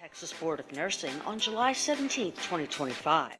Texas Board of Nursing on July 17, 2025.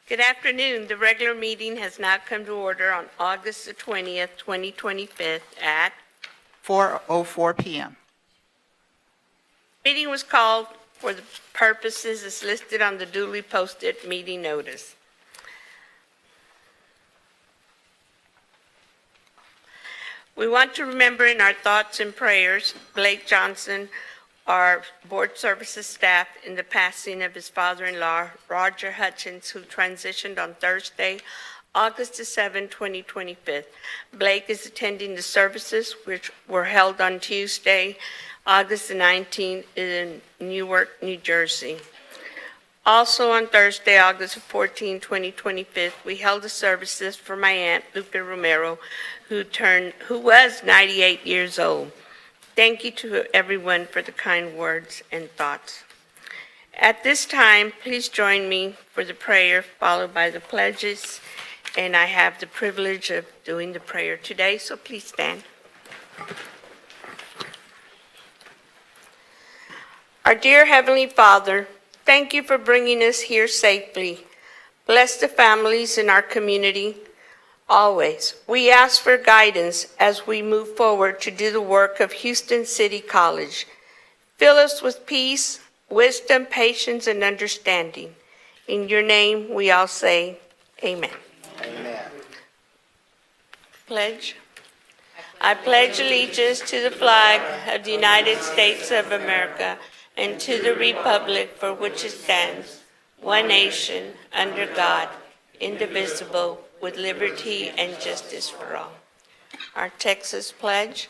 Good afternoon. The regular meeting has now come to order on August the 20th, 2025 at 4:04 p.m. meeting was called for the purposes as listed on the duly posted meeting notice. We want to remember in our thoughts and prayers Blake Johnson, our board services staff, in the passing of his father-in-law, Roger Hutchins, who transitioned on Thursday, August the 7th, 2025. Blake is attending the services, which were held on Tuesday, August the 19th, in Newark, New Jersey. Also on Thursday, August 14, 2025, we held the services for my aunt, Lupe Romero, who was 98 years old. Thank you to everyone for the kind words and thoughts. At this time, please join me for the prayer, followed by the pledges, and I have the privilege of doing the prayer today, so please stand. Our dear Heavenly Father, thank you for bringing us here safely. Bless the families in our community always. We ask for guidance as we move forward to do the work of Houston City College. Fill us with peace, wisdom, patience, and understanding. In your name, we all say, amen. Amen. Pledge. I pledge allegiance to the flag of the United States of America and to the republic for which it stands, one nation, under God, indivisible, with liberty and justice for all. Our Texas pledge.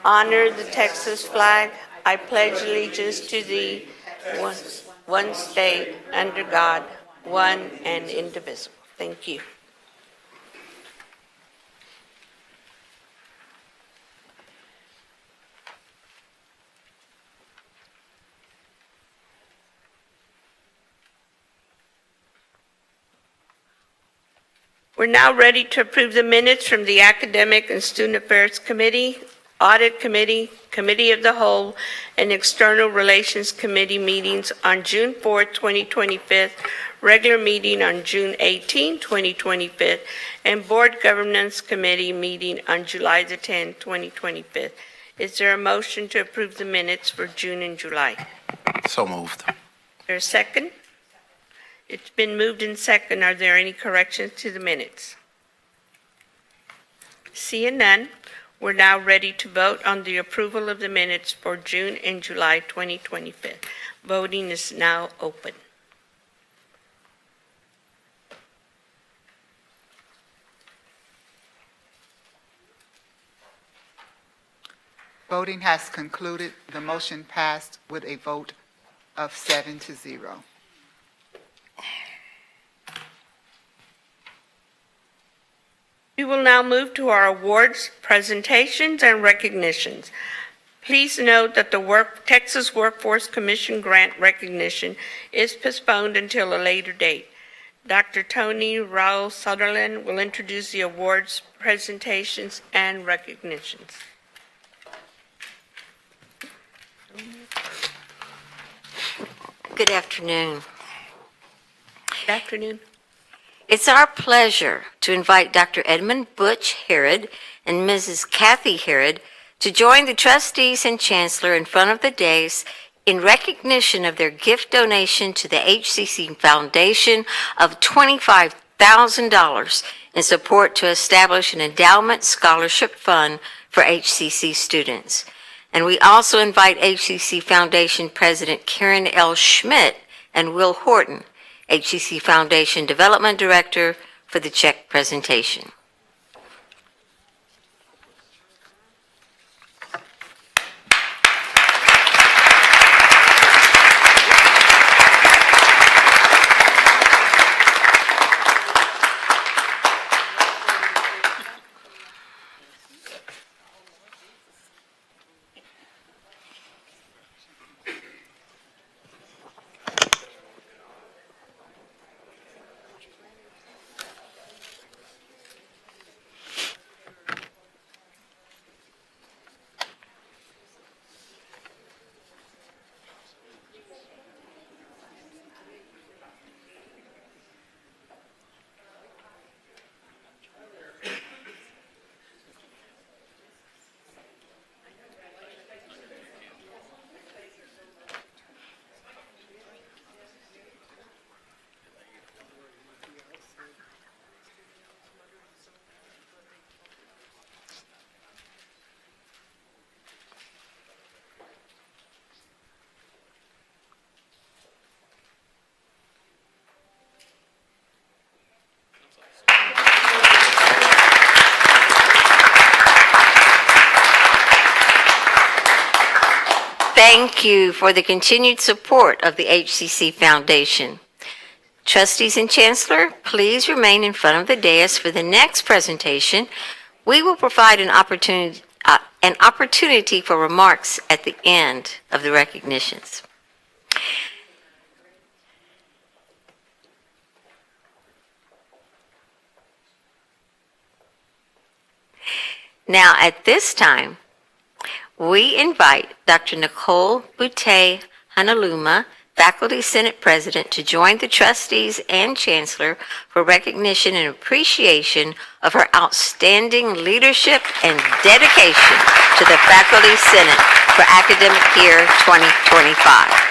Honor the Texas flag. I pledge allegiance to thee, one state, under God, one and indivisible. Thank you. We're now ready to approve the minutes from the Academic and Student Affairs Committee, Audit Committee, Committee of the Whole, and External Relations Committee meetings on June 4, 2025, regular meeting on June 18, 2025, and Board Governance Committee meeting on July the 10th, 2025. Is there a motion to approve the minutes for June and July? So moved. Is there a second? It's been moved in second. Are there any corrections to the minutes? Seeing none, we're now ready to vote on the approval of the minutes for June and July 2025. Voting is now open. Voting has concluded. The motion passed with a vote of 7-0. We will now move to our awards, presentations, and recognitions. Please note that the Texas Workforce Commission grant recognition is postponed until a later date. Dr. Tony Raul Sutherland will introduce the awards, presentations, and recognitions. Good afternoon. Good afternoon. It's our pleasure to invite Dr. Edmund Butch Herod and Mrs. Kathy Herod to join the trustees and chancellor in front of the dais in recognition of their gift donation to the HCC Foundation of $25,000 in support to establish an endowment scholarship fund for HCC students. And we also invite HCC Foundation President Karen L. Schmidt and Will Horton, HCC Foundation Development Director, for the check presentation. thank you for the continued support of the HCC Foundation. Trustees and Chancellor, please remain in front of the dais for the next presentation. We will provide an opportunity for remarks at the end of the recognitions. Now, at this time, we invite Dr. Nicole Boutte Hanaluma, Faculty Senate President, to join the trustees and Chancellor for recognition and appreciation of her outstanding leadership and dedication to the Faculty Senate for academic year 2025.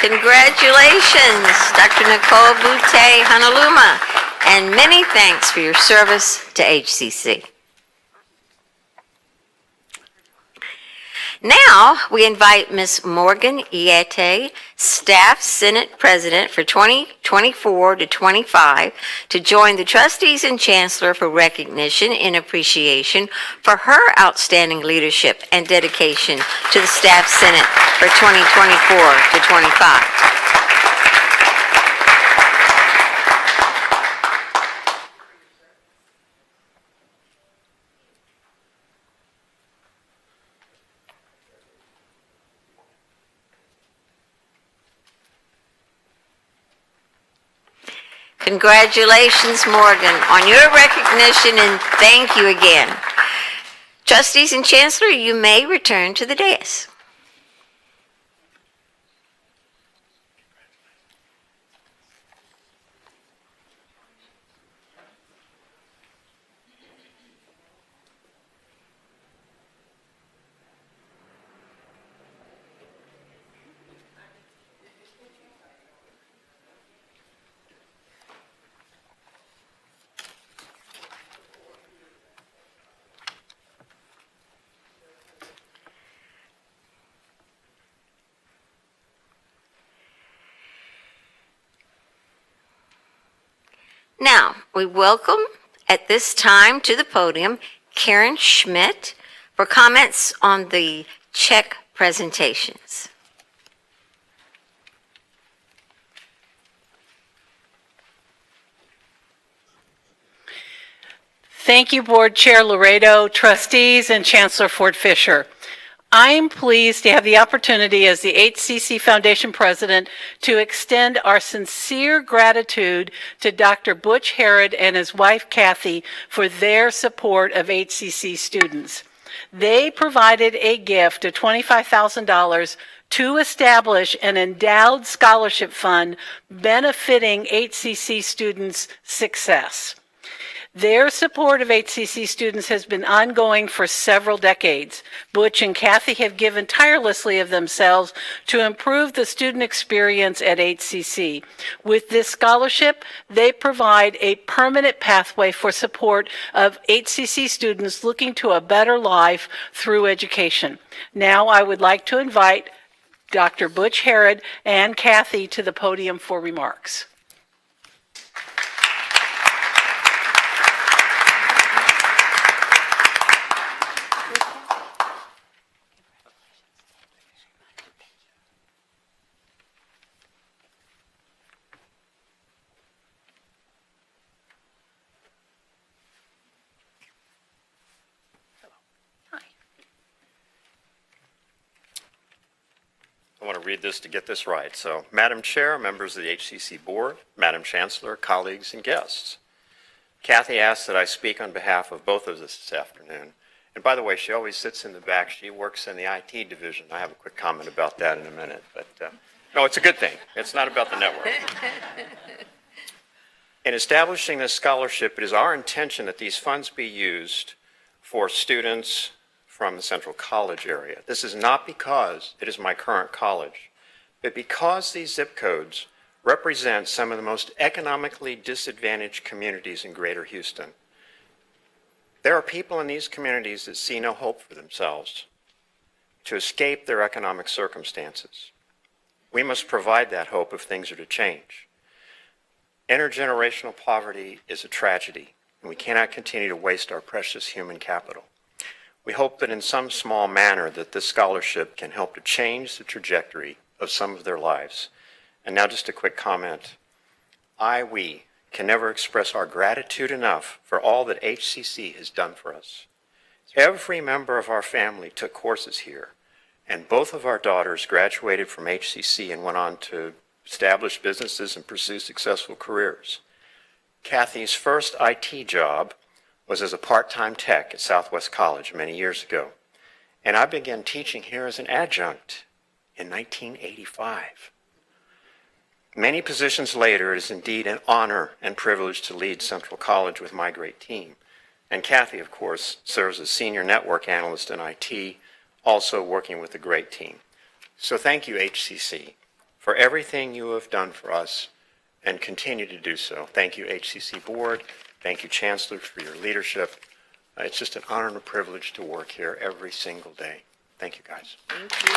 Congratulations, Dr. Nicole Boutte Hanaluma, and many thanks for your service to HCC. Now, we invite Ms. Morgan Iete, Staff Senate President for 2024 to 25, to join the trustees and Chancellor for recognition and appreciation for her outstanding leadership and dedication to the Staff Senate for 2024 to 25. Congratulations, Morgan, on your recognition, and thank you again. Trustees and Chancellor, you may return to the dais. Now, we welcome at this time to the podium Karen Schmidt for comments on the check presentations. Thank you, Board Chair Laredo, trustees, and Chancellor Ford Fisher. I am pleased to have the opportunity as the HCC Foundation President to extend our sincere gratitude to Dr. Butch Herod and his wife Kathy for their support of HCC students. They provided a gift of $25,000 to establish an endowed scholarship fund benefiting HCC students' success. Their support of HCC students has been ongoing for several decades. Butch and Kathy have given tirelessly of themselves to improve the student experience at HCC. With this scholarship, they provide a permanent pathway for support of HCC students looking to a better life through education. Now I would like to invite Dr. Butch Herod and Kathy to the podium for remarks. I want to read this to get this right. So, Madam Chair, members of the HCC Board, Madam Chancellor, colleagues, and guests. Kathy asked that I speak on behalf of both of us this afternoon. And by the way, she always sits in the back. She works in the IT division. I have a quick comment about that in a minute. But No, it's a good thing. It's not about the network. In establishing this scholarship, it is our intention that these funds be used for students from the Central College area. This is not because it is my current college, but because these zip codes represent some of the most economically disadvantaged communities in Greater Houston. There are people in these communities that see no hope for themselves to escape their economic circumstances. We must provide that hope if things are to change. Intergenerational poverty is a tragedy, and we cannot continue to waste our precious human capital. We hope that in some small manner that this scholarship can help to change the trajectory of some of their lives. And now just a quick comment. We can never express our gratitude enough for all that HCC has done for us. Every member of our family took courses here, and both of our daughters graduated from HCC and went on to establish businesses and pursue successful careers. Kathy's first IT job was as a part-time tech at Southwest College many years ago, and I began teaching here as an adjunct in 1985. Many positions later, it is indeed an honor and privilege to lead Central College with my great team. And Kathy, of course, serves as senior network analyst in IT, also working with a great team. So thank you, HCC, for everything you have done for us and continue to do so. Thank you, HCC Board. Thank you, Chancellor, for your leadership. It's just an honor and a privilege to work here every single day. Thank you, guys. Thank you.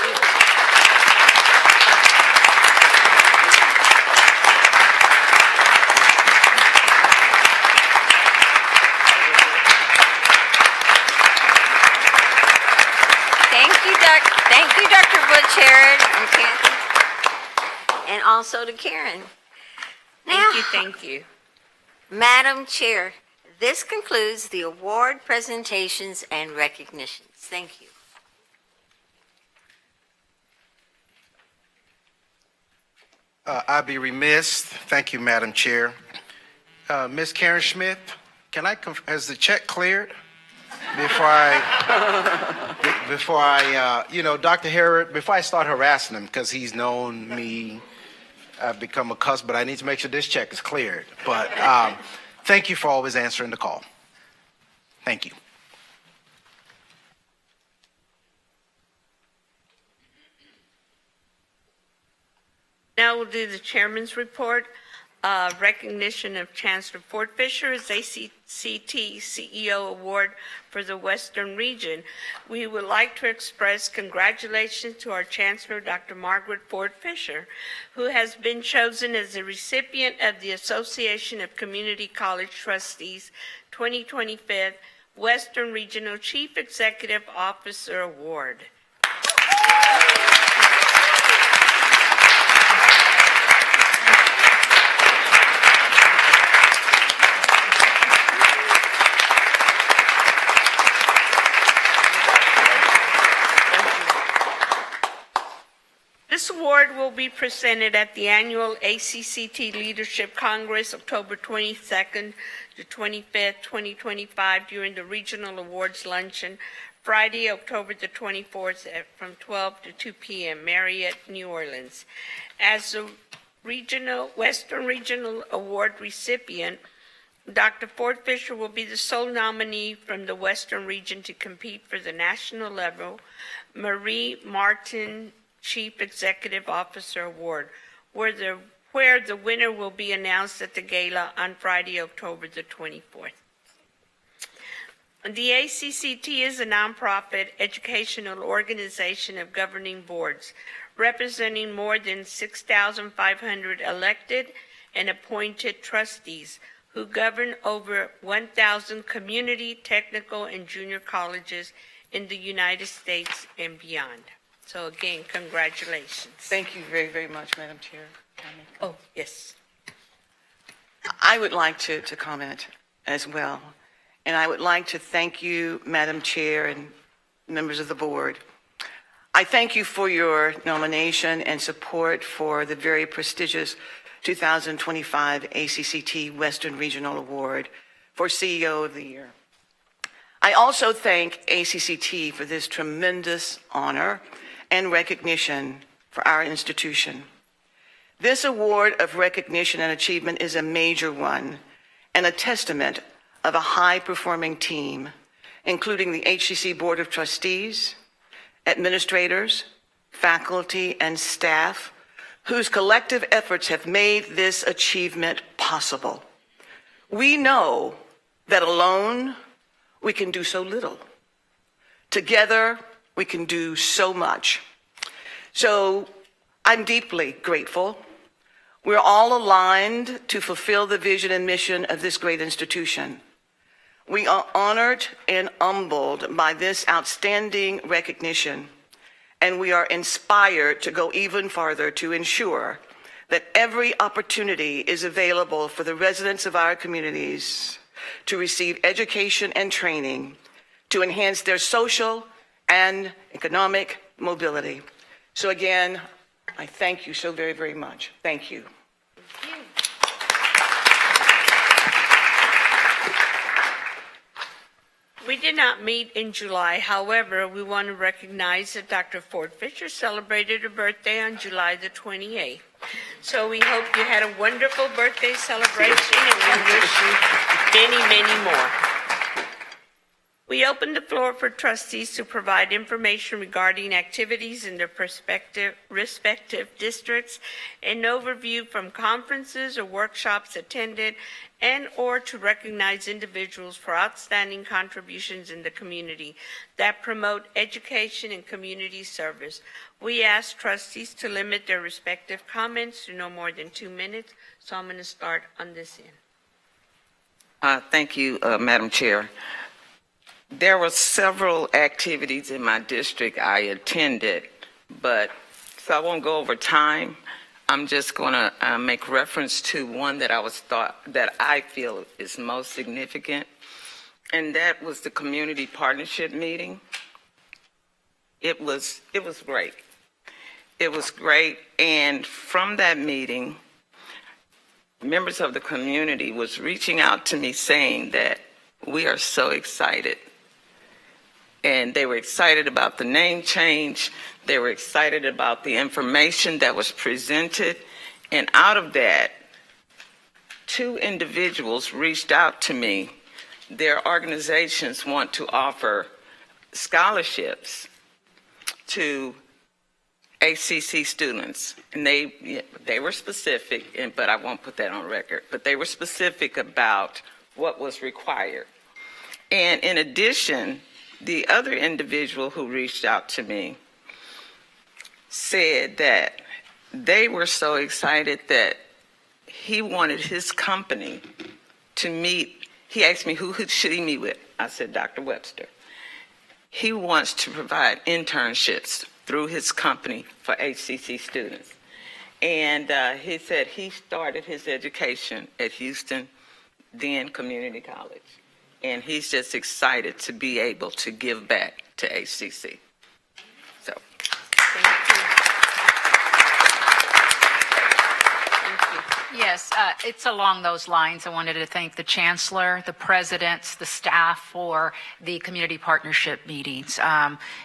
Thank you, Dr. Butch Herod and Kathy, and also to Karen. Now, Thank you. Madam Chair, this concludes the award presentations and recognitions. Thank you. I'd be remiss. Thank you, Madam Chair. Ms. Karen Schmidt, has the check cleared? Before I, Dr. Herod, before I start harassing him, because he's known me, I've become a cuss, but I need to make sure this check is cleared. But thank you for always answering the call. Thank you. Now we'll do the chairman's report. Recognition of Chancellor Ford Fisher's ACCT CEO Award for the Western Region. We would like to express congratulations to our Chancellor, Dr. Margaret Ford Fisher, who has been chosen as the recipient of the Association of Community College Trustees 2025 Western Regional Chief Executive Officer Award. This award will be presented at the annual ACCT Leadership Congress, October 22nd to 25th, 2025, during the Regional Awards Luncheon, Friday, October the 24th, from 12 to 2 p.m., Marriott, New Orleans. As the Western Regional Award recipient, Dr. Ford Fisher will be the sole nominee from the Western region to compete for the national level Marie Martin Chief Executive Officer Award, where the winner will be announced at the gala on Friday, October the 24th. The ACCT is a nonprofit educational organization of governing boards, representing more than 6,500 elected and appointed trustees who govern over 1,000 community, technical, and junior colleges in the United States and beyond. So again, congratulations. Thank you very, very much, Madam Chair. Oh, yes. I would like to comment as well. And I would like to thank you, Madam Chair, and members of the board. I thank you for your nomination and support for the very prestigious 2025 ACCT Western Regional Award for CEO of the Year. I also thank ACCT for this tremendous honor and recognition for our institution. This award of recognition and achievement is a major one and a testament of a high-performing team, including the HCC Board of Trustees, administrators, faculty, and staff, whose collective efforts have made this achievement possible. We know that alone we can do so little. Together, we can do so much. So I'm deeply grateful. We're all aligned to fulfill the vision and mission of this great institution. We are honored and humbled by this outstanding recognition, and we are inspired to go even farther to ensure that every opportunity is available for the residents of our communities to receive education and training to enhance their social and economic mobility. So again, I thank you so very, very much. Thank you. We did not meet in July. However, we want to recognize that Dr. Ford Fisher celebrated her birthday on July the 28th. So we hope you had a wonderful birthday celebration, and we wish you many, many more. We open the floor for trustees to provide information regarding activities in their respective districts, an overview from conferences or workshops attended, and or to recognize individuals for outstanding contributions in the community that promote education and community service. We ask trustees to limit their respective comments to no more than 2 minutes, so I'm going to start on this end. Thank you, Madam Chair. There were several activities in my district I attended, so I won't go over time. I'm just going to make reference to one that I feel is most significant, and that was the community partnership meeting. It was great. It was great, and from that meeting, members of the community was reaching out to me saying that we are so excited. And they were excited about the name change. They were excited about the information that was presented. And out of that, 2 individuals reached out to me. Their organizations want to offer scholarships to HCC students. And they were specific, but I won't put that on record, but they were specific about what was required. And in addition, the other individual who reached out to me said that they were so excited that he wanted his company to meet. He asked me, who should he meet with? I said, Dr. Webster. He wants to provide internships through his company for HCC students. And he said he started his education at Houston, then Community College. And he's just excited to be able to give back to HCC. So. Thank you. Yes, it's along those lines. I wanted to thank the Chancellor, the presidents, the staff for the community partnership meetings.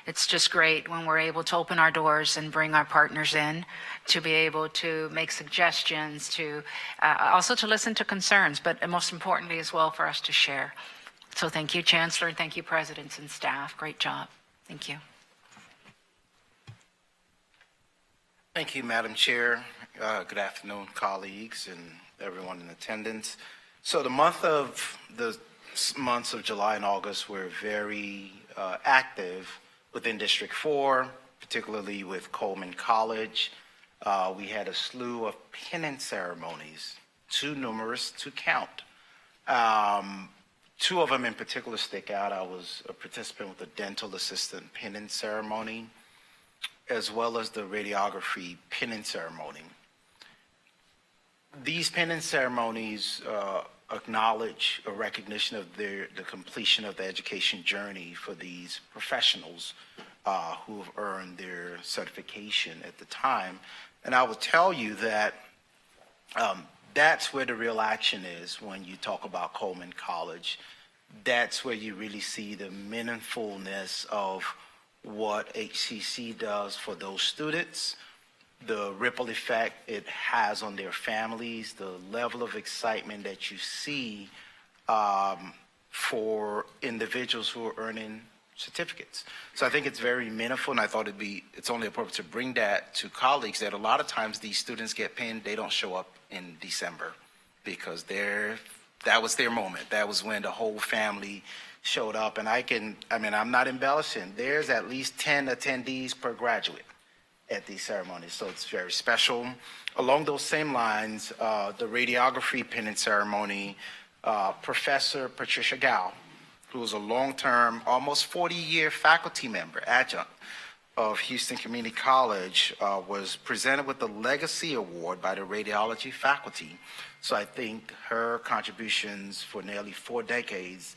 It's just great when we're able to open our doors and bring our partners in to be able to make suggestions, to also to listen to concerns, but most importantly as well for us to share. So thank you, Chancellor, and thank you, presidents and staff. Great job. Thank you. Thank you, Madam Chair. Good afternoon, colleagues and everyone in attendance. So the months of July and August were very active within District 4, particularly with Coleman College. We had a slew of pennant ceremonies, too numerous to count. 2 of them in particular stick out. I was a participant with the dental assistant pennant ceremony, as well as the radiography pennant ceremony. These pennant ceremonies acknowledge a recognition of the completion of the education journey for these professionals who have earned their certification at the time. And I will tell you that that's where the real action is when you talk about Coleman College. That's where you really see the meaningfulness of what HCC does for those students the ripple effect it has on their families, the level of excitement that you see for individuals who are earning certificates. So I think it's very meaningful, and I thought it's only appropriate to bring that to colleagues, that a lot of times these students get pinned, they don't show up in December because that was their moment. That was when the whole family showed up. And I'm not embellishing. There's at least 10 attendees per graduate at these ceremonies, so it's very special. Along those same lines, the radiography pinning ceremony, Professor Patricia Gao, who is a long-term, almost 40-year faculty member, adjunct of Houston Community College, was presented with the Legacy Award by the radiology faculty. So I think her contributions for nearly 4 decades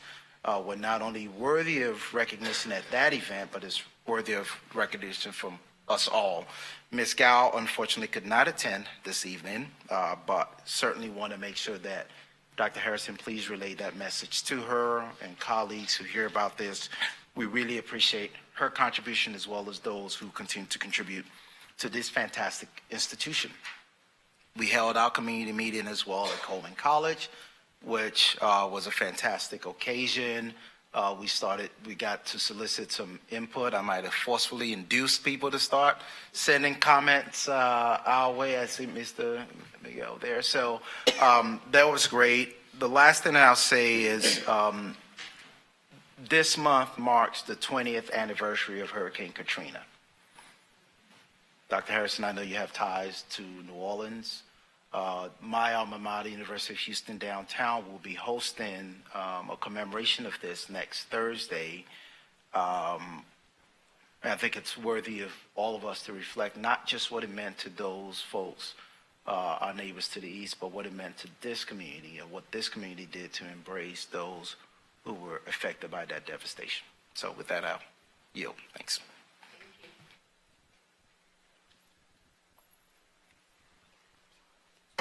were not only worthy of recognition at that event, but is worthy of recognition from us all. Ms. Gao unfortunately could not attend this evening, but certainly want to make sure that Dr. Harrison, please relay that message to her and colleagues who hear about this. We really appreciate her contribution as well as those who continue to contribute to this fantastic institution. We held our community meeting as well at Coleman College, which was a fantastic occasion. We got to solicit some input. I might have forcefully induced people to start sending comments our way. I see Mr. Miguel there. So that was great. The last thing I'll say is this month marks the 20th anniversary of Hurricane Katrina. Dr. Harrison, I know you have ties to New Orleans. My alma mater, University of Houston downtown, will be hosting a commemoration of this next Thursday. And I think it's worthy of all of us to reflect not just what it meant to those folks, our neighbors to the east, but what it meant to this community and what this community did to embrace those who were affected by that devastation. So with that, I'll yield. Thanks.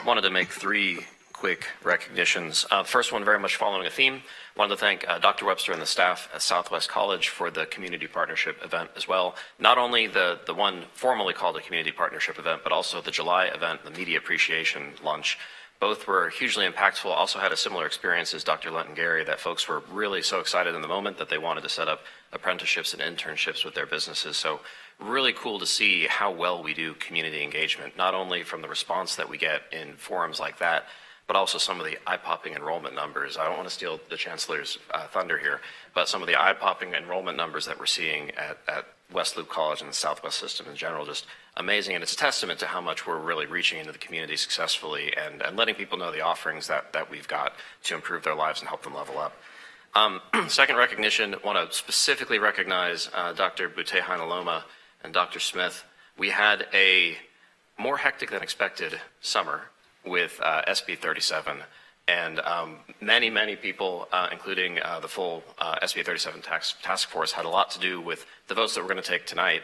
Wanted to make 3 quick recognitions. First one, very much following a theme. Wanted to thank Dr. Webster and the staff at Southwest College for the community partnership event as well. Not only the one formerly called a community partnership event, but also the July event, the media appreciation lunch. Both were hugely impactful. Also had a similar experience as Dr. Lenton Gary, that folks were really so excited in the moment that they wanted to set up apprenticeships and internships with their businesses. So really cool to see how well we do community engagement, not only from the response that we get in forums like that, but also some of the eye-popping enrollment numbers. I don't want to steal the Chancellor's thunder here, but some of the eye-popping enrollment numbers that we're seeing at West Loop College and the Southwest system in general, just amazing. And it's a testament to how much we're really reaching into the community successfully and letting people know the offerings that we've got to improve their lives and help them level up. Second recognition, I want to specifically recognize Dr. Bute Heinaloma and Dr. Smith. We had a more hectic than expected summer with SB 37. And many people, including the full SB 37 task force, had a lot to do with the votes that we're going to take tonight.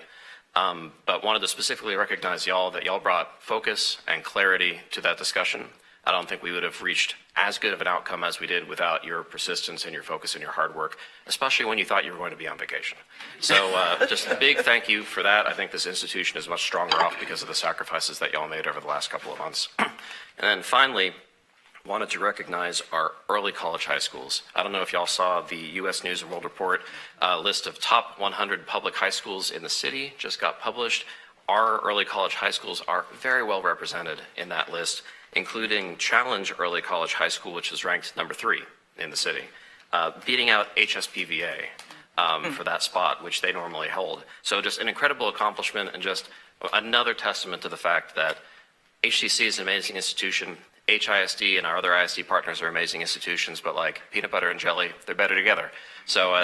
But wanted to specifically recognize y'all that y'all brought focus and clarity to that discussion. I don't think we would have reached as good of an outcome as we did without your persistence and your focus and your hard work, especially when you thought you were going to be on vacation. So just a big thank you for that. I think this institution is much stronger off because of the sacrifices that y'all made over the last couple of months. And then finally, wanted to recognize our early college high schools. I don't know if y'all saw the U.S. News and World Report list of top 100 public high schools in the city just got published. Our early college high schools are very well represented in that list, including Challenge Early College High School, which is ranked number 3 in the city, beating out HSPVA for that spot, which they normally hold. So just an incredible accomplishment and just another testament to the fact that HCC is an amazing institution. HISD and our other ISD partners are amazing institutions, but like peanut butter and jelly, they're better together. So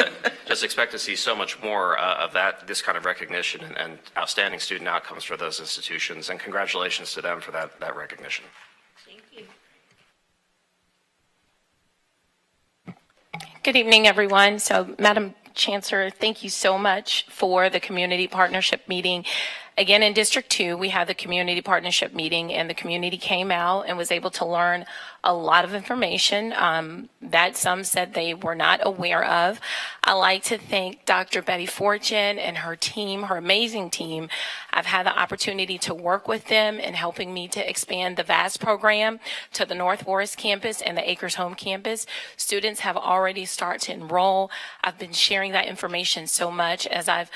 just expect to see so much more of this kind of recognition and outstanding student outcomes for those institutions. And congratulations to them for that recognition. Thank you. Good evening, everyone. So, Madam Chancellor, thank you so much for the community partnership meeting. Again, in District 2, we had the community partnership meeting, and the community came out and was able to learn a lot of information that some said they were not aware of. I like to thank Dr. Betty Fortune and her team, her amazing team. I've had the opportunity to work with them in helping me to expand the VAST program to the North Forest campus and the Acres Home campus. Students have already started to enroll. I've been sharing that information so much as I've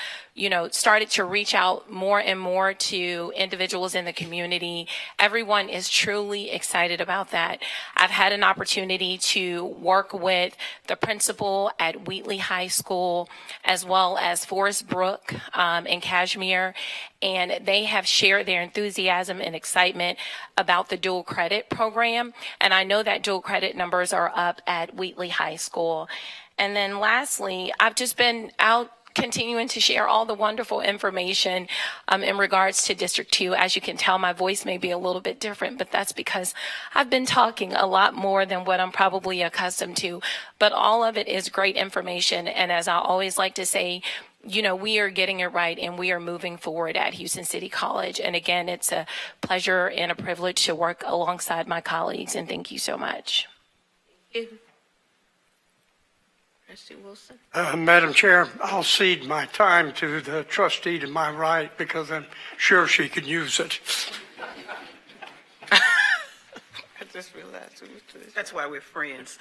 started to reach out more and more to individuals in the community. Everyone is truly excited about that. I've had an opportunity to work with the principal at Wheatley High School, as well as Forest Brook in Kashmir, and they have shared their enthusiasm and excitement about the dual credit program. And I know that dual credit numbers are up at Wheatley High School. And then lastly, I've just been out continuing to share all the wonderful information in regards to District 2. As you can tell, my voice may be a little bit different, but that's because I've been talking a lot more than what I'm probably accustomed to. But all of it is great information. And as I always like to say, we are getting it right and we are moving forward at Houston City College. And again, it's a pleasure and a privilege to work alongside my colleagues. And thank you so much. Trustee Wilson? Madam Chair, I'll cede my time to the trustee to my right because I'm sure she could use it. I just realized that's why we're friends.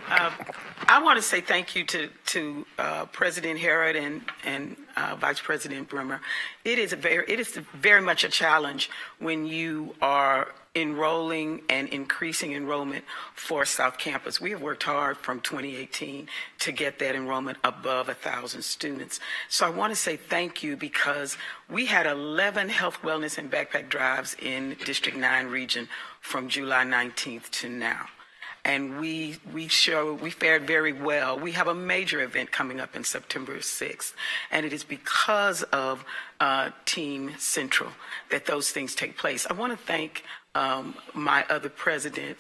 I want to say thank you to President Herod and Vice President Bremer. It is very much a challenge when you are enrolling and increasing enrollment for South Campus. We have worked hard from 2018 to get that enrollment above 1,000 students. So I want to say thank you because we had 11 health, wellness, and backpack drives in District 9 region from July 19th to now. And we fared very well. We have a major event coming up in September 6th, and it is because of Team Central that those things take place. I want to thank my other president,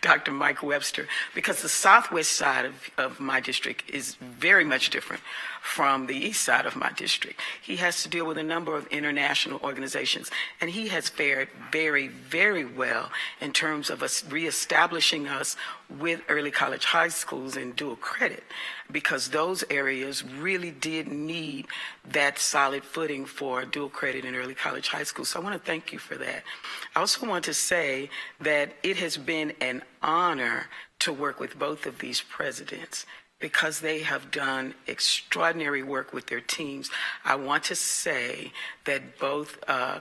Dr. Mike Webster, because the southwest side of my district is very much different from the east side of my district. He has to deal with a number of international organizations, and he has fared very, very well in terms of us reestablishing us with early college high schools and dual credit, because those areas really did need that solid footing for dual credit in early college high school. So I want to thank you for that. I also want to say that it has been an honor to work with both of these presidents because they have done extraordinary work with their teams. I want to say that both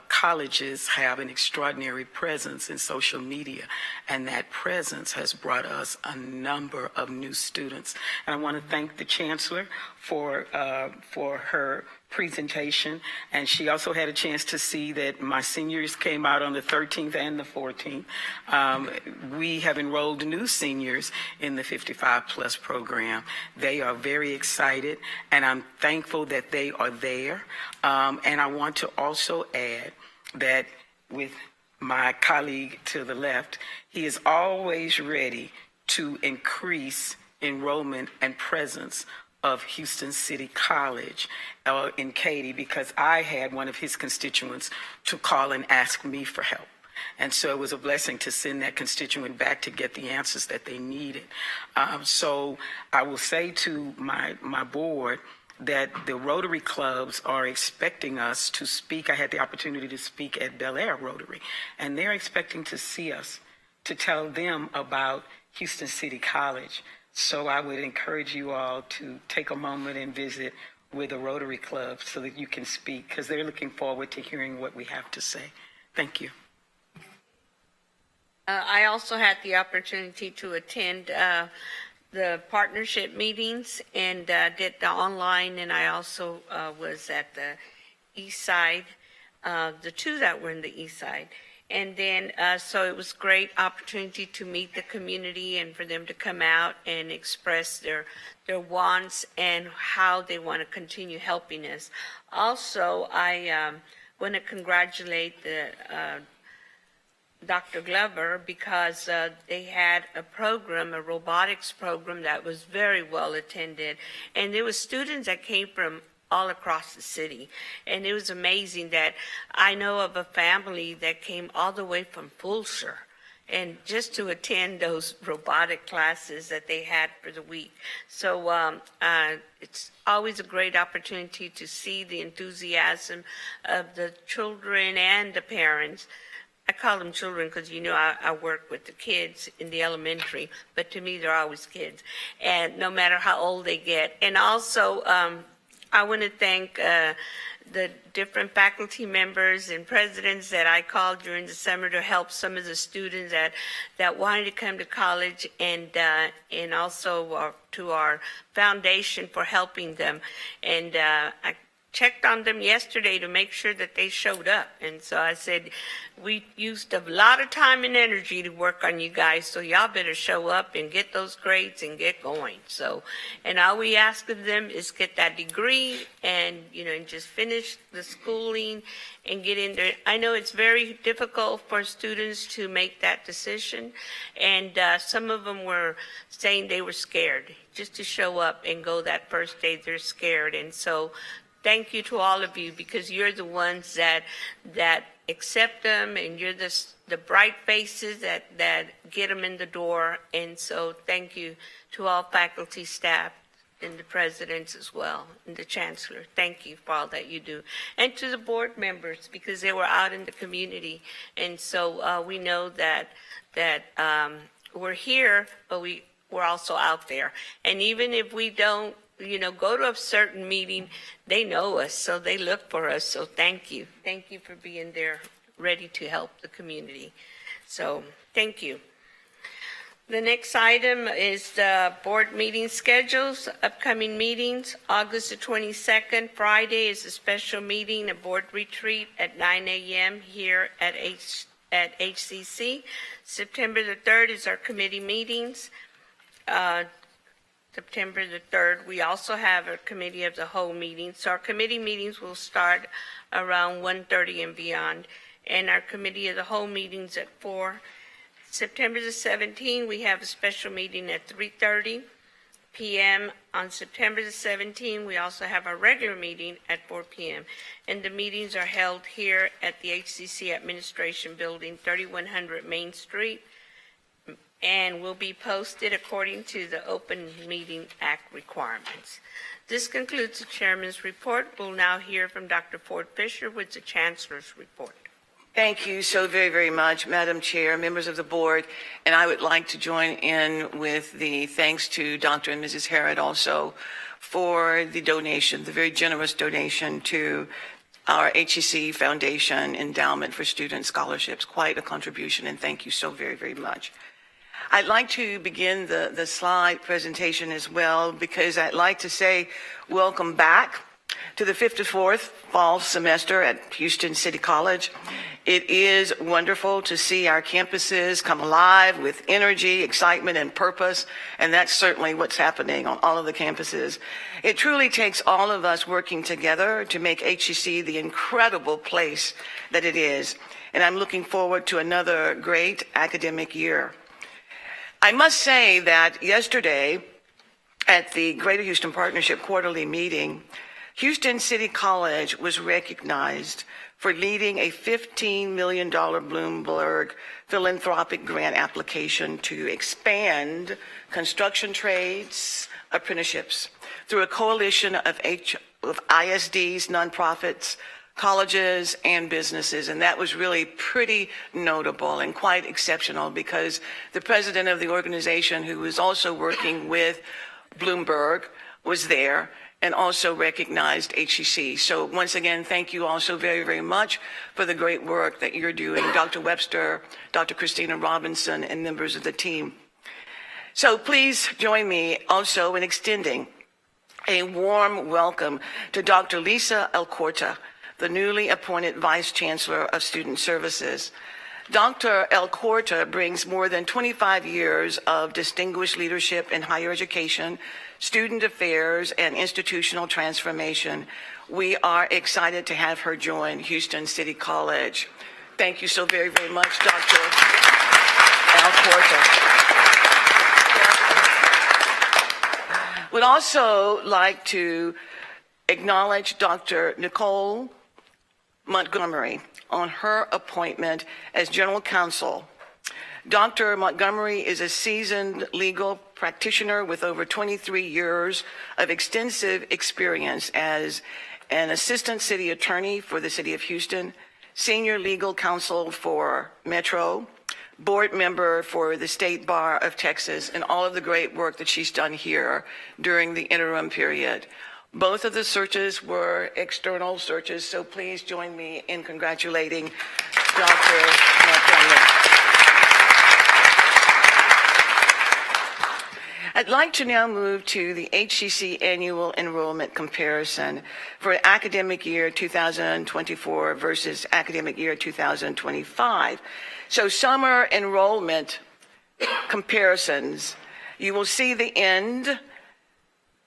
colleges have an extraordinary presence in social media, and that presence has brought us a number of new students. And I want to thank the Chancellor for her presentation, and she also had a chance to see that my seniors came out on the 13th and the 14th. We have enrolled new seniors in the 55 plus program. They are very excited, and I'm thankful that they are there. And I want to also add that with my colleague to the left, he is always ready to increase enrollment and presence of Houston City College in Katy, because I had one of his constituents to call and ask me for help. And so it was a blessing to send that constituent back to get the answers that they needed. So I will say to my board that the Rotary clubs are expecting us to speak. I had the opportunity to speak at Bel Air Rotary, and they're expecting to see us to tell them about Houston City College. So I would encourage you all to take a moment and visit with the Rotary Club so that you can speak, because they're looking forward to hearing what we have to say. Thank you. I also had the opportunity to attend the partnership meetings and did the online, and I also was at the east side, the two that were in the east side. And then, so it was great opportunity to meet the community and for them to come out and express their wants and how they want to continue helping us. Also, I want to congratulate the Dr. Glover, because they had a program, a robotics program that was very well attended. And there were students that came from all across the city. And it was amazing that I know of a family that came all the way from Fulshear and just to attend those robotic classes that they had for the week. So it's always a great opportunity to see the enthusiasm of the children and the parents. I call them children because, you know, I work with the kids in the elementary, but to me, they're always kids, and no matter how old they get. And also, I want to thank the different faculty members and presidents that I called during the summer to help some of the students that wanted to come to college, and also to our foundation for helping them. And I checked on them yesterday to make sure that they showed up. And so I said, we used a lot of time and energy to work on you guys, so y'all better show up and get those grades and get going. So, and all we ask of them is get that degree and, you know, and just finish the schooling and get in there. I know it's very difficult for students to make that decision. And some of them were saying they were scared just to show up and go that first day. They're scared. And so thank you to all of you, because you're the ones that accept them, and you're the bright faces that get them in the door. And so thank you to all faculty, staff, and the presidents as well, and the chancellor. Thank you for all that you do. And to the board members, because they were out in the community. And so we know that we're here, but we're also out there. And even if we don't, you know, go to a certain meeting, they know us, so they look for us. So thank you. Thank you for being there, ready to help the community. So thank you. The next item is the board meeting schedules, upcoming meetings. August the 22nd, Friday, is a special meeting, a board retreat at 9 a.m. here at HCC. September the 3rd is our committee meetings. September the 3rd, we also have a committee of the whole meeting. So our committee meetings will start around 1:30 and beyond. And our committee of the whole meetings at 4. September the 17th, we have a special meeting at 3:30 p.m. On September the 17th, we also have our regular meeting at 4 p.m. And the meetings are held here at the HCC Administration Building, 3100 Main Street, and will be posted according to the Open Meeting Act requirements. This concludes the chairman's report. We'll now hear from Dr. Ford Fisher with the chancellor's report. Thank you so very, very much, Madam Chair, members of the board. And I would like to join in with the thanks to Dr. and Mrs. Harrod also for the donation, the very generous donation to our HCC Foundation Endowment for Student Scholarships. Quite a contribution, and thank you so very, very much. I'd like to begin the slide presentation as well, because I'd like to say welcome back to the 54th fall semester at Houston City College. It is wonderful to see our campuses come alive with energy, excitement, and purpose, and that's certainly what's happening on all of the campuses. It truly takes all of us working together to make HCC the incredible place that it is, and I'm looking forward to another great academic year. I must say that yesterday at the Greater Houston Partnership Quarterly Meeting, Houston City College was recognized for leading a $15 million Bloomberg philanthropic grant application to expand construction trades apprenticeships through a coalition of ISDs, nonprofits, colleges, and businesses. And that was really pretty notable and quite exceptional, because the president of the organization, who was also working with Bloomberg, was there and also recognized HCC. So once again, thank you also very, very much for the great work that you're doing, Dr. Webster, Dr. Christina Robinson, and members of the team. So please join me also in extending a warm welcome to Dr. Lisa Alcorta, the newly appointed Vice Chancellor of Student Services. Dr. Alcorta brings more than 25 years of distinguished leadership in higher education, student affairs, and institutional transformation. We are excited to have her join Houston City College. Thank you so very, very much, Dr. Alcorta. Would also like to acknowledge Dr. Nicole Montgomery on her appointment as General Counsel. Dr. Montgomery is a seasoned legal practitioner with over 23 years of extensive experience as an assistant city attorney for the city of Houston, senior legal counsel for Metro, board member for the State Bar of Texas, and all of the great work that she's done here during the interim period. Both of the searches were external searches, so please join me in congratulating Dr. Montgomery. I'd like to now move to the HCC annual enrollment comparison for academic year 2024 versus academic year 2025. So summer enrollment comparisons, you will see the end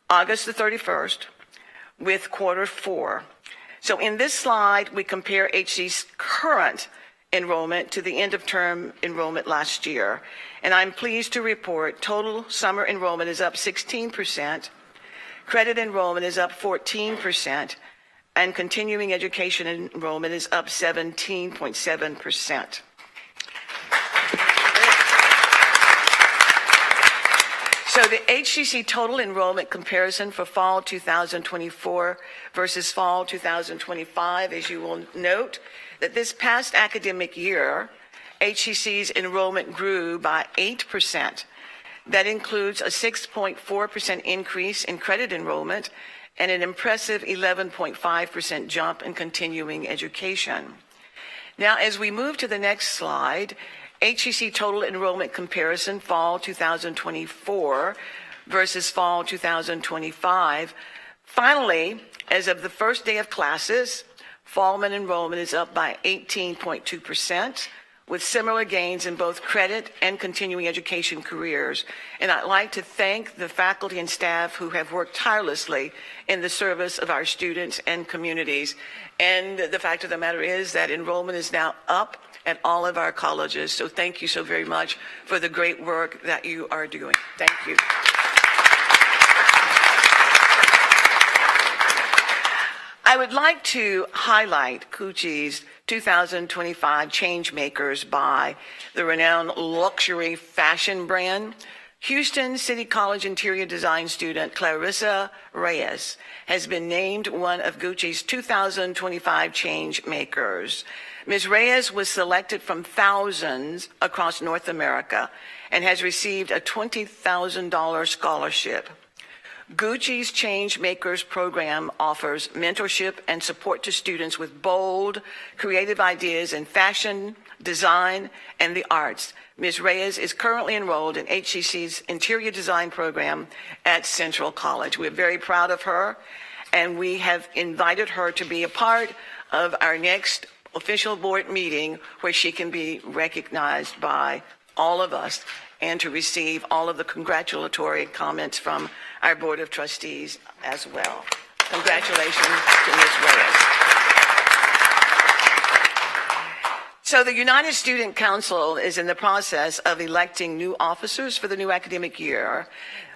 August the 31st with quarter 4. So in this slide, we compare HCC's current enrollment to the end of term enrollment last year. And I'm pleased to report total summer enrollment is up 16%, credit enrollment is up 14%, and continuing education enrollment is up 17.7%. So the HCC total enrollment comparison for fall 2024 versus fall 2025, as you will note, that this past academic year, HCC's enrollment grew by 8%. That includes a 6.4% increase in credit enrollment and an impressive 11.5% jump in continuing education. Now, as we move to the next slide, HCC total enrollment comparison fall 2024 versus fall 2025. Finally, as of the first day of classes, fallman enrollment is up by 18.2%, with similar gains in both credit and continuing education careers. And I'd like to thank the faculty and staff who have worked tirelessly in the service of our students and communities. And the fact of the matter is that enrollment is now up at all of our colleges. So thank you so very much for the great work that you are doing. Thank you. I would like to highlight Gucci's 2025 Change Makers by the renowned luxury fashion brand. Houston City College interior design student Clarissa Reyes has been named one of Gucci's 2025 Change Makers. Ms. Reyes was selected from thousands across North America and has received a $20,000 scholarship. Gucci's Change Makers program offers mentorship and support to students with bold, creative ideas in fashion, design, and the arts. Ms. Reyes is currently enrolled in HCC's interior design program at Central College. We're very proud of her, and we have invited her to be a part of our next official board meeting where she can be recognized by all of us and to receive all of the congratulatory comments from our Board of Trustees as well. Congratulations to Ms. Reyes. So the United Student Council is in the process of electing new officers for the new academic year.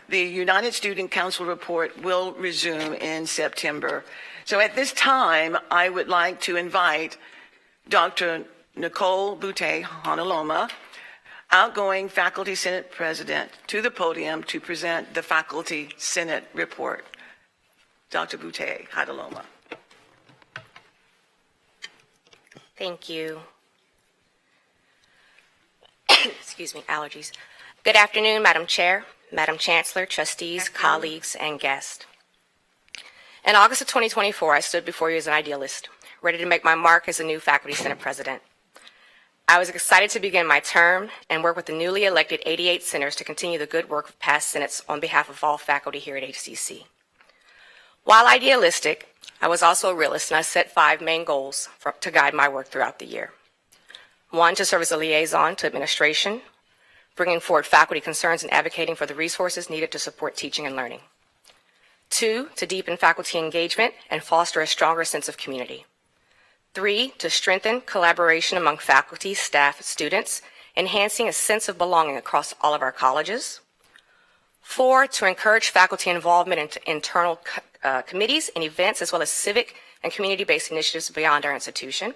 The United Student Council report will resume in September. So at this time, I would like to invite Dr. Nicole Butte Honoloma, outgoing Faculty Senate President, to the podium to present the Faculty Senate report. Dr. Butte Honoloma. Thank you. Excuse me, allergies. Good afternoon, Madam Chair, Madam Chancellor, trustees, colleagues, and guests. In August of 2024, I stood before you as an idealist, ready to make my mark as a new Faculty Senate President. I was excited to begin my term and work with the newly elected 88 senators to continue the good work of past senates on behalf of all faculty here at HCC. While idealistic, I was also a realist, and I set 5 main goals to guide my work throughout the year. 1, to serve as a liaison to administration, bringing forward faculty concerns and advocating for the resources needed to support teaching and learning. 2, to deepen faculty engagement and foster a stronger sense of community. 3, to strengthen collaboration among faculty, staff, students, enhancing a sense of belonging across all of our colleges. 4, to encourage faculty involvement in internal committees and events, as well as civic and community-based initiatives beyond our institution.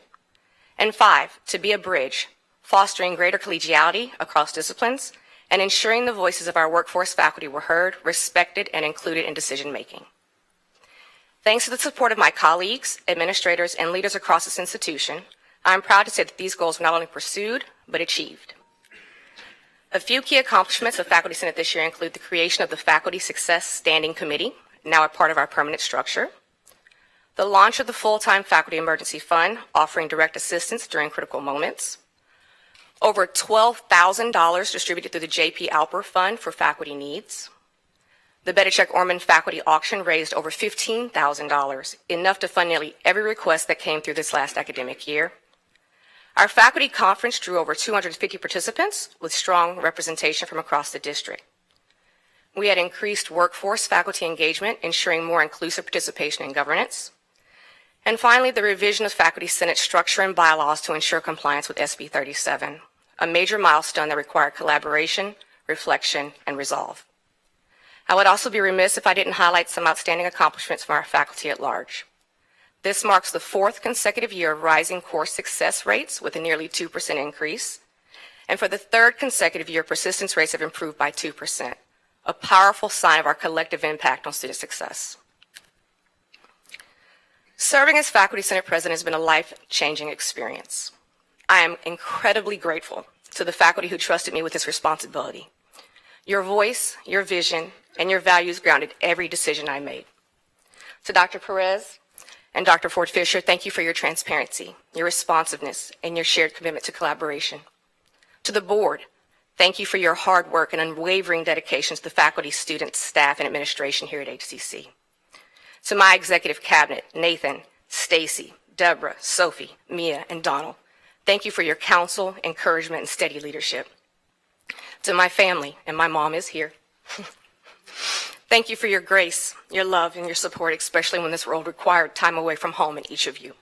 And 5, to be a bridge, fostering greater collegiality across disciplines and ensuring the voices of our workforce faculty were heard, respected, and included in decision-making. Thanks to the support of my colleagues, administrators, and leaders across this institution, I am proud to say that these goals were not only pursued, but achieved. A few key accomplishments of Faculty Senate this year include the creation of the Faculty Success Standing Committee, now a part of our permanent structure, the launch of the full-time Faculty Emergency Fund, offering direct assistance during critical moments, over $12,000 distributed through the J.P. Alper Fund for faculty needs. The Bedichek-Orman Faculty Auction raised over $15,000, enough to fund nearly every request that came through this last academic year. Our faculty conference drew over 250 participants with strong representation from across the district. We had increased workforce faculty engagement, ensuring more inclusive participation in governance. And finally, the revision of Faculty Senate structure and bylaws to ensure compliance with SB 37, a major milestone that required collaboration, reflection, and resolve. I would also be remiss if I didn't highlight some outstanding accomplishments from our faculty at large. This marks the 4th consecutive year of rising course success rates with a nearly 2% increase. And for the 3rd consecutive year, persistence rates have improved by 2%, a powerful sign of our collective impact on student success. Serving as Faculty Senate President has been a life-changing experience. I am incredibly grateful to the faculty who trusted me with this responsibility. Your voice, your vision, and your values grounded every decision I made. To Dr. Perez and Dr. Ford Fisher, thank you for your transparency, your responsiveness, and your shared commitment to collaboration. To the board, thank you for your hard work and unwavering dedication to the faculty, students, staff, and administration here at HCC. To my executive cabinet, Nathan, Stacy, Deborah, Sophie, Mia, and Donald, thank you for your counsel, encouragement, and steady leadership. To my family, and my mom is here, thank you for your grace, your love, and your support, especially when this role required time away from home in each of you.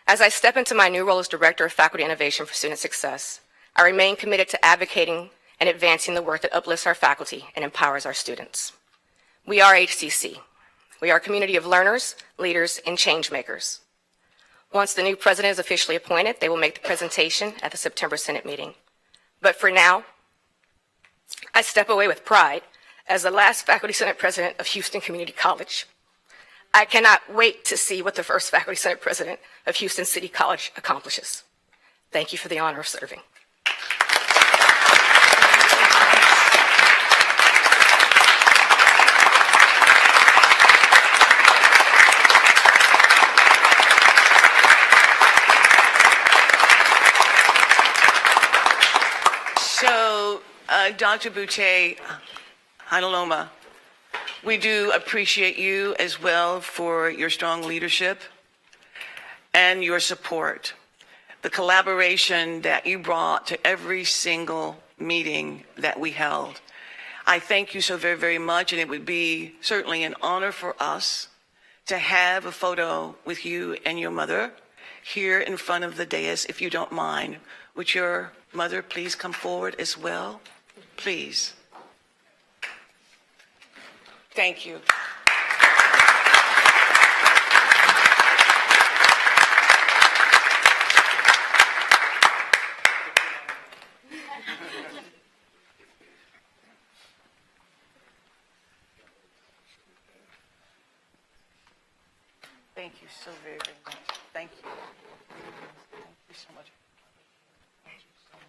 As I step into my new role as Director of Faculty Innovation for Student Success, I remain committed to advocating and advancing the work that uplifts our faculty and empowers our students. We are HCC. We are a community of learners, leaders, and change makers. Once the new president is officially appointed, they will make the presentation at the September Senate meeting. But for now, I step away with pride as the last Faculty Senate President of Houston Community College. I cannot wait to see what the first Faculty Senate President of Houston City College accomplishes. Thank you for the honor of serving. So, Dr. Boucher, Hanaloma, we do appreciate you as well for your strong leadership and your support, the collaboration that you brought to every single meeting that we held. I thank you so very, very much, and it would be certainly an honor for us to have a photo with you and your mother here in front of the dais, if you don't mind. Would your mother please come forward as well? Please. Thank you. Thank you so very, very much. Thank you. Thank you so much. Thank you so much.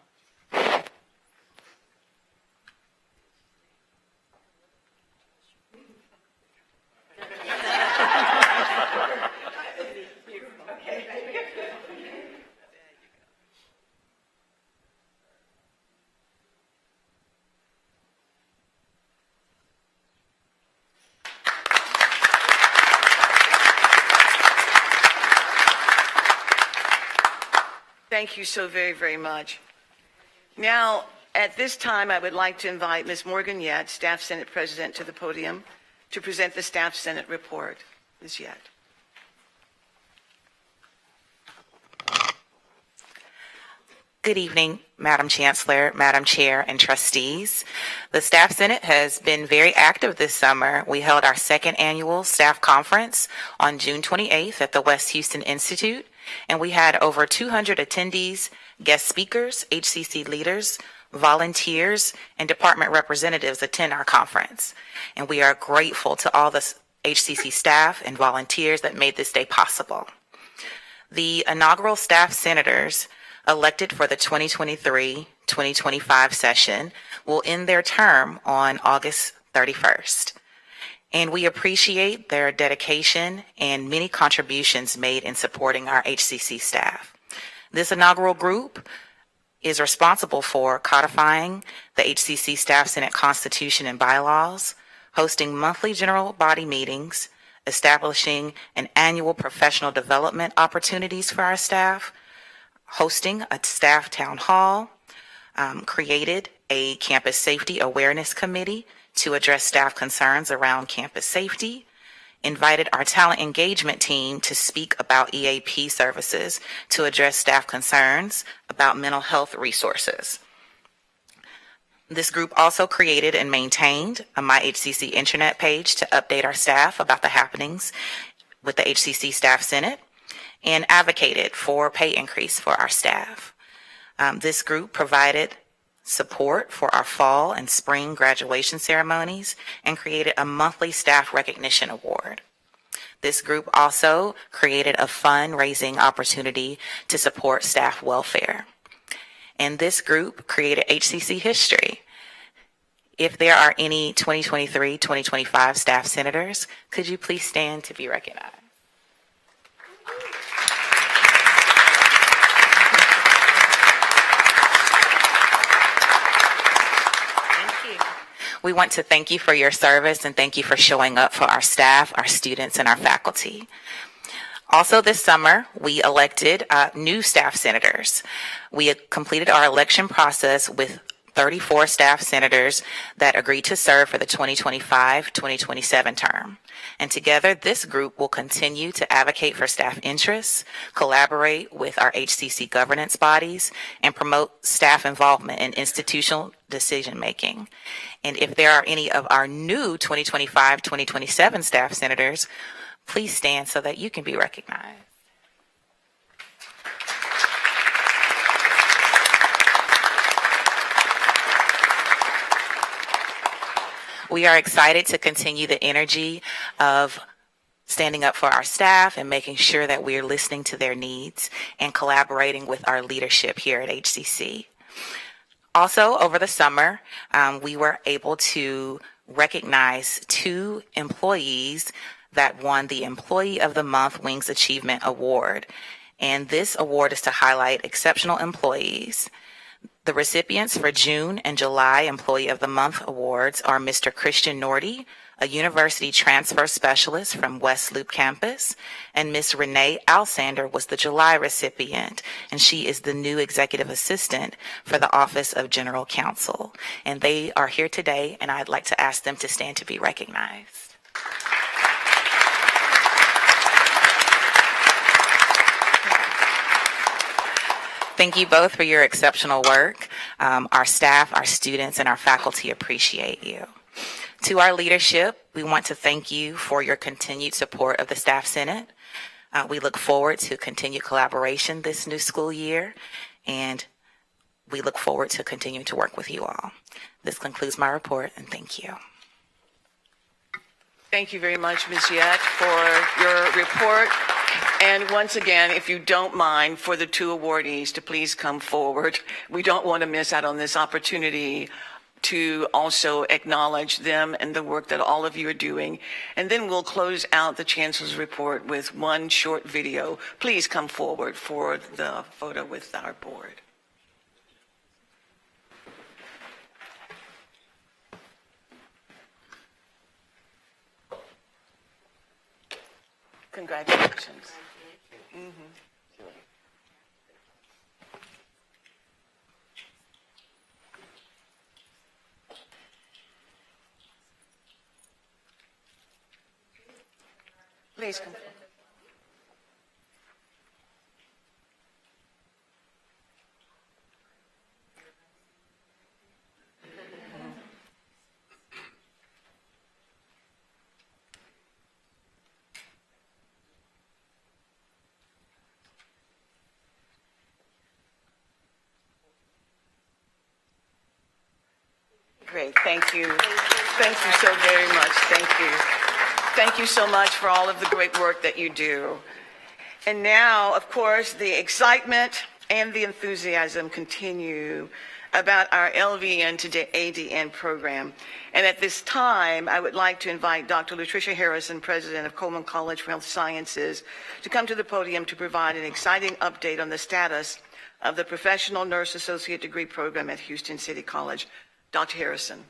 Thank you so very, very much. Now, at this time, I would like to invite Ms. Morgan Yett, Staff Senate President, to the podium to present the Staff Senate report. Ms. Yett. Good evening, Madam Chancellor, Madam Chair, and trustees. The Staff Senate has been very active this summer. We held our second annual staff conference on June 28th at the West Houston Institute, and we had over 200 attendees, guest speakers, HCC leaders, volunteers, and department representatives attend our conference. And we are grateful to all the HCC staff and volunteers that made this day possible. The inaugural staff senators elected for the 2023-2025 session will end their term on August 31st. And we appreciate their dedication and many contributions made in supporting our HCC staff. This inaugural group is responsible for codifying the HCC Staff Senate Constitution and bylaws, hosting monthly general body meetings, establishing an annual professional development opportunities for our staff, hosting a staff town hall, created a campus safety awareness committee to address staff concerns around campus safety, invited our talent engagement team to speak about EAP services to address staff concerns about mental health resources. This group also created and maintained a My HCC intranet page to update our staff about the happenings with the HCC Staff Senate, and advocated for pay increase for our staff. This group provided support for our fall and spring graduation ceremonies and created a monthly staff recognition award. This group also created a fundraising opportunity to support staff welfare. And this group created HCC history. If there are any 2023-2025 staff senators, could you please stand to be recognized? We want to thank you for your service and thank you for showing up for our staff, our students, and our faculty. Also this summer, we elected new staff senators. We completed our election process with 34 staff senators that agreed to serve for the 2025-2027 term. And together, this group will continue to advocate for staff interests, collaborate with our HCC governance bodies, and promote staff involvement in institutional decision-making. And if there are any of our new 2025-2027 staff senators, please stand so that you can be recognized. We are excited to continue the energy of standing up for our staff and making sure that we are listening to their needs and collaborating with our leadership here at HCC. Also, over the summer, we were able to recognize 2 employees that won the Employee of the Month Wings Achievement Award. And this award is to highlight exceptional employees. The recipients for June and July Employee of the Month awards are Mr. Christian Nordy, a university transfer specialist from West Loop campus, and Ms. Renee Alsander was the July recipient, and she is the new executive assistant for the Office of General Counsel. And they are here today, and I'd like to ask them to stand to be recognized. Thank you both for your exceptional work. Our staff, our students, and our faculty appreciate you. To our leadership, we want to thank you for your continued support of the Staff Senate. We look forward to continued collaboration this new school year, and we look forward to continuing to work with you all. This concludes my report, and thank you. Thank you very much, Ms. Yett, for your report. And once again, if you don't mind, for the 2 awardees to please come forward. We don't want to miss out on this opportunity to also acknowledge them and the work that all of you are doing. And then we'll close out the Chancellor's report with one short video. Please come forward for the photo with our board. Congratulations. Please come. Great, thank you. Thank you so very much, thank you. Thank you so much for all of the great work that you do. And now, of course, the excitement and the enthusiasm continue about our LVN to ADN program. And at this time, I would like to invite Dr. Latricia Harrison, President of Coleman College for Health Sciences, to come to the podium to provide an exciting update on the status of the Professional Nurse Associate Degree Program at Houston City College. Dr. Harrison.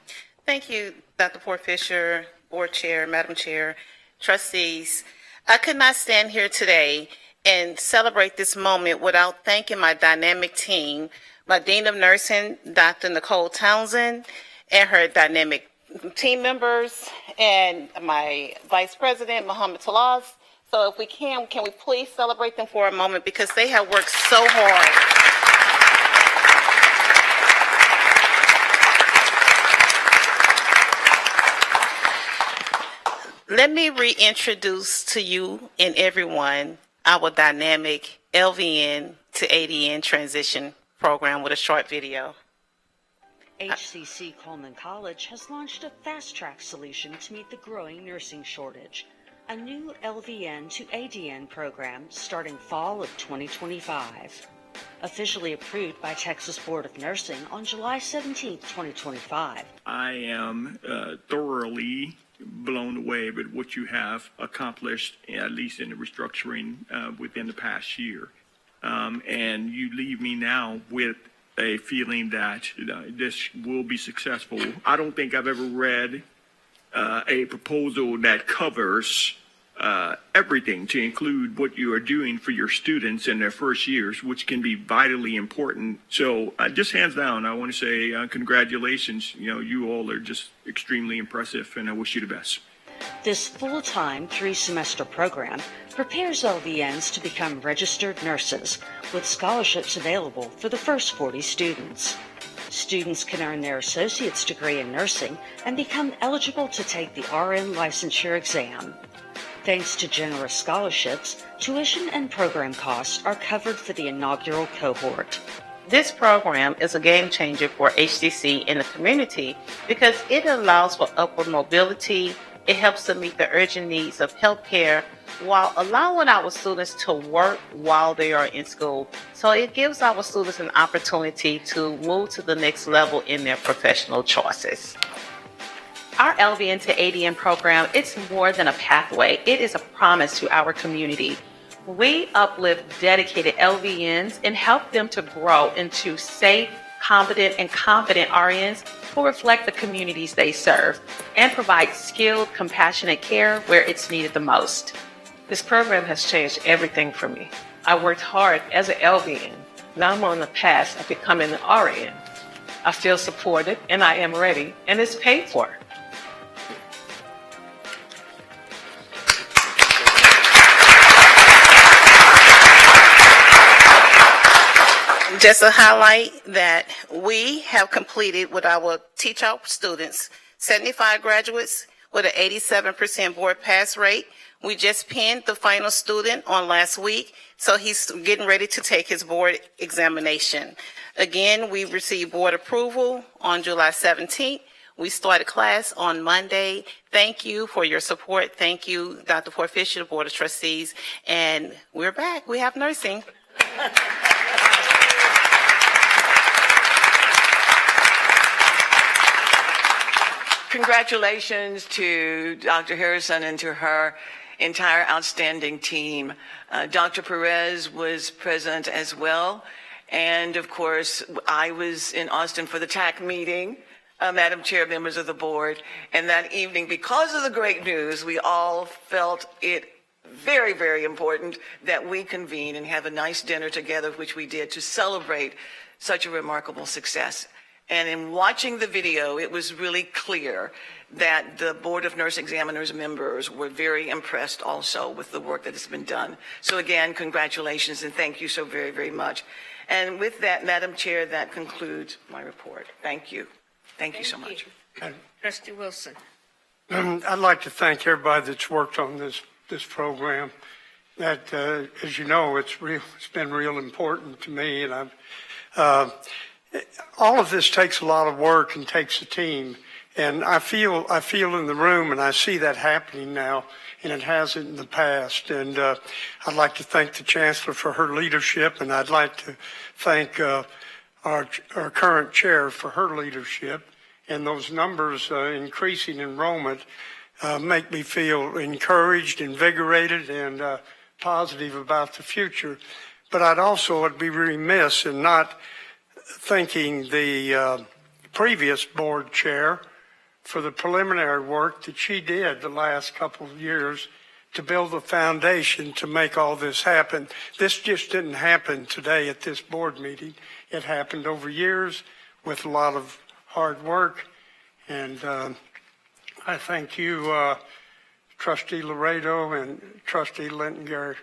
Thank you, Dr. Ford Fisher, Board Chair, Madam Chair, Trustees. I could not stand here today and celebrate this moment without thanking my dynamic team, my Dean of Nursing, Dr. Nicole Townsend, and her dynamic team members, and my Vice President, Mohammed Talaz. So if we can we please celebrate them for a moment because they have worked so hard. Let me reintroduce to you and everyone our dynamic LVN to ADN transition program with a short video. HCC Coleman College has launched a fast-track solution to meet the growing nursing shortage. A new LVN to ADN program starting fall of 2025. Officially approved by Texas Board of Nursing on July 17, 2025. I am thoroughly blown away with what you have accomplished, at least in the restructuring within the past year. And you leave me now with a feeling that this will be successful. I don't think I've ever read a proposal that covers everything to include what you are doing for your students in their first years, which can be vitally important. So just hands down, I want to say congratulations. You all are just extremely impressive, and I wish you the best. This full-time 3-semester program prepares LVNs to become registered nurses with scholarships available for the first 40 students. Students can earn their associate's degree in nursing and become eligible to take the RN licensure exam. Thanks to generous scholarships, tuition and program costs are covered for the inaugural cohort. This program is a game changer for HCC in the community because it allows for upward mobility. It helps to meet the urgent needs of healthcare while allowing our students to work while they are in school. So it gives our students an opportunity to move to the next level in their professional choices. Our LVN to ADN program, it's more than a pathway. It is a promise to our community. We uplift dedicated LVNs and help them to grow into safe, competent, and confident RNs who reflect the communities they serve and provide skilled, compassionate care where it's needed the most. This program has changed everything for me. I worked hard as an LVN. Now I'm on the path of becoming an RN. I feel supported and I am ready, and it's paid for. Just a highlight that we have completed with our teach out students, 75 graduates with an 87% board pass rate. We just pinned the final student on last week, so he's getting ready to take his board examination. Again, we received board approval on July 17th. We started class on Monday. Thank you for your support. Thank you, Dr. Ford Fisher, the Board of Trustees. And we're back. We have nursing. Congratulations to Dr. Harrison and to her entire outstanding team. Dr. Perez was present as well. And of course, I was in Austin for the TAC meeting, Madam Chair, members of the board. And that evening, because of the great news, we all felt it very, very important that we convene and have a nice dinner together, which we did, to celebrate such a remarkable success. And in watching the video, it was really clear that the Board of Nurse Examiners members were very impressed also with the work that has been done. So again, congratulations and thank you so very, very much. And with that, Madam Chair, that concludes my report. Thank you. Thank you so much. Trustee Wilson. I'd like to thank everybody that's worked on this program. That, as you know, it's been real important to me, and all of this takes a lot of work and takes a team. And I feel in the room, and I see that happening now, and it hasn't in the past. And I'd like to thank the Chancellor for her leadership, and I'd like to thank our current chair for her leadership. And those numbers, increasing enrollment, make me feel encouraged, invigorated, and positive about the future. But I'd be remiss in not thanking the previous board chair for the preliminary work that she did the last couple of years to build a foundation to make all this happen. This just didn't happen today at this board meeting. It happened over years with a lot of hard work. And I thank you, Trustee Laredo and Trustee Linton Gary.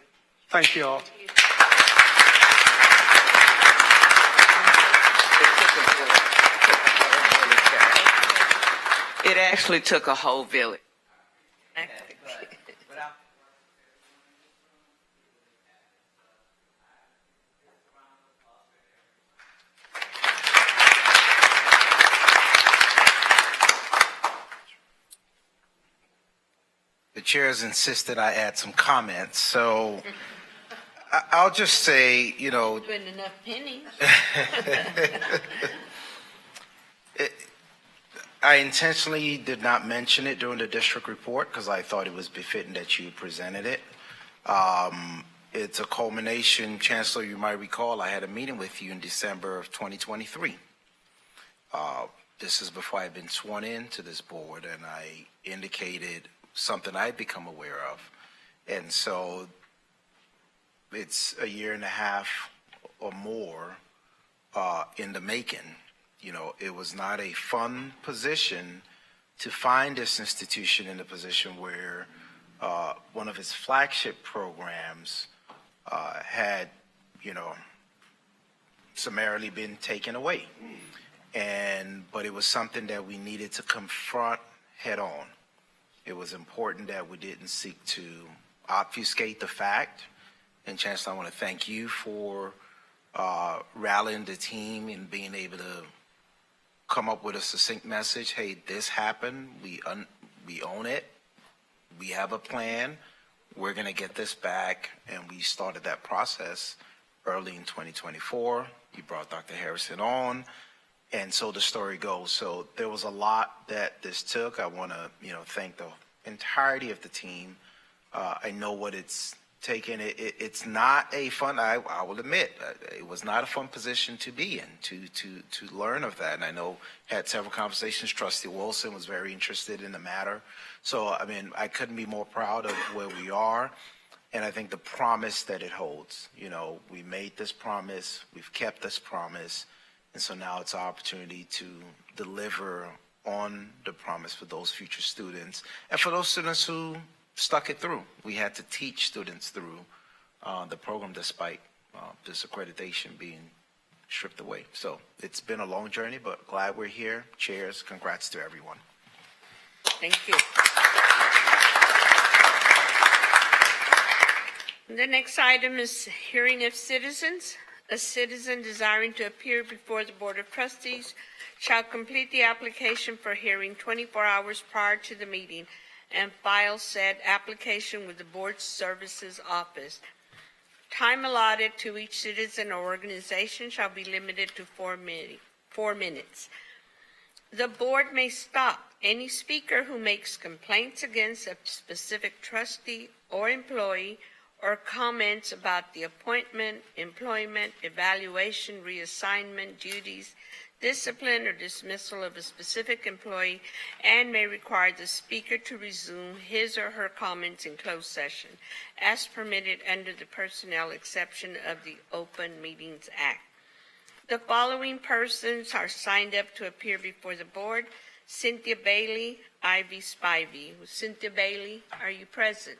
Thank you all. It actually took a whole village. The chair's insisted I add some comments, so I'll just say, you know. Been enough pennies. I intentionally did not mention it during the district report because I thought it was befitting that you presented it. It's a culmination. Chancellor, you might recall, I had a meeting with you in December of 2023. This is before I had been sworn into this board, and I indicated something I'd become aware of. And so it's a year and a half or more in the making. You know, it was not a fun position to find this institution in a position where one of its flagship programs had, you know, summarily been taken away. But it was something that we needed to confront head on. It was important that we didn't seek to obfuscate the fact. And Chancellor, I want to thank you for rallying the team and being able to come up with a succinct message. Hey, this happened. We own it. We have a plan. We're going to get this back. And we started that process early in 2024. You brought Dr. Harrison on. And so the story goes. So there was a lot that this took. I want to, thank the entirety of the team. I know what it's taken. It's not a fun, I will admit, it was not a fun position to be in, to learn of that. And I know had several conversations. Trustee Wilson was very interested in the matter. So, I couldn't be more proud of where we are. And I think the promise that it holds, we made this promise, we've kept this promise. And so now it's our opportunity to deliver on the promise for those future students and for those students who stuck it through. We had to teach students through the program despite this accreditation being stripped away. So it's been a long journey, but glad we're here. Chairs, congrats to everyone. Thank you. The next item is hearing of citizens. A citizen desiring to appear before the Board of Trustees shall complete the application for hearing 24 hours prior to the meeting and file said application with the Board Services Office. Time allotted to each citizen or organization shall be limited to 4 minutes. The Board may stop any speaker who makes complaints against a specific trustee or employee or comments about the appointment, employment, evaluation, reassignment, duties, discipline, or dismissal of a specific employee, and may require the speaker to resume his or her comments in closed session, as permitted under the personnel exception of the Open Meetings Act. The following persons are signed up to appear before the board: Cynthia Bailey, Ivy Spivey. Cynthia Bailey, are you present?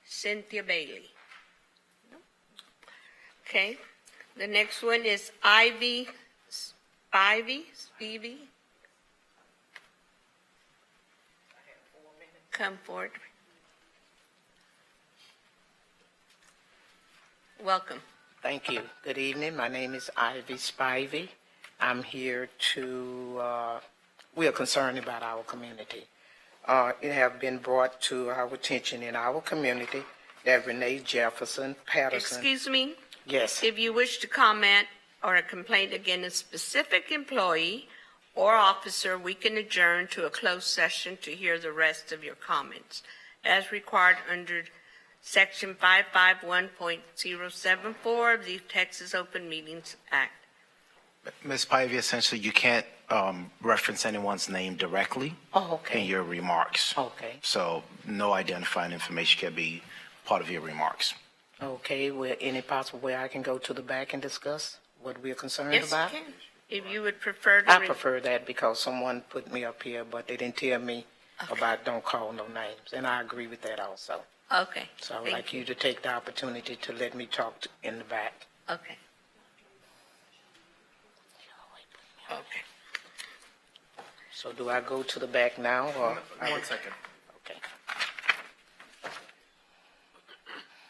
Cynthia Bailey. Okay. The next one is Ivy Spivey. Come forward. Welcome. Thank you. Good evening. My name is Ivy Spivey. I'm here we are concerned about our community. It has been brought to our attention in our community that Renee Jefferson Patterson. Excuse me? Yes. If you wish to comment or a complaint against a specific employee or officer, we can adjourn to a closed session to hear the rest of your comments, as required under Section 551.074 of the Texas Open Meetings Act. Ms. Pivey, essentially, you can't reference anyone's name directly in your remarks. Okay. So no identifying information can be part of your remarks. Okay. Well, any possible way I can go to the back and discuss what we're concerned Yes, about? you can. If you would prefer to. I prefer that because someone put me up here, but they didn't tell me about don't call no names, and I agree with that also. Okay. So I would Thank like you to take the opportunity to let me talk in the back. Okay. Okay. So do I go to the back now or? 1 second. Okay.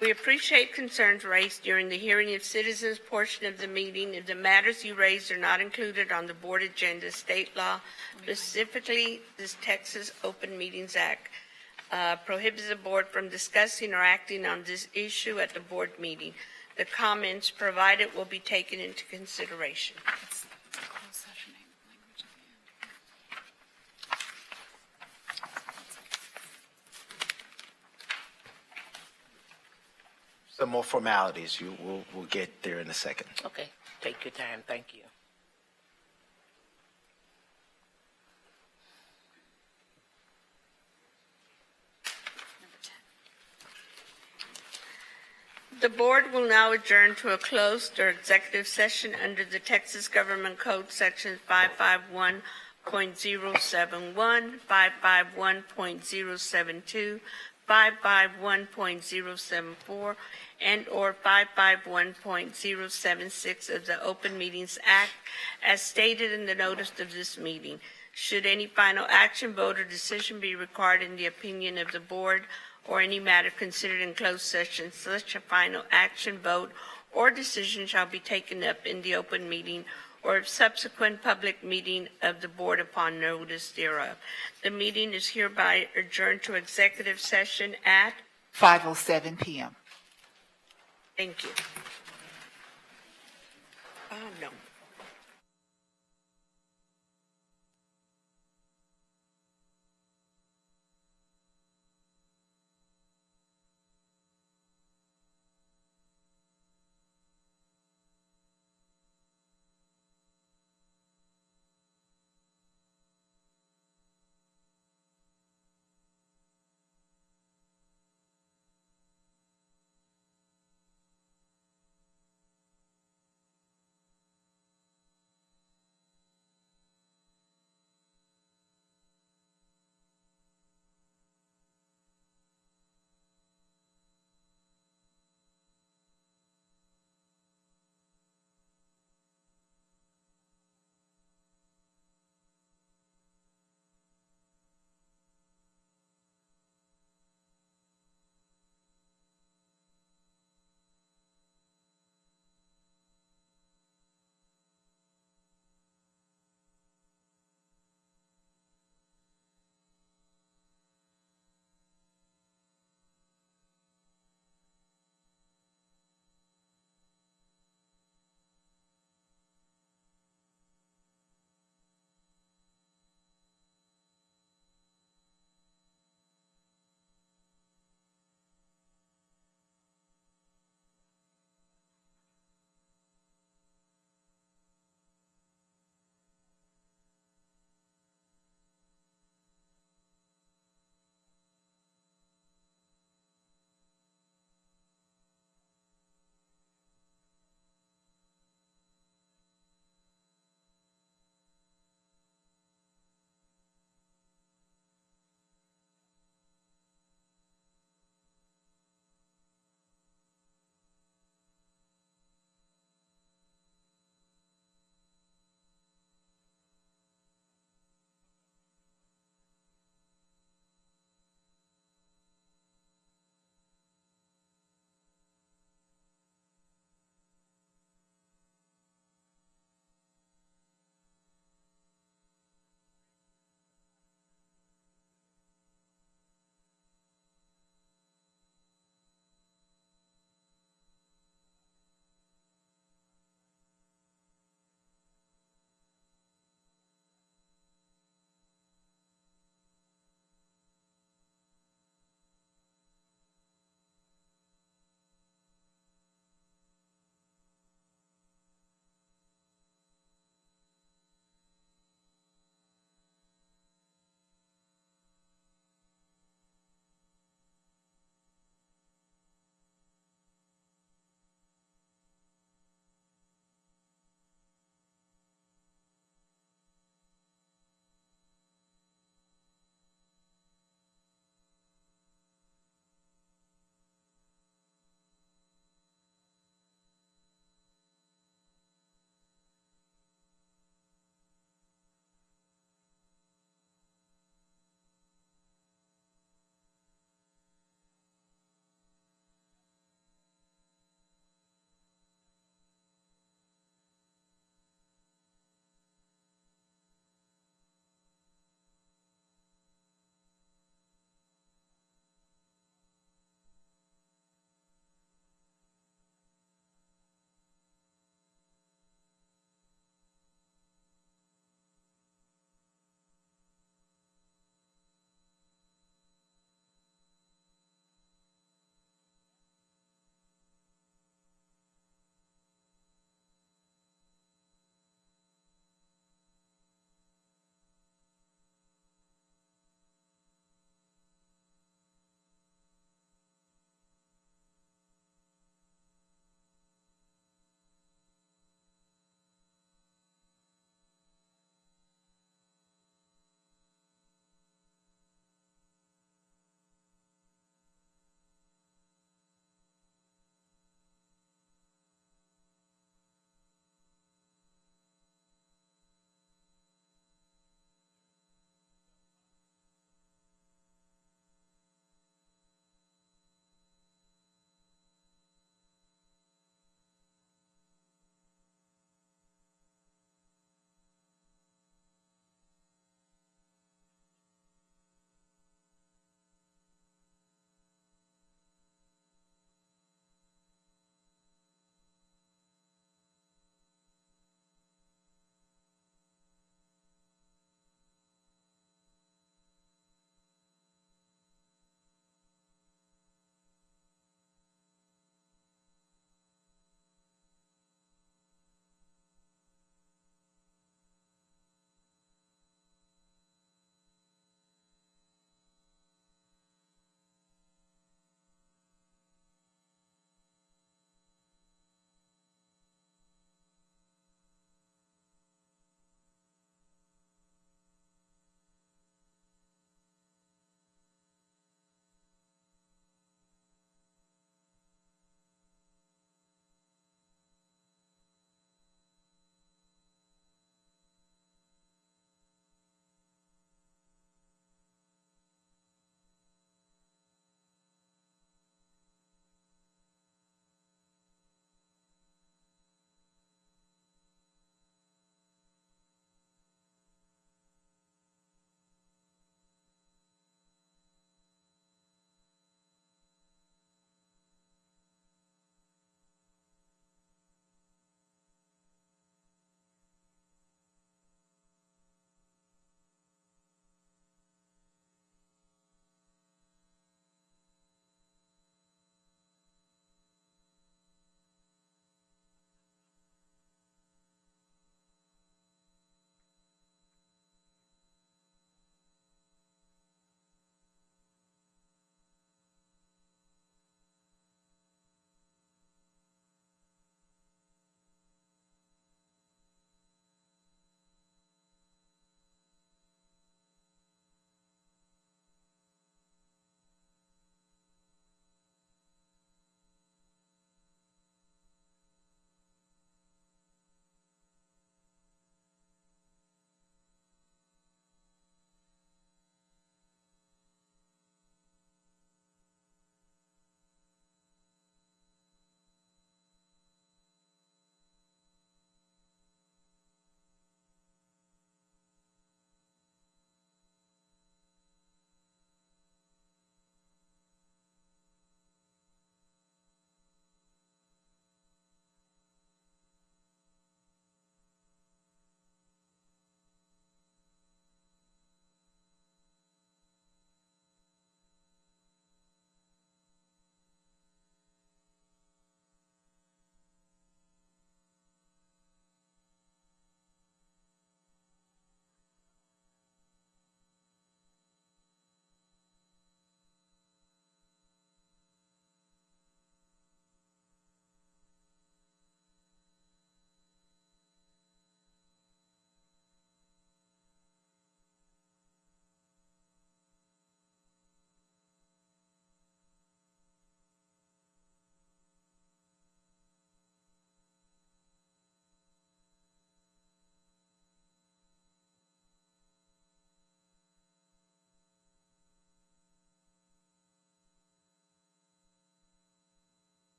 We appreciate concerns raised during the hearing of citizens portion of the meeting. If the matters you raised are not included on the board agenda, state law, specifically this Texas Open Meetings Act, prohibits the board from discussing or acting on this issue at the board meeting. The comments provided will be taken into consideration. Some more formalities. We'll get there in a second. Okay. Take your time. Thank you. The board will now adjourn to a closed or executive session under the Texas Government Code Sections 551.071, 551.072, 551.074, and/or 551.076 of the Open Meetings Act, as stated in the notice of this meeting. Should any final action, vote, or decision be required in the opinion of the board or any matter considered in closed session, such a final action, vote, or decision shall be taken up in the open meeting or subsequent public meeting of the board upon notice thereof. The meeting is hereby adjourned to executive session at 5:07 p.m. Thank you. No.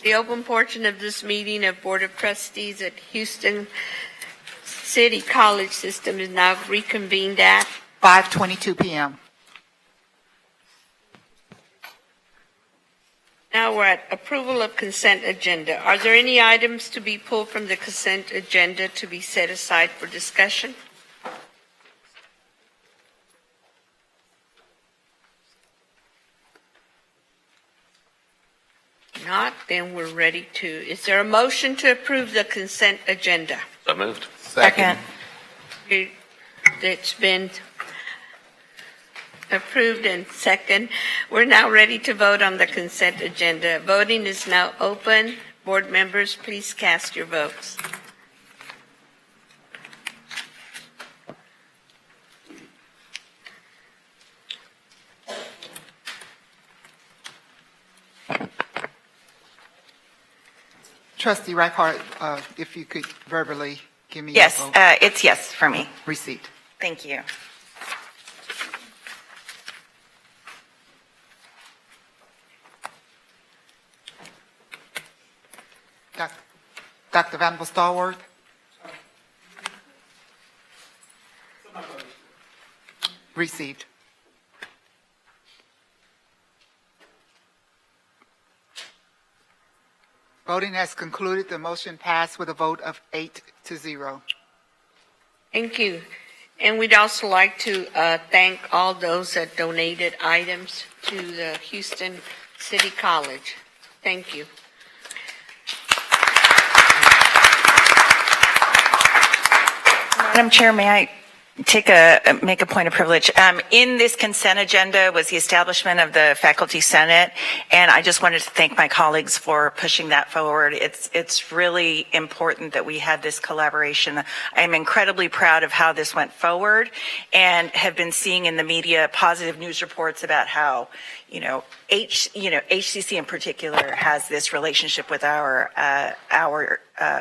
The open portion of this meeting of Board of Trustees at Houston City College System is now reconvened at 5:22 p.m. Now we're at approval of consent agenda. Are there any items to be pulled from the consent agenda to be set aside for discussion? Not, then we're ready to. Is there a motion to approve the consent agenda? So moved. Second. It's been approved and second. We're now ready to vote on the consent agenda. Voting is now open. Board members, please cast your votes. Trustee Reichardt, if you could verbally give me Yes, your vote. it's yes for me. Received. Thank you. Dr. Van Stalworth? Received. Voting has concluded. The motion passed with a vote of 8-0. Thank you. And we'd also like to thank all those that donated items to the Houston City College. Thank you. Madam Chair, may I make a point of privilege? In this consent agenda was the establishment of the Faculty Senate, and I just wanted to thank my colleagues for pushing that forward. It's really important that we had this collaboration. I'm incredibly proud of how this went forward, and have been seeing in the media positive news reports about how, HCC in particular has this relationship with our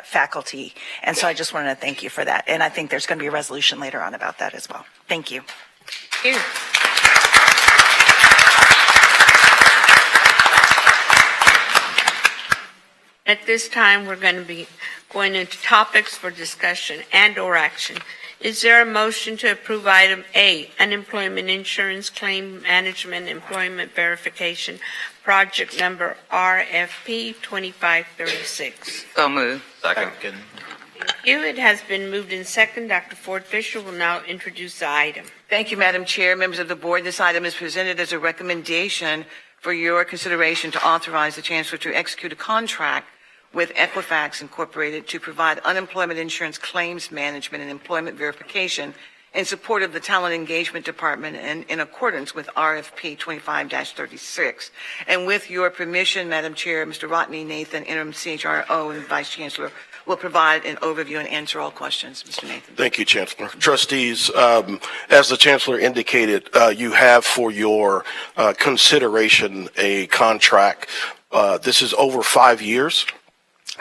faculty. And so I just wanted to thank you for that. And I think there's going to be a resolution later on about that as well. Thank you. Thank you. At this time, we're going to be going into topics for discussion and/or action. Is there a motion to approve item A, unemployment insurance claim management employment verification, project number RFP 2536? So moved. Second. Thank you. It has been moved in second. Dr. Ford Fisher will now introduce the item. Thank you, Madam Chair, members of the board. This item is presented as a recommendation for your consideration to authorize the Chancellor to execute a contract with Equifax Incorporated to provide unemployment insurance claims management and employment verification in support of the Talent Engagement Department and in accordance with RFP 25-36. And with your permission, Madam Chair, Mr. Rodney Nathan, Interim CHRO and Vice Chancellor, will provide an overview and answer all questions. Mr. Nathan. Thank you, Chancellor. Trustees, as the Chancellor indicated, you have for your consideration a contract. This is over 5 years,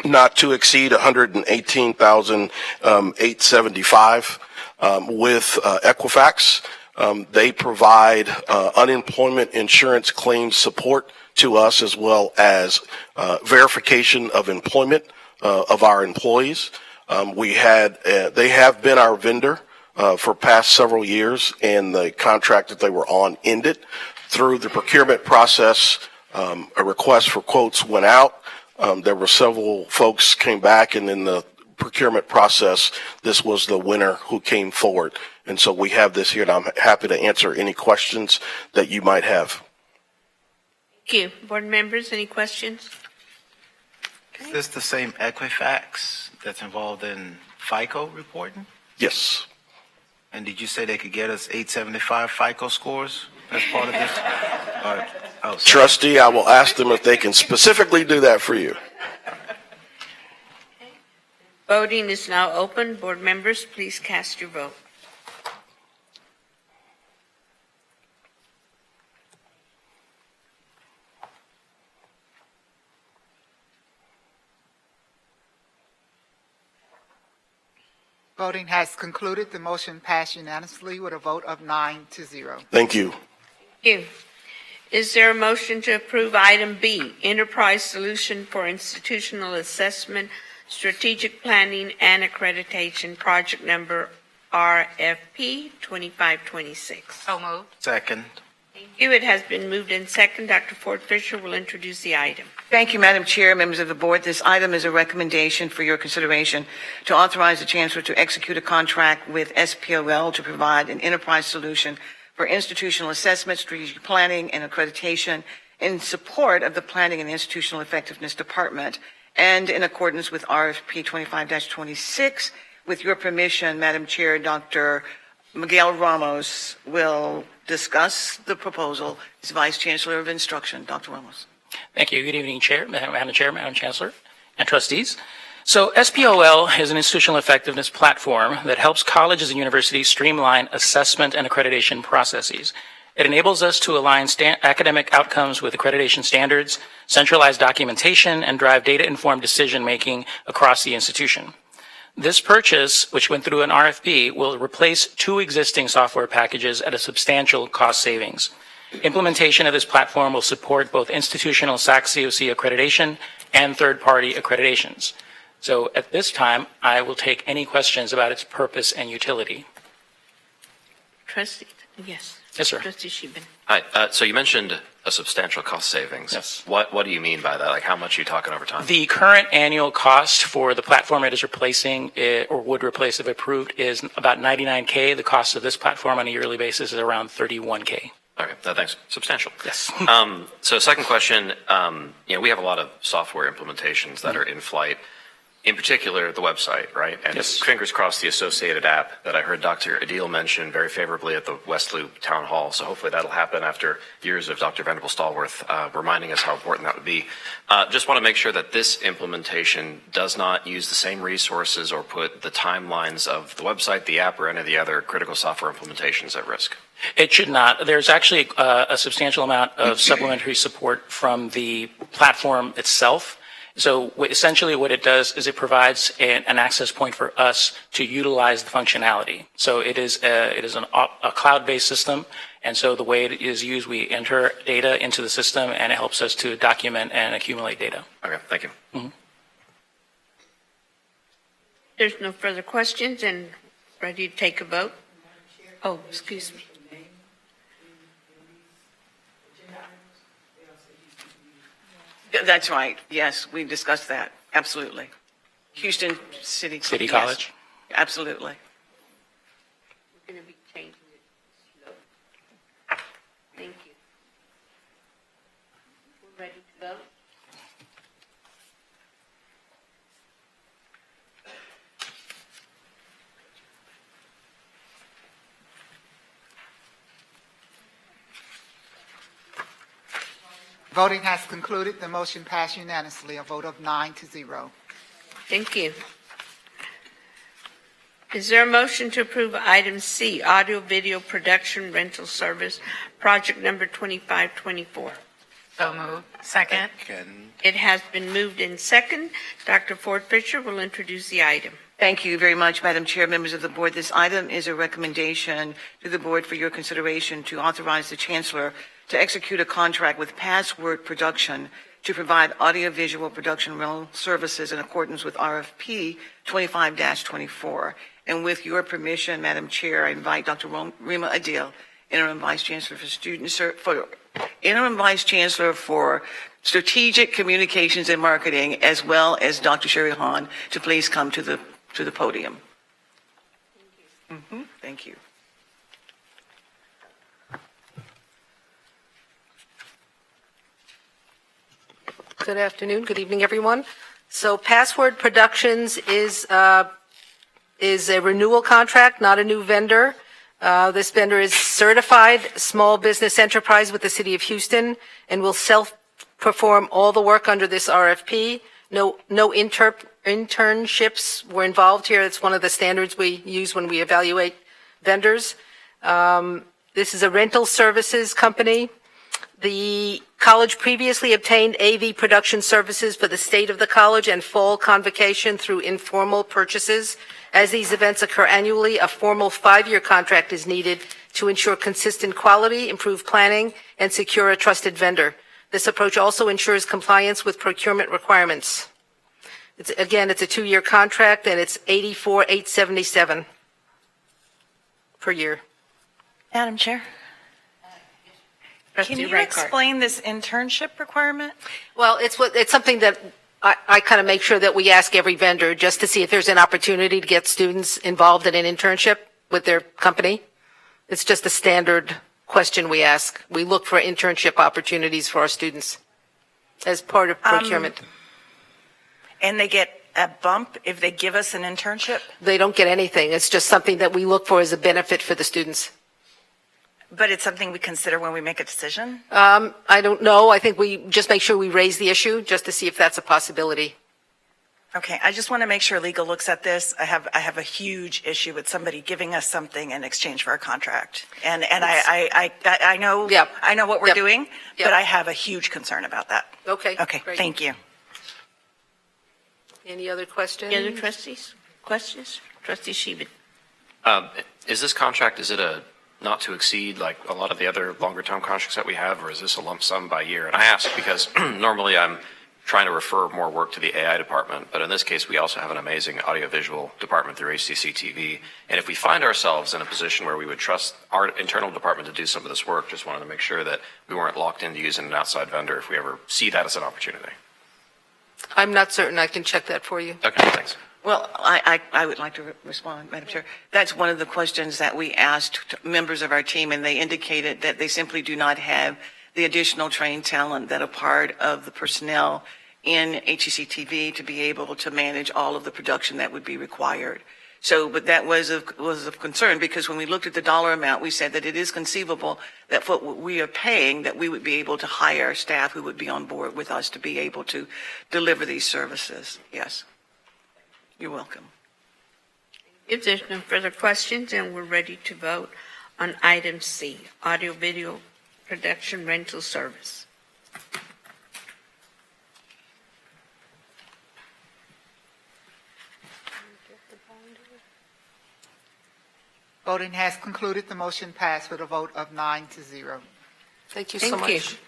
not to exceed $118,875 with Equifax. They provide unemployment insurance claims support to us, as well as verification of employment of our employees. They have been our vendor for past several years, and the contract that they were on ended. Through the procurement process, a request for quotes went out. There were several folks came back, and in the procurement process, this was the winner who came forward. And so we have this here, and I'm happy to answer any questions that you might have. Thank you. Board members, any questions? Is this the same Equifax that's involved in FICO reporting? Yes. And did you say they could get us 875 FICO scores as part of this? Trustee, I will ask them if they can specifically do that for you. Voting is now open. Board members, please cast your vote. Voting has concluded. The motion passed unanimously with a vote of 9-0. Thank you. Thank you. Is there a motion to approve item B, Enterprise Solution for Institutional Assessment, Strategic Planning and Accreditation, project number RFP 2526? So moved. Second. Thank you. It has been moved in second. Dr. Ford Fisher will introduce the item. Thank you, Madam Chair, members of the board. This item is a recommendation for your consideration to authorize the Chancellor to execute a contract with SPOL to provide an enterprise solution for institutional assessment, strategic planning, and accreditation in support of the Planning and Institutional Effectiveness Department, and in accordance with RFP 25-26. With your permission, Madam Chair, Dr. Miguel Ramos will discuss the proposal as Vice Chancellor of Instruction. Dr. Ramos. Thank you. Good evening, Chair, Madam Chair, Madam Chancellor, and trustees. So SPOL is an institutional effectiveness platform that helps colleges and universities streamline assessment and accreditation processes. It enables us to align academic outcomes with accreditation standards, centralize documentation, and drive data-informed decision-making across the institution. This purchase, which went through an RFP, will replace 2 existing software packages at a substantial cost savings. Implementation of this platform will support both institutional SAC-COC accreditation and third-party accreditations. So at this time, I will take any questions about its purpose and utility. Trustee, yes. Yes, sir. Trustee Sheben. Hi. So you mentioned a substantial cost savings. Yes. What do you mean by that? Like how much are you talking over time? The current annual cost for the platform it is replacing, or would replace if approved, is about $99K. The cost of this platform on a yearly basis is around $31K. Okay, thanks. Substantial. Yes. So second question, we have a lot of software implementations that are in flight, in particular the website, right? And Yes. fingers crossed the associated app that I heard Dr. Adil mention very favorably at the West Loop Town Hall. So hopefully that'll happen after years of Dr. Venable Stallworth reminding us how important that would be. Just want to make sure that this implementation does not use the same resources or put the timelines of the website, the app, or any of the other critical software implementations at risk. It should not. There's actually a substantial amount of supplementary support from the platform itself. So essentially what it does is it provides an access point for us to utilize the functionality. So it is a cloud-based system. And so the way it is used, we enter data into the system and it helps us to document and accumulate data. Okay, thank you. Mm-hmm. There's no further questions and ready to take a vote? Oh, excuse me. That's right. Yes, we discussed that. Absolutely. Houston City City yes. College? Absolutely. We're going to be changing it slow. Thank you. We're ready to vote? Voting has concluded. The motion passed unanimously, a vote of 9-0. Thank you. Is there a motion to approve item C, audio video production rental service, project number 2524? So moved. Second. It has been moved in second. Dr. Ford Fisher will introduce the item. Thank you very much, Madam Chair, members of the board. This item is a recommendation to the board for your consideration to authorize the Chancellor to execute a contract with Password Production to provide audiovisual production rental services in accordance with RFP 25-24. And with your permission, Madam Chair, I invite Dr. Rima Adil, Interim Vice Chancellor for Strategic Communications and Marketing, as well as Dr. Sherry Hahn, to please come to the podium. Thank you. Good afternoon, good evening, everyone. So Password Productions is a renewal contract, not a new vendor. This vendor is certified small business enterprise with the City of Houston and will self-perform all the work under this RFP. No internships were involved here. It's one of the standards we use when we evaluate vendors. This is a rental services company. The college previously obtained AV production services for the state of the college and fall convocation through informal purchases As these events occur annually, a formal 5-year contract is needed to ensure consistent quality, improve planning, and secure a trusted vendor. This approach also ensures compliance with procurement requirements. It's a 2-year contract, and it's $84,877 per year. Madam Chair? Can you explain this internship requirement? Well, it's something that I kind of make sure that we ask every vendor just to see if there's an opportunity to get students involved in an internship with their company. It's just a standard question we ask. We look for internship opportunities for our students as part of procurement. And they get a bump if they give us an internship? They don't get anything. It's just something that we look for as a benefit for the students. But it's something we consider when we make a decision? I don't know. I think we just make sure we raise the issue just to see if that's a possibility. Okay, I just want to make sure legal looks at this. I have a huge issue with somebody giving us something in exchange for a contract. And I know I know what we're doing, but I have a huge concern about that. Okay. Okay, great. thank you. Any other questions? Any other trustees? Questions? Trustee Sheehan. Is this contract, is it a not to exceed like a lot of the other longer term contracts that we have, or is this a lump sum by year? And I ask because normally I'm trying to refer more work to the AI department, but in this case, we also have an amazing audiovisual department through HCC TV. And if we find ourselves in a position where we would trust our internal department to do some of this work, just wanted to make sure that we weren't locked into using an outside vendor if we ever see that as an opportunity. I'm not certain. I can check that for you. Okay, thanks. Well, I would like to respond, Madam Chair. That's one of the questions that we asked members of our team, and they indicated that they simply do not have the additional trained talent that are part of the personnel in HCC TV to be able to manage all of the production that would be required. So, but that was of concern, because when we looked at the dollar amount, we said that it is conceivable that for what we are paying, that we would be able to hire staff who would be on board with us to be able to deliver these services. Yes. You're welcome. If there's no further questions, then we're ready to vote on item C, audio video production rental service. Voting has concluded. The motion passed with a vote of 9-0. Thank you so much.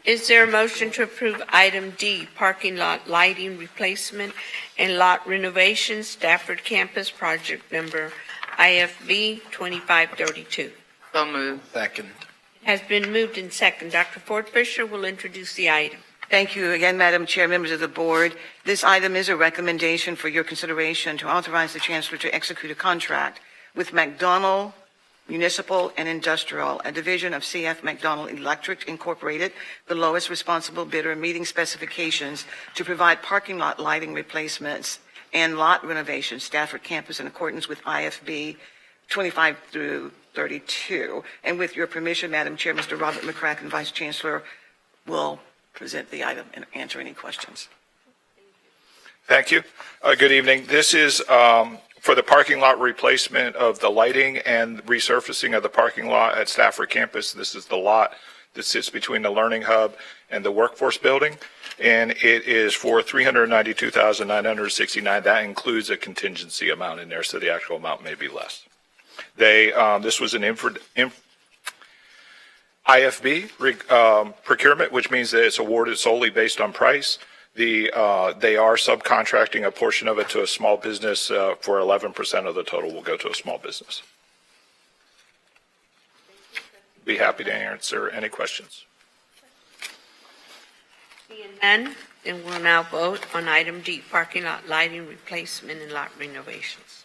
Is there a motion to approve item D, parking lot lighting replacement and lot renovation, Stafford Campus, project number IFB 2532? So moved. Second. Has been moved and second. Dr. Ford Fisher will introduce the item. Thank you again, Madam Chair, members of the board. This item is a recommendation for your consideration to authorize the Chancellor to execute a contract with McDonald Municipal and Industrial, a division of CF McDonald Electric Incorporated, the lowest responsible bidder, meeting specifications to provide parking lot lighting replacements and lot renovations, Stafford Campus, in accordance with IFB 25-32. And with your permission, Madam Chair, Mr. Robert McCracken, Vice Chancellor, will present the item and answer any questions. Thank you. Good evening. This is for the parking lot replacement of the lighting and resurfacing of the parking lot at Stafford Campus. This is the lot that sits between the Learning Hub and the Workforce Building, and it is for $392,969. That includes a contingency amount in there, so the actual amount may be less. This was an IFB procurement, which means that it's awarded solely based on price. They are subcontracting a portion of it to a small business for 11% of the total will go to a small business. Be happy to answer any questions. Seeing none, then we'll now vote on item D, parking lot lighting replacement and lot renovations.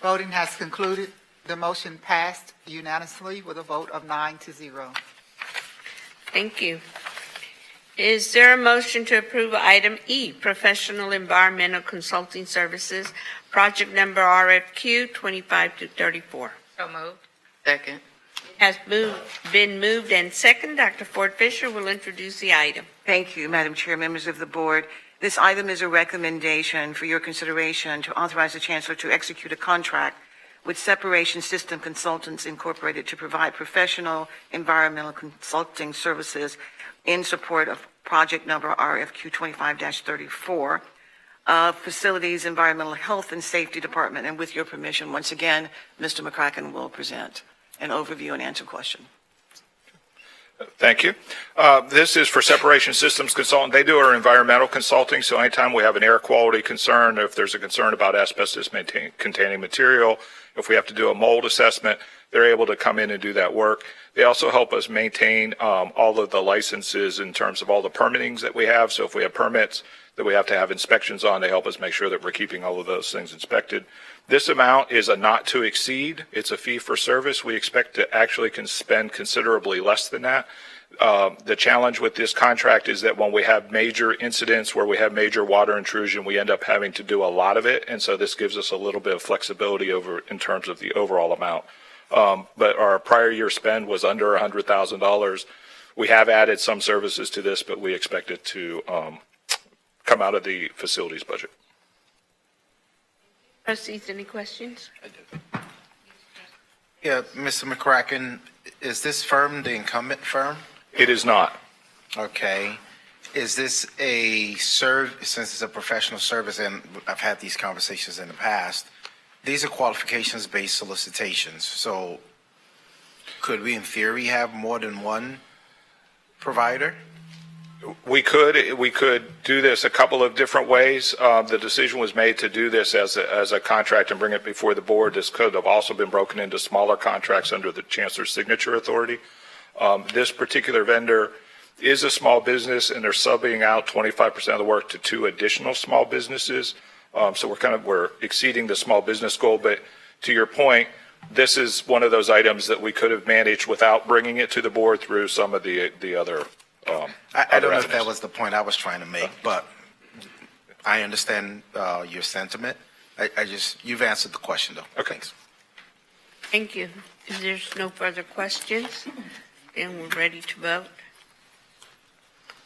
Voting has concluded. The motion passed unanimously with a vote of 9-0. Thank you. Is there a motion to approve item E, professional environmental consulting services, project number RFQ 25-34? So moved. Second. Has been moved and second. Dr. Ford Fisher will introduce the item. Thank you, Madam Chair, members of the board. This item is a recommendation for your consideration to authorize the Chancellor to execute a contract with Separation System Consultants Incorporated to provide professional environmental consulting services in support of project number RFQ 25-34, Facilities, Environmental Health and Safety Department. And with your permission, once again, Mr. McCracken will present an overview and answer question. Thank you. This is for Separation Systems Consultant. They do our environmental consulting, so anytime we have an air quality concern, if there's a concern about asbestos containing material, if we have to do a mold assessment, they're able to come in and do that work. They also help us maintain all of the licenses in terms of all the permittings that we have. So if we have permits that we have to have inspections on, they help us make sure that we're keeping all of those things inspected. This amount is a not to exceed. It's a fee for service. We expect to actually spend considerably less than that. The challenge with this contract is that when we have major incidents where we have major water intrusion, we end up having to do a lot of it. And so this gives us a little bit of flexibility over in terms of the overall amount. But our prior year spend was under $100,000. We have added some services to this, but we expect it to come out of the facilities budget. Trustees, any questions? Yeah, Mr. McCracken, is this firm the incumbent firm? It is not. Okay. Is this since it's a professional service, and I've had these conversations in the past, these are qualifications-based solicitations. So could we, in theory, have more than one provider? We could do this a couple of different ways. The decision was made to do this as a contract and bring it before the board. This could have also been broken into smaller contracts under the Chancellor's signature authority. This particular vendor is a small business, and they're subbing out 25% of the work to 2 additional small businesses. So we're exceeding the small business goal. But to your point, this is one of those items that we could have managed without bringing it to the board through some of the other. I don't know if that was the point I was trying to make, but I understand your sentiment. You've answered the question, though. Okay. Thanks. Thank you. If there's no further questions, then we're ready to vote.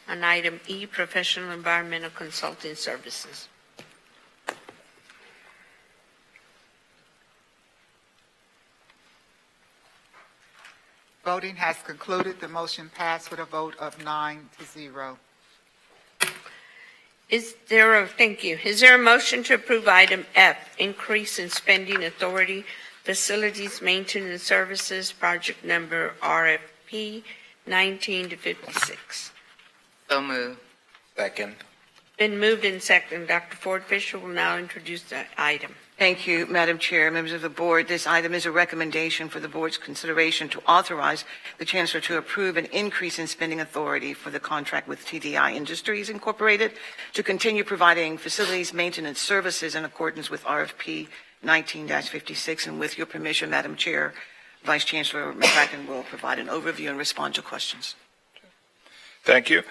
On item E, professional environmental consulting services. Voting has concluded. The motion passed with a vote of 9-0. Thank you. Is there a motion to approve item F, increase in spending authority, facilities maintenance services, project number RFP 19-56? So moved. Second. Been moved and seconded. Dr. Ford Fisher will now introduce the item. Thank you, Madam Chair, members of the board. This item is a recommendation for the board's consideration to authorize the Chancellor to approve an increase in spending authority for the contract with TDI Industries Incorporated to continue providing facilities maintenance services in accordance with RFP 19-56. And with your permission, Madam Chair, Vice Chancellor McCracken will provide an overview and respond to questions. Thank you.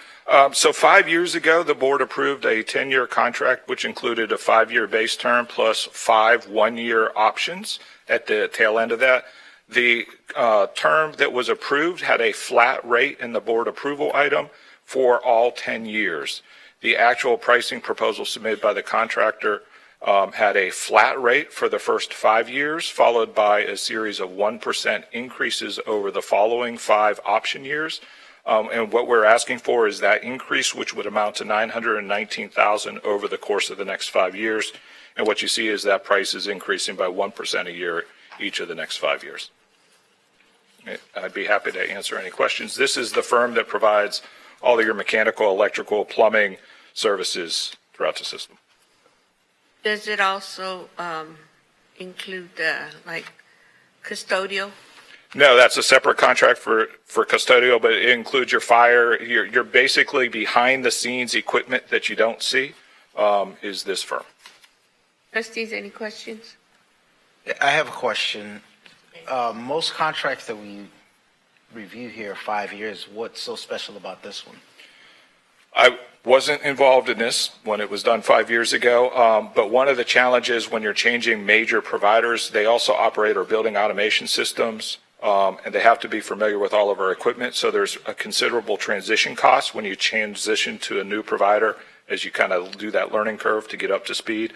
So 5 years ago, the board approved a 10-year contract, which included a 5-year base term plus 5 one-year options at the tail end of that. The term that was approved had a flat rate in the board approval item for all 10 years. The actual pricing proposal submitted by the contractor had a flat rate for the first 5 years, followed by a series of 1% increases over the following 5 option years. And what we're asking for is that increase, which would amount to $919,000 over the course of the next 5 years. And what you see is that price is increasing by 1% a year each of the next 5 years. I'd be happy to answer any questions. This is the firm that provides all of your mechanical, electrical, plumbing services throughout the system. Does it also include custodial? No, that's a separate contract for custodial, but it includes your fire. You're basically behind the scenes equipment that you don't see is this firm. Trustees, any questions? I have a question. Most contracts that we review here are 5 years. What's so special about this one? I wasn't involved in this when it was done 5 years ago, but one of the challenges when you're changing major providers, they also operate our building automation systems. And they have to be familiar with all of our equipment. So there's a considerable transition cost when you transition to a new provider as you kind of do that learning curve to get up to speed.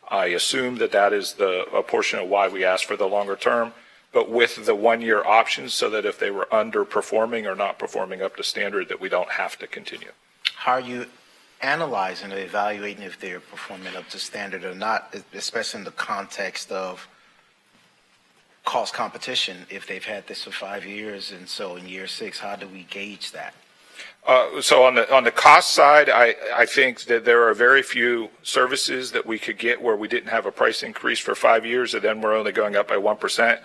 I assume that that is a portion of why we asked for the longer term, but with the 1-year options so that if they were underperforming or not performing up to standard, that we don't have to continue. How are you analyzing or evaluating if they're performing up to standard or not, especially in the context of cost competition? If they've had this for 5 years, and so in year 6, how do we gauge that? So on the cost side, I think that there are very few services that we could get where we didn't have a price increase for 5 years, and then we're only going up by 1%.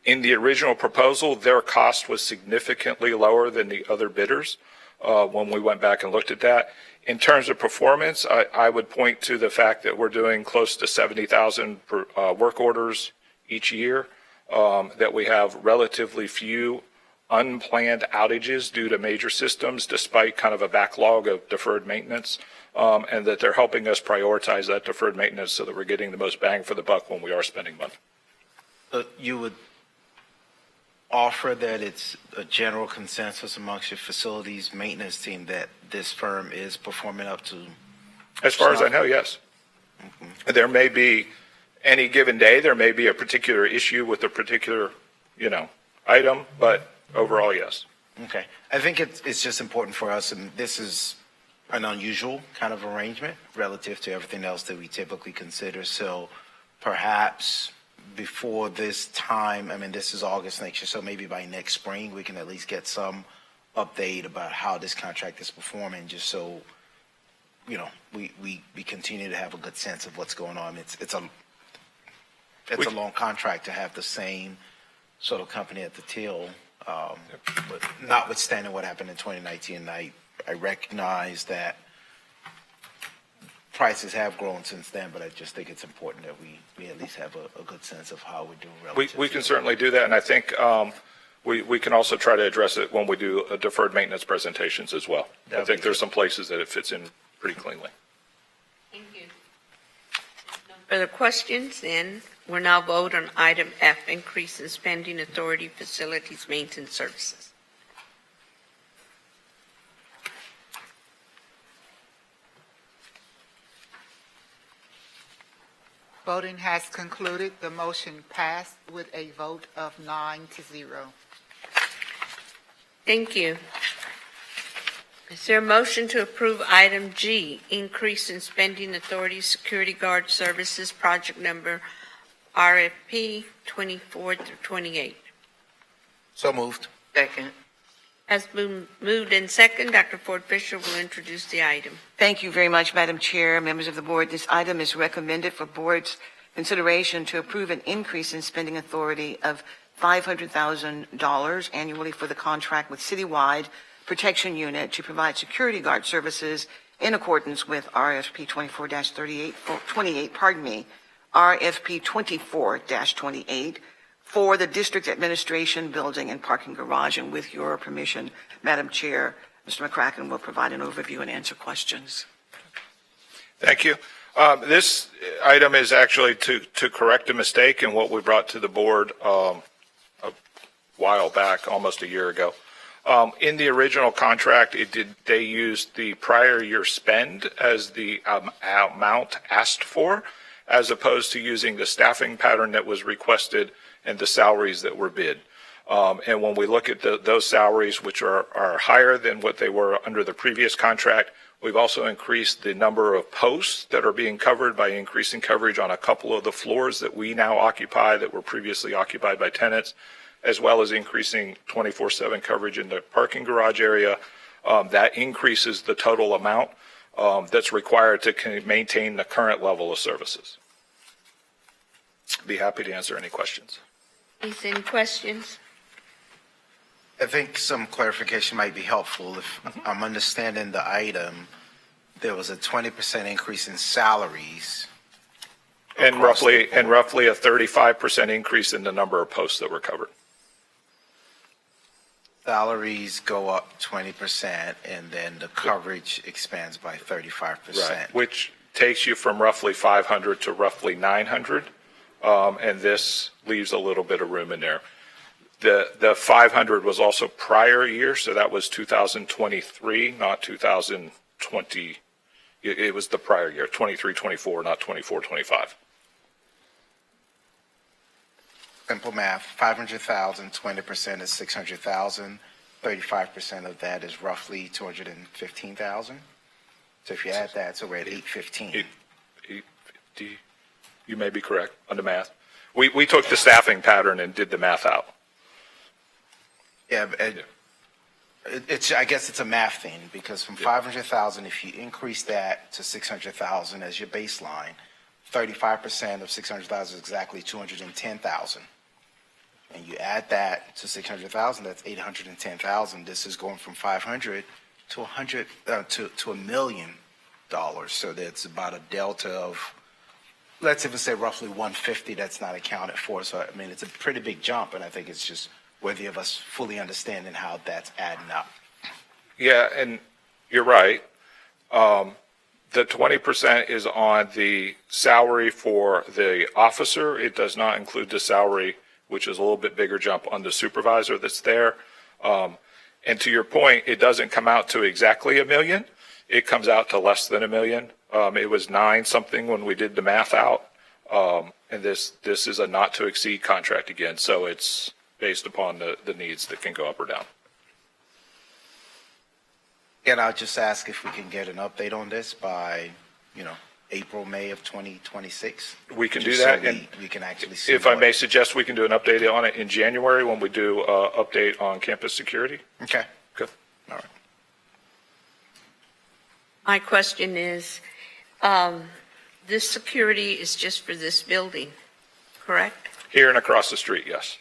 In the original proposal, their cost was significantly lower than the other bidders when we went back and looked at that. In terms of performance, I would point to the fact that we're doing close to 70,000 work orders each year, that we have relatively few unplanned outages due to major systems, despite kind of a backlog of deferred maintenance, and that they're helping us prioritize that deferred maintenance so that we're getting the most bang for the buck when we are spending money. You would offer that it's a general consensus amongst your facilities maintenance team that this firm is performing up to? As far as I know, yes. Mm-hmm. There may be, any given day, there may be a particular issue with a particular, item, but overall, yes. Okay. I think it's just important for us, and this is an unusual kind of arrangement relative to everything else that we typically consider. So perhaps before this time, this is August next year, so maybe by next spring, we can at least get some update about how this contract is performing, just so, we continue to have a good sense of what's going on. It's a long contract to have the same sort of company at the till, but notwithstanding what happened in 2019, I recognize that prices have grown since then, but I just think it's important that we at least have a good sense of how we're doing relative. We can certainly do that, and I think we can also try to address it when we do deferred maintenance presentations as well. I think there's some places that it fits in pretty cleanly. Thank you. No further questions, then we'll now vote on item F, increase in spending authority facilities maintenance services. Voting has concluded. The motion passed with a vote of 9-0. Thank you. Is there a motion to approve item G, increase in spending authority security guard services, project number RFP 24 through 28? So moved. Second. Has been moved and second. Dr. Ford Fisher will introduce the item. Thank you very much, Madam Chair, members of the board. This item is recommended for board's consideration to approve an increase in spending authority of $500,000 annually for the contract with Citywide Protection Unit to provide security guard services in accordance with RFP 24-28, RFP 24-28 for the district administration building and parking garage. And with your permission, Madam Chair, Mr. McCracken will provide an overview and answer questions. Thank you. This item is actually to correct a mistake in what we brought to the board a while back, almost a year ago. In the original contract, they used the prior year spend as the amount asked for, as opposed to using the staffing pattern that was requested and the salaries that were bid. And when we look at those salaries, which are higher than what they were under the previous contract, we've also increased the number of posts that are being covered by increasing coverage on a couple of the floors that we now occupy that were previously occupied by tenants, as well as increasing 24/7 coverage in the parking garage area. That increases the total amount that's required to maintain the current level of services. Be happy to answer any questions. Is there any questions? I think some clarification might be helpful. If I'm understanding the item, there was a 20% increase in salaries. And roughly a 35% increase in the number of posts that were covered. Salaries go up 20%, and then the coverage expands by 35%. Right, which takes you from roughly 500 to roughly 900, and this leaves a little bit of room in there. The 500 was also prior year, so that was 2023, not 2020. It was the prior year, 23-24, not 24-25. Simple math, 500,000, 20% is 600,000. 35% of that is roughly 215,000. So if you add that, so we're at 815. You may be correct on the math. We took the staffing pattern and did the math out. Yeah, I guess it's a math thing, because from 500,000, if you increase that to 600,000 as your baseline, 35% of 600,000 is exactly 210,000. And you add that to 600,000, that's 810,000. This is going from 500 to $1 million. So that's about a delta of, let's even say roughly 150 that's not accounted for. So, I mean, it's a pretty big jump, and I think it's just worthy of us fully understanding how that's adding up. Yeah, and you're right. The 20% is on the salary for the officer. It does not include the salary, which is a little bit bigger jump on the supervisor that's there. And to your point, it doesn't come out to exactly $1 million. It comes out to less than $1 million. It was 9 something when we did the math out. And this is a not to exceed contract again. So it's based upon the needs that can go up or down. And I'll just ask if we can get an update on this by, April, May of 2026. We can do Just that. So And we can actually see. if I may suggest, we can do an update on it in January when we do update on campus security. Okay. Good. All right. My question is, this security is just for this building, correct? Here and across the street, yes.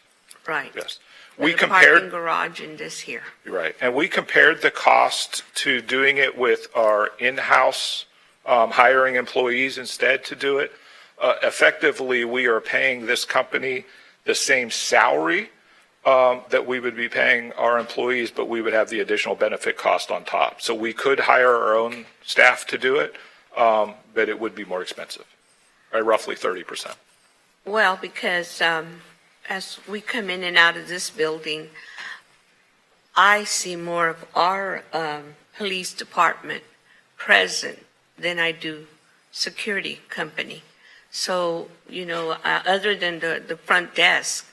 Right. Yes. For We the compared. parking garage and this here. Right. And we compared the cost to doing it with our in-house hiring employees instead to do it. Effectively, we are paying this company the same salary that we would be paying our employees, but we would have the additional benefit cost on top. So we could hire our own staff to do it, but it would be more expensive, by roughly 30%. Well, because as we come in and out of this building, I see more of our police department present than I do security company. So, other than the front desk,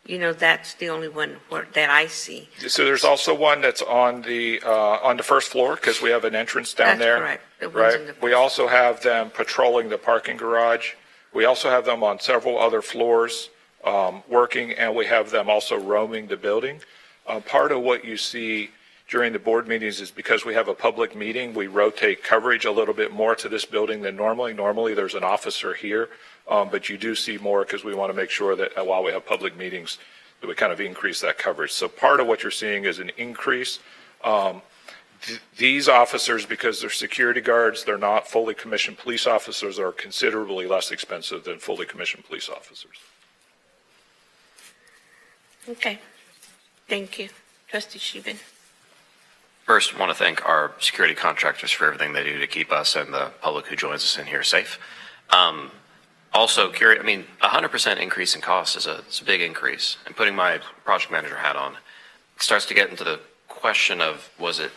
that's the only one that I see. So there's also one that's on the first floor, because we have an entrance down there. That's correct. The ones Right. in the We also have them patrolling the parking garage. We also have them on several other floors working, and we have them also roaming the building. Part of what you see during the board meetings is because we have a public meeting, we rotate coverage a little bit more to this building than normally. Normally, there's an officer here, but you do see more because we want to make sure that while we have public meetings, that we kind of increase that coverage. So part of what you're seeing is an increase. These officers, because they're security guards, they're not fully commissioned police officers, are considerably less expensive than fully commissioned police officers. Okay. Thank you. Trustee Sheben. First, I want to thank our security contractors for everything they do to keep us and the public who joins us in here safe. Also, curious, 100% increase in cost is a big increase. And putting my project manager hat on, it starts to get into the question of, was it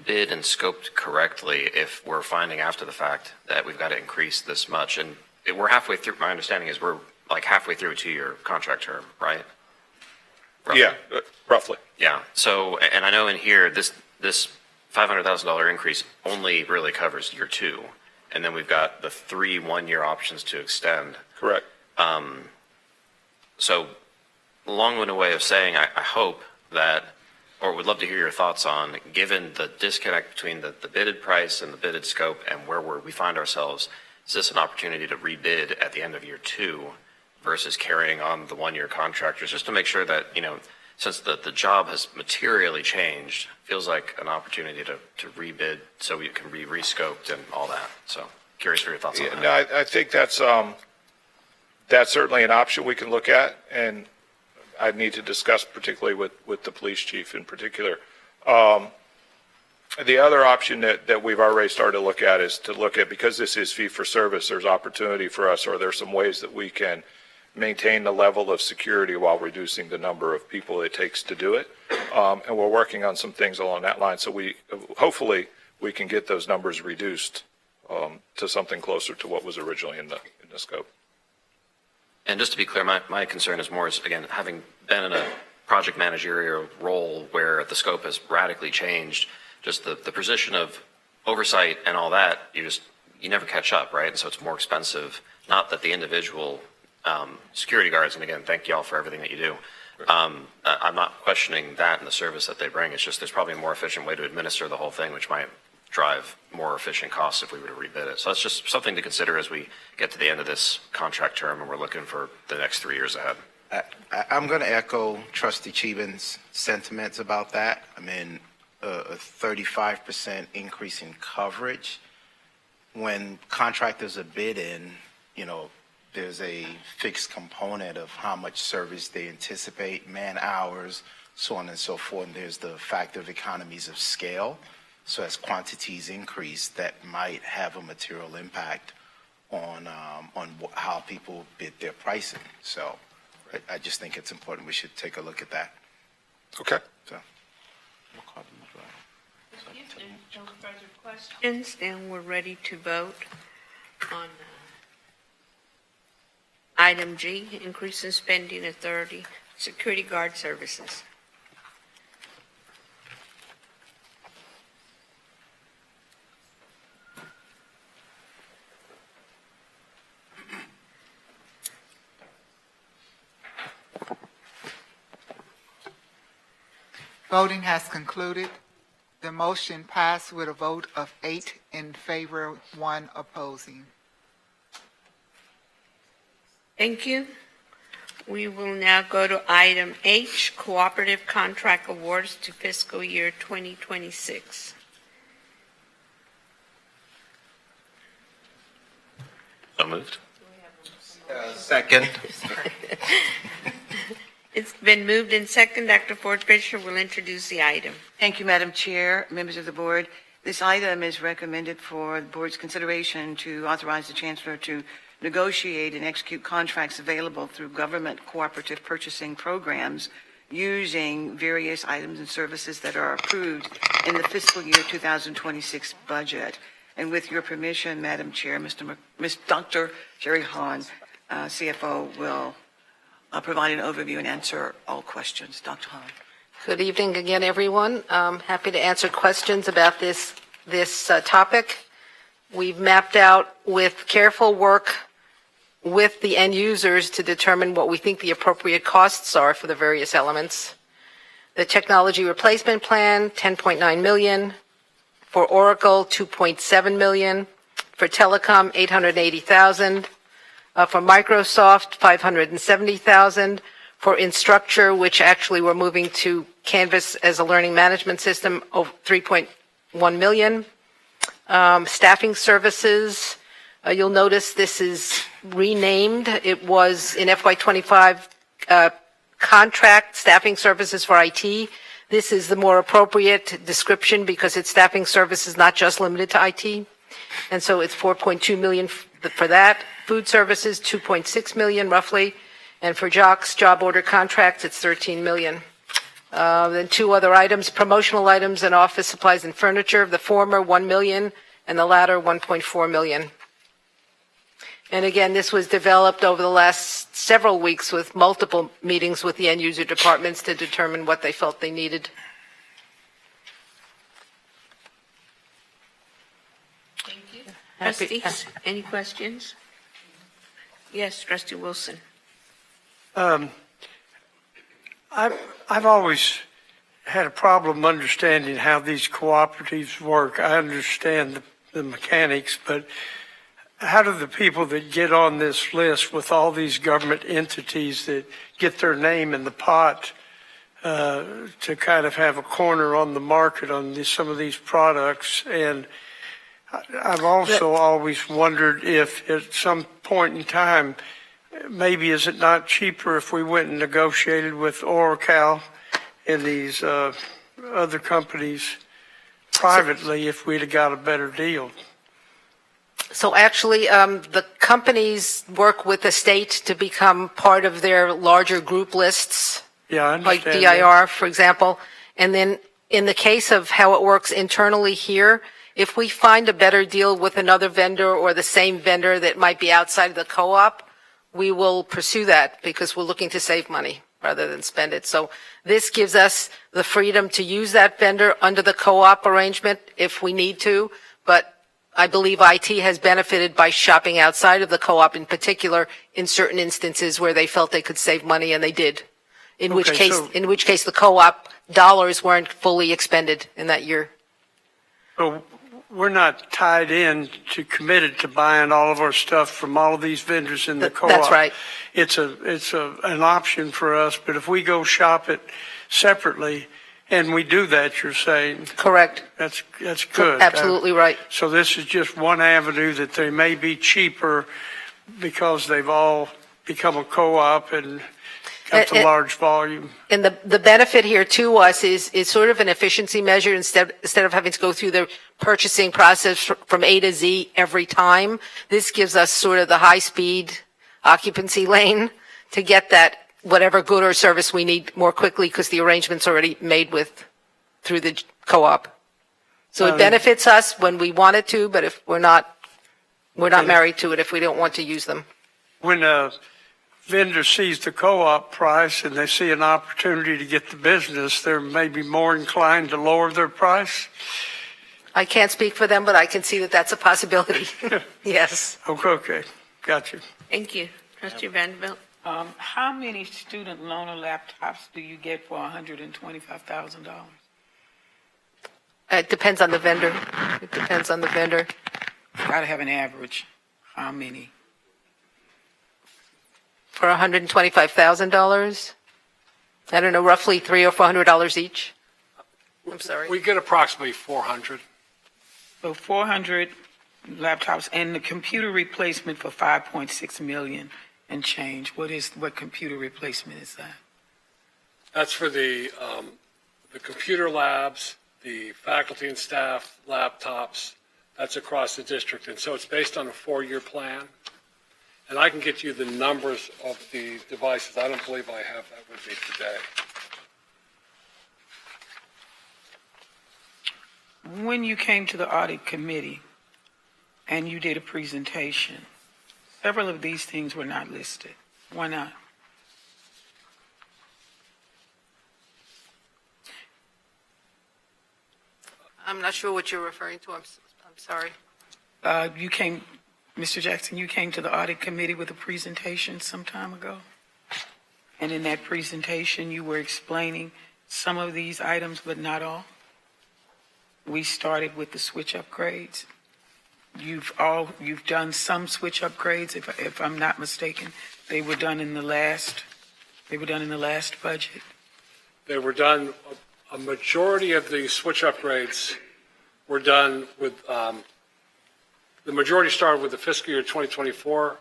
bid and scoped correctly if we're finding after the fact that we've got to increase this much? And we're halfway through, my understanding is we're like halfway through a 2-year contract term, right? Roughly. Yeah, roughly. Yeah. So, and I know in here, this $500,000 increase only really covers year 2. And then we've got the 3 one-year options to extend. Correct. So, long-winded way of saying, I hope that, or would love to hear your thoughts on, given the disconnect between the bidded price and the bidded scope and where we find ourselves, is this an opportunity to rebid at the end of year 2 versus carrying on the 1-year contractors, just to make sure that, since the job has materially changed, feels like an opportunity to rebid so we can be rescoped and all that. So curious for your thoughts on that. No, I think that's certainly an option we can look at, and I need to discuss particularly with the police chief in particular. The other option that we've already started to look at is to look at, because this is fee for service, there's opportunity for us, or there's some ways that we can maintain the level of security while reducing the number of people it takes to do it. And we're working on some things along that line. So hopefully we can get those numbers reduced to something closer to what was originally in the scope. And just to be clear, my concern is more, again, having been in a project managerial role where the scope has radically changed, just the position of oversight and all that, you never catch up, right? And so it's more expensive. Not that the individual security guards, and again, thank you all for everything that you do. I'm not questioning that and the service that they bring. It's just there's probably a more efficient way to administer the whole thing, which might drive more efficient costs if we were to rebid it. So that's just something to consider as we get to the end of this contract term and we're looking for the next 3 years ahead. I'm going to echo Trustee Cheben's sentiments about that. I mean, a 35% increase in coverage. When contractors are bidding, there's a fixed component of how much service they anticipate, man hours, so on and so forth. And there's the factor of economies of scale. So as quantities increase, that might have a material impact on how people bid their pricing. So I just think it's important. We should take a look at that. Okay. So. No further questions, then we're ready to vote on item G, increase in spending authority, security guard services. Voting has concluded. The motion passed with a vote of 8 in favor, 1 opposing. Thank you. We will now go to item H, cooperative contract awards to fiscal year 2026. So moved. Second. It's been moved in second. Dr. Ford Fisher will introduce the item. Thank you, Madam Chair, members of the board. This item is recommended for the board's consideration to authorize the Chancellor to negotiate and execute contracts available through government cooperative purchasing programs using various items and services that are approved in the fiscal year 2026 budget. And with your permission, Madam Chair, Dr. Jerry Hahn, CFO, will provide an overview and answer all questions. Dr. Hahn. Good evening again, everyone. Happy to answer questions about this topic. We've mapped out with careful work with the end users to determine what we think the appropriate costs are for the various elements. The technology replacement plan, $10.9 million. For Oracle, $2.7 million. For telecom, $880,000. For Microsoft, $570,000. For Instructure, which actually we're moving to Canvas as a learning management system, $3.1 million. Staffing services, you'll notice this is renamed. It was in FY25 contract staffing services for IT. This is the more appropriate description because it's staffing services, not just limited to IT. And so it's $4.2 million for that. Food services, $2.6 million roughly. And for JOCS, job order contracts, it's $13 million. Then two other items, promotional items and office supplies and furniture. The former, $1 million, and the latter, $1.4 million. And again, this was developed over the last several weeks with multiple meetings with the end user departments to determine what they felt they needed. Thank you. Trustees, any questions? Yes, Trustee Wilson. I've always had a problem understanding how these cooperatives work. I understand the mechanics, but how do the people that get on this list with all these government entities that get their name in the pot to kind of have a corner on the market on some of these products? And I've also always wondered if at some point in time, maybe is it not cheaper if we went and negotiated with Oracle and these other companies privately if we'd have got a better deal? So actually, the companies work with the state to become part of their larger group lists. Yeah, I like understand DIR, for example. And then in the case of how it works internally here, If we find a better deal with another vendor or the same vendor that might be outside of the co-op, we will pursue that because we're looking to save money rather than spend it. So this gives us the freedom to use that vendor under the co-op arrangement if we need to, but I believe IT has benefited by shopping outside of the co-op in particular in certain instances where they felt they could save money, and they did. In which case the co-op dollars weren't fully expended in that year. So we're not tied in to committed to buying all of our stuff from all of these vendors in the co-op. That's right. It's an option for us, but if we go shop it separately, and we do that, you're saying? Correct. That's good. Absolutely right. So this is just one avenue that they may be cheaper because they've all become a co-op and got the large volume. And the benefit here to us is sort of an efficiency measure. Instead of having to go through the purchasing process from A to Z every time, this gives us sort of the high-speed occupancy lane to get that whatever good or service we need more quickly because the arrangement's already made through the co-op. So it benefits us when we want it to, but if we're not married to it if we don't want to use them. When a vendor sees the co-op price and they see an opportunity to get the business, they're maybe more inclined to lower their price? I can't speak for them, but I can see that that's a possibility. Yes. Okay, got you. Thank you. Trustee Vanderbilt. How many student loaner laptops do you get for $125,000? It depends on the vendor. It depends on the vendor. Gotta have an average. How many? For $125,000? I don't know, roughly $300 or $400 each. I'm sorry. We get approximately 400. So 400 laptops and the computer replacement for 5.6 million and change. What computer replacement is that? That's for the computer labs, the faculty and staff laptops. That's across the district. And so it's based on a 4-year plan. And I can get you the numbers of the devices. I don't believe I have that with me today. When you came to the audit committee and you did a presentation, several of these things were not listed. Why not? I'm not sure what you're referring to. I'm sorry. Mr. Jackson, you came to the audit committee with a presentation some time ago. And in that presentation, you were explaining some of these items, but not all. We started with the switch upgrades. You've done some switch upgrades, if I'm not mistaken. They were done in the last budget. They were done, a majority of the switch upgrades were done with, the majority started with the fiscal year 2024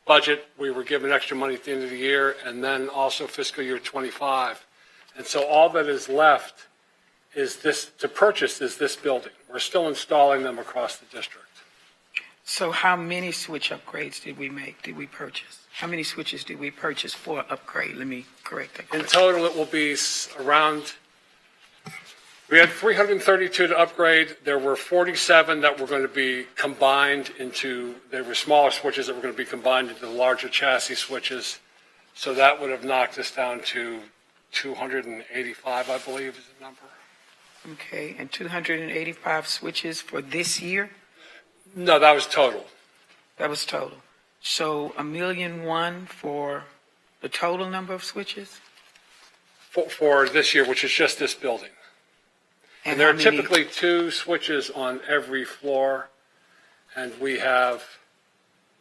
budget. We were given extra money at the end of the year, and then also fiscal year 25. And so all that is left is this building. We're still installing them across the district. So how many switch upgrades did we purchase? How many switches did we purchase for upgrade? Let me correct that. In total, it will be around, we had 332 to upgrade. There were 47 that were going to be combined into, they were smaller switches that were going to be combined into the larger chassis switches. So that would have knocked us down to 285, I believe is the number. Okay, and 285 switches for this year? No, that was total. That was total. So $1.1 million for the total number of switches? For this year, which is just this building. And there are typically 2 switches on every floor, and we have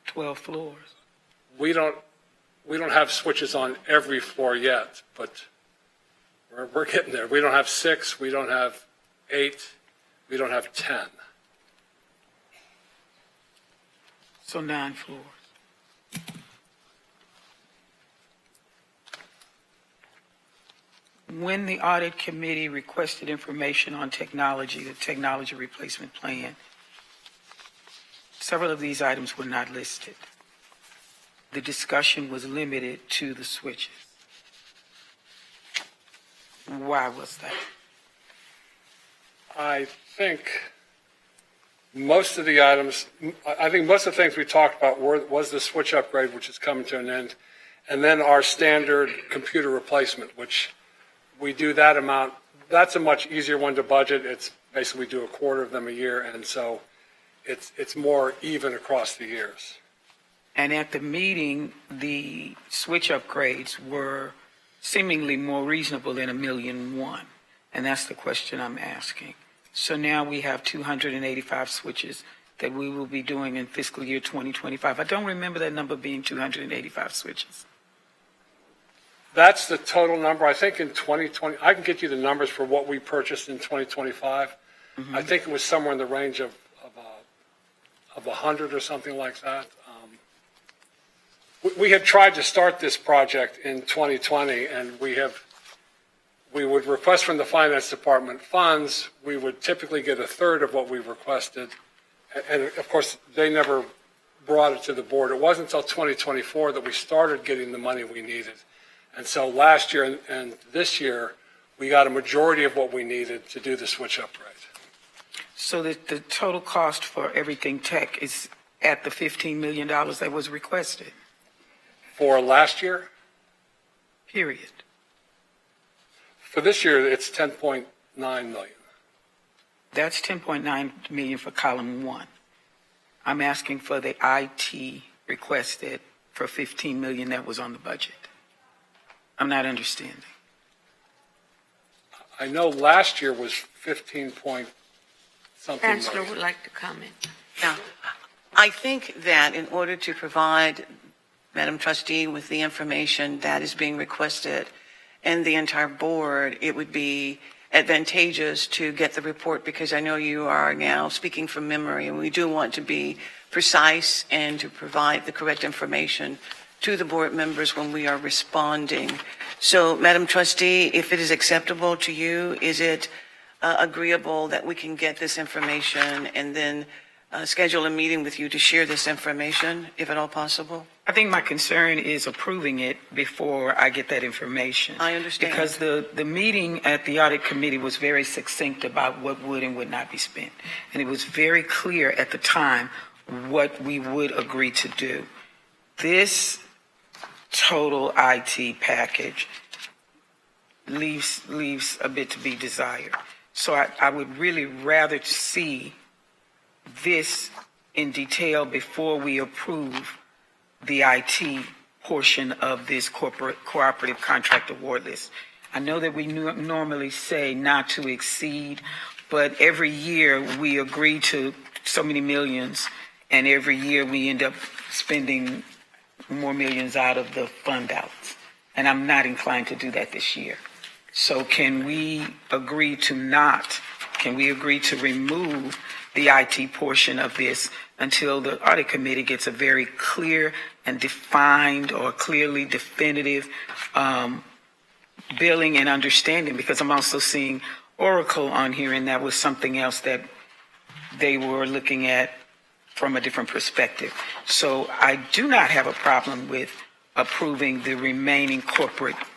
12 floors. We don't have switches on every floor yet, but we're getting there. We don't have 6, we don't have 8, we don't have 10. So 9 floors. When the audit committee requested information on technology, the technology replacement plan, several of these items were not listed. The discussion was limited to the switches. Why was that? I think most of the items, I think most of the things we talked about was the switch upgrade, which is coming to an end, and then our standard computer replacement, which we do that amount. That's a much easier one to budget. It's basically we do a quarter of them a year, and so it's more even across the years. And at the meeting, the switch upgrades were seemingly more reasonable than $1.1 million. And that's the question I'm asking. So now we have 285 switches that we will be doing in fiscal year 2025. I don't remember that number being 285 switches. That's the total number. I think in 2020, I can get you the numbers for what we purchased in 2025. Mm-hmm. I think it was somewhere in the range of 100 or something like that. We had tried to start this project in 2020, and we would request from the finance department funds. We would typically get a third of what we requested. And of course, they never brought it to the board. It wasn't until 2024 that we started getting the money we needed. And so last year and this year, we got a majority of what we needed to do the switch upgrade. So that the total cost for everything tech is at the $15 million that was requested? For last year? Period. For this year, it's 10.9 million. That's 10.9 million for column 1. I'm asking for the IT requested for 15 million that was on the budget. I'm not understanding. I know last year was 15 point something Chancellor million. would like to comment. Now, I think that in order to provide Madam Trustee with the information that is being requested and the entire board, it would be advantageous to get the report, because I know you are now speaking from memory, and we do want to be precise and to provide the correct information to the board members when we are responding. So, Madam Trustee, if it is acceptable to you, is it agreeable that we can get this information and then schedule a meeting with you to share this information, if at all possible? I think my concern is approving it before I get that information. I understand. Because the meeting at the audit committee was very succinct about what would and would not be spent. And it was very clear at the time what we would agree to do. This total IT package leaves a bit to be desired. So I would really rather see this in detail before we approve the IT portion of this cooperative contract award list. I know that we normally say not to exceed, but every year we agree to so many millions, and every year we end up spending more millions out of the fund balance. And I'm not inclined to do that this year. So can we agree to remove the IT portion of this until the audit committee gets a very clear and defined or clearly definitive billing and understanding? Because I'm also seeing Oracle on here, and that was something else that they were looking at from a different perspective. So I do not have a problem with approving the remaining cooperative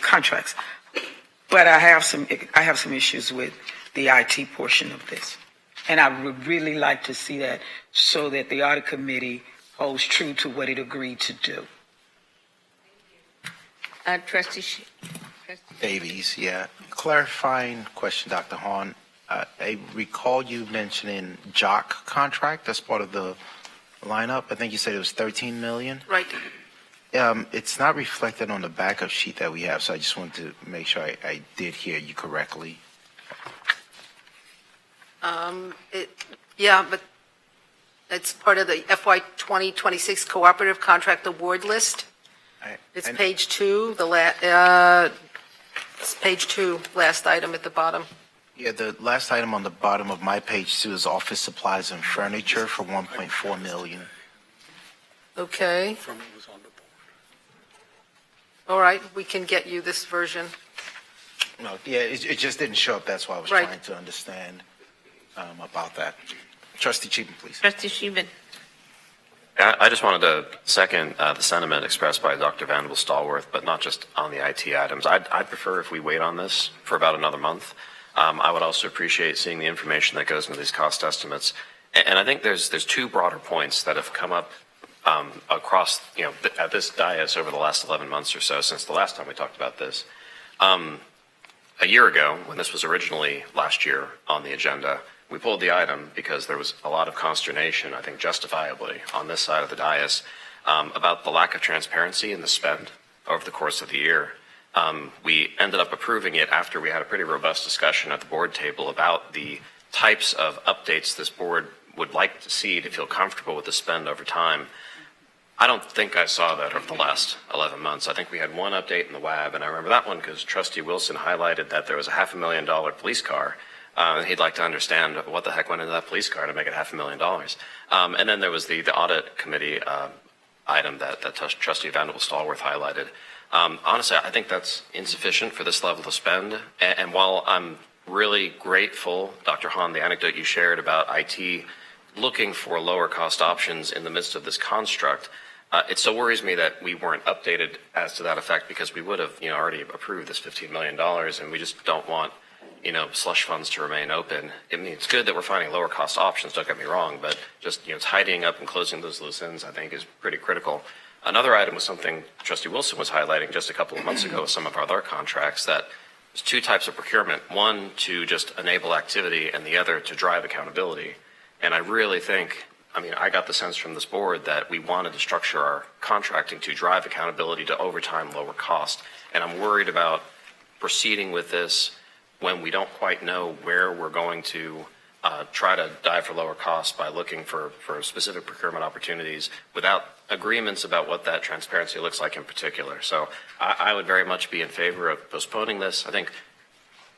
contracts, but I have some issues with the IT portion of this. And I would really like to see that so that the audit committee holds true to what it agreed to do. Trustee Davies, yeah. Clarifying question, Dr. Hahn. I recall you mentioning JOC contract as part of the lineup. I think you said it was 13 million. Right. It's not reflected on the backup sheet that we have, so I just wanted to make sure I did hear you correctly. But it's part of the FY 2026 Cooperative Contract Award List. It's page 2, it's page 2, last item at the bottom. Yeah, the last item on the bottom of my page 2 is office supplies and furniture for 1.4 million. Okay. All right, we can get you this version. No, yeah, it just didn't show up. That's why I was Right. trying to understand about that. Trustee Cheatham, please. Trustee Sheehan. I just wanted to second the sentiment expressed by Dr. Vanderbilt Stallworth, but not just on the IT items. I'd prefer if we wait on this for about another month. I would also appreciate seeing the information that goes into these cost estimates. And I think there's two broader points that have come up across, at this dais over the last 11 months or so since the last time we talked about this. A year ago, when this was originally last year on the agenda, we pulled the item because there was a lot of consternation, I think justifiably, on this side of the dais about the lack of transparency in the spend over the course of the year. We ended up approving it after we had a pretty robust discussion at the board table about the types of updates this board would like to see to feel comfortable with the spend over time. I don't think I saw that over the last 11 months. I think we had one update in the WAB, and I remember that one because Trustee Wilson highlighted that there was a $500,000 police car. He'd like to understand what the heck went into that police car to make it $500,000. And then there was the audit committee item that Trustee Vanderbilt Stallworth highlighted. Honestly, I think that's insufficient for this level of spend. And while I'm really grateful, Dr. Hahn, the anecdote you shared about IT looking for lower cost options in the midst of this construct, it still worries me that we weren't updated as to that effect because we would have already approved this $15 million, and we just don't want slush funds to remain open. I mean, it's good that we're finding lower cost options, don't get me wrong, but just tidying up and closing those loose ends I think is pretty critical. Another item was something Trustee Wilson was highlighting just a couple of months ago with some of our other contracts, that there's two types of procurement, one to just enable activity and the other to drive accountability. And I really think, I got the sense from this board that we wanted to structure our contracting to drive accountability to over time lower cost. And I'm worried about proceeding with this when we don't quite know where we're going to try to dive for lower costs by looking for specific procurement opportunities without agreements about what that transparency looks like in particular. So I would very much be in favor of postponing this. I think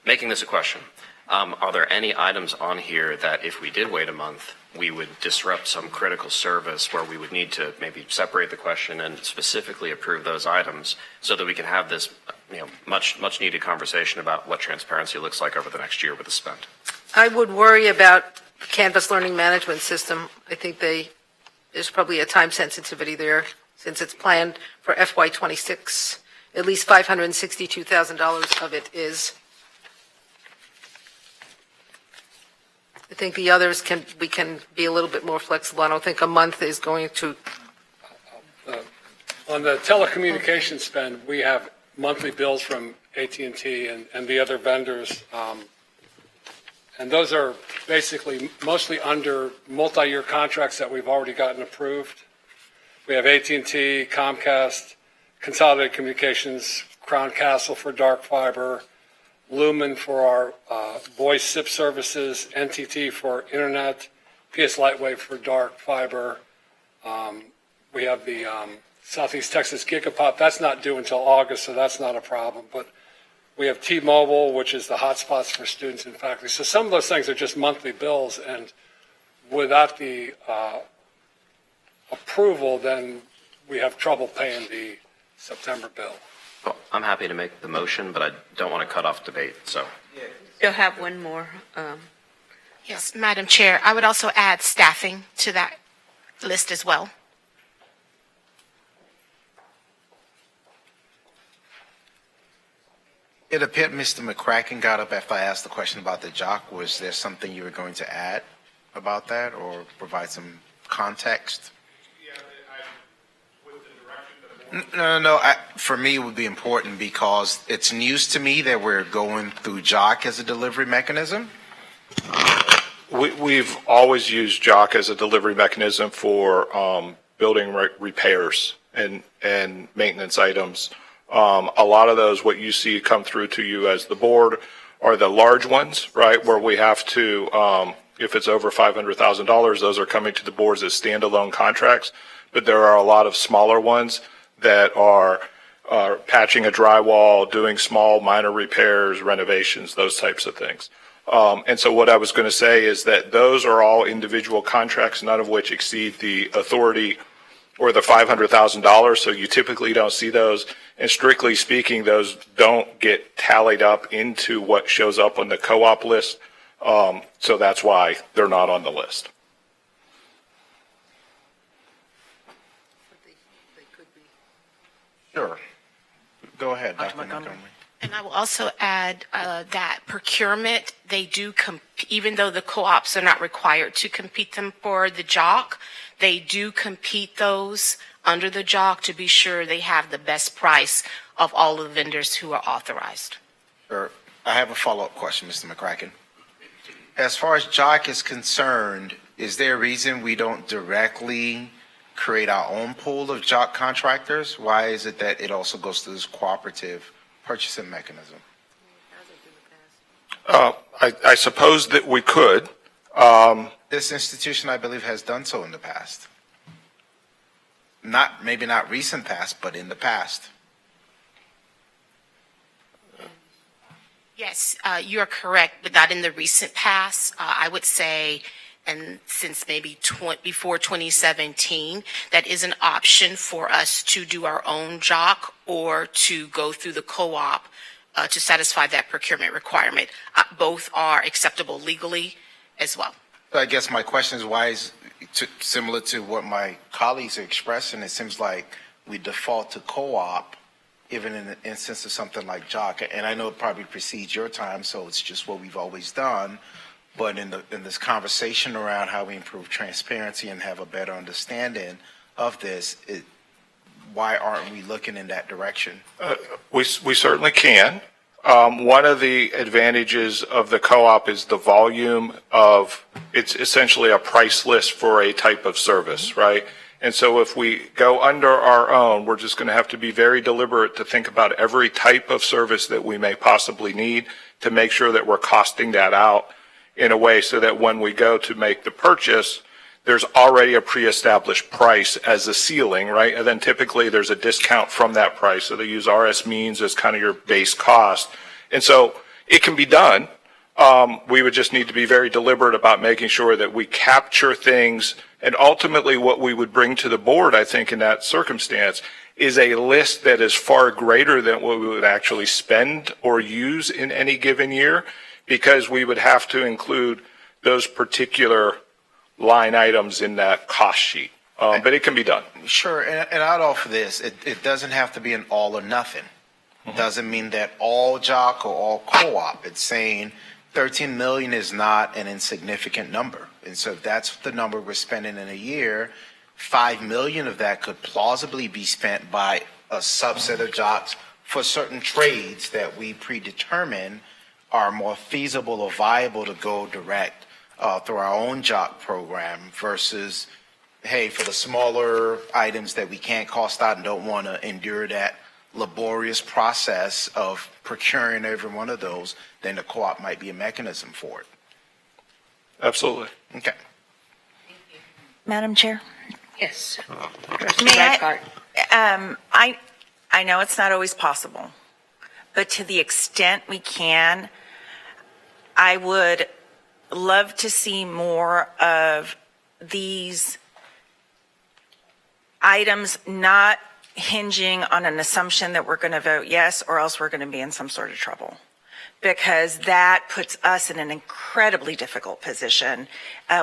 making this a question. Are there any items on here that if we did wait a month, we would disrupt some critical service where we would need to maybe separate the question and specifically approve those items so that we can have this much needed conversation about what transparency looks like over the next year with the spend? I would worry about Canvas Learning Management System. I think there's probably a time sensitivity there since it's planned for FY26. At least $562,000 of it is. I think the others we can be a little bit more flexible. I don't think a month is going to. On the telecommunications spend, we have monthly bills from AT&T and the other vendors. And those are basically mostly under multi-year contracts that we've already gotten approved. We have AT&T, Comcast, Consolidated Communications, Crown Castle for dark fiber, Lumen for our voice SIP services, NTT for internet, PS Lightwave for dark fiber. We have the Southeast Texas Gigapop. That's not due until August, so that's not a problem. But we have T-Mobile, which is the hotspots for students and faculty. So some of those things are just monthly bills, and without the approval, then we have trouble paying the September bill. Well, I'm happy to make the motion, but I don't want to cut off debate, so. You'll have one more. Yes, Madam Chair, I would also add staffing to that list as well. It appeared Mr. McCracken got up after I asked the question about the JOC. Was there something you were going to add about that or provide some context? No. For me, it would be important because it's news to me that we're going through JOC as a delivery mechanism. We've always used JOC as a delivery mechanism for building repairs and maintenance items. A lot of those, what you see come through to you as the board, are the large ones, right, where we have to, if it's over $500,000, those are coming to the boards as standalone contracts. But there are a lot of smaller ones that are patching a drywall, doing small minor repairs, renovations, those types of things. And so what I was going to say is that those are all individual contracts, none of which exceed the authority or the $500,000. So you typically don't see those. And strictly speaking, those don't get tallied up into what shows up on the co-op list. So that's why they're not on the list. Sure. Go ahead, Dr. Montgomery. And I will also add that procurement, they do, even though the co-ops are not required to compete them for the JOC, they do compete those under the JOC to be sure they have the best price of all of the vendors who are authorized. Sure. I have a follow-up question, Mr. McCracken. As far as JOC is concerned, is there a reason we don't directly create our own pool of JOC contractors? Why is it that it also goes to this cooperative purchasing mechanism? I suppose that we could. This institution, I believe, has done so in the past. Maybe not recent past, but in the past. Yes, you're correct, but not in the recent past. I would say, and since maybe before 2017, that is an option for us to do our own JOC or to go through the co-op to satisfy that procurement requirement. Both are acceptable legally as well. So I guess my question is why is similar to what my colleagues are expressing, it seems like we default to co-op even in the instance of something like JOC. And I know it probably precedes your time, so it's just what we've always done. But in this conversation around how we improve transparency and have a better understanding of this, why aren't we looking in that direction? We certainly can. One of the advantages of the co-op is the volume of, it's essentially a price list for a type of service, right? And so if we go under our own, we're just going to have to be very deliberate to think about every type of service that we may possibly need to make sure that we're costing that out in a way so that when we go to make the purchase, there's already a pre-established price as a ceiling, right? And then typically there's a discount from that price. So they use RS means as kind of your base cost. And so it can be done. We would just need to be very deliberate about making sure that we capture things. And ultimately what we would bring to the board, I think, in that circumstance is a list that is far greater than what we would actually spend or use in any given year, because we would have to include those particular line items in that cost sheet. But it can be done. Sure, and I'd offer this. It doesn't have to be an all or nothing. It doesn't mean that all JOC or all co-op. It's saying 13 million is not an insignificant number. And so if that's the number we're spending in a year, 5 million of that could plausibly be spent by a subset of JOCs for certain trades that we predetermine are more feasible or viable to go direct through our own JOC program versus, hey, for the smaller items that we can't cost out and don't want to endure that laborious process of procuring every one of those, then the co-op might be a mechanism for it. Absolutely. Okay. Madam Chair? Yes. May I know it's not always possible, but to the extent we can, I would love to see more of these items not hinging on an assumption that we're going to vote yes or else we're going to be in some sort of trouble. Because that puts us in an incredibly difficult position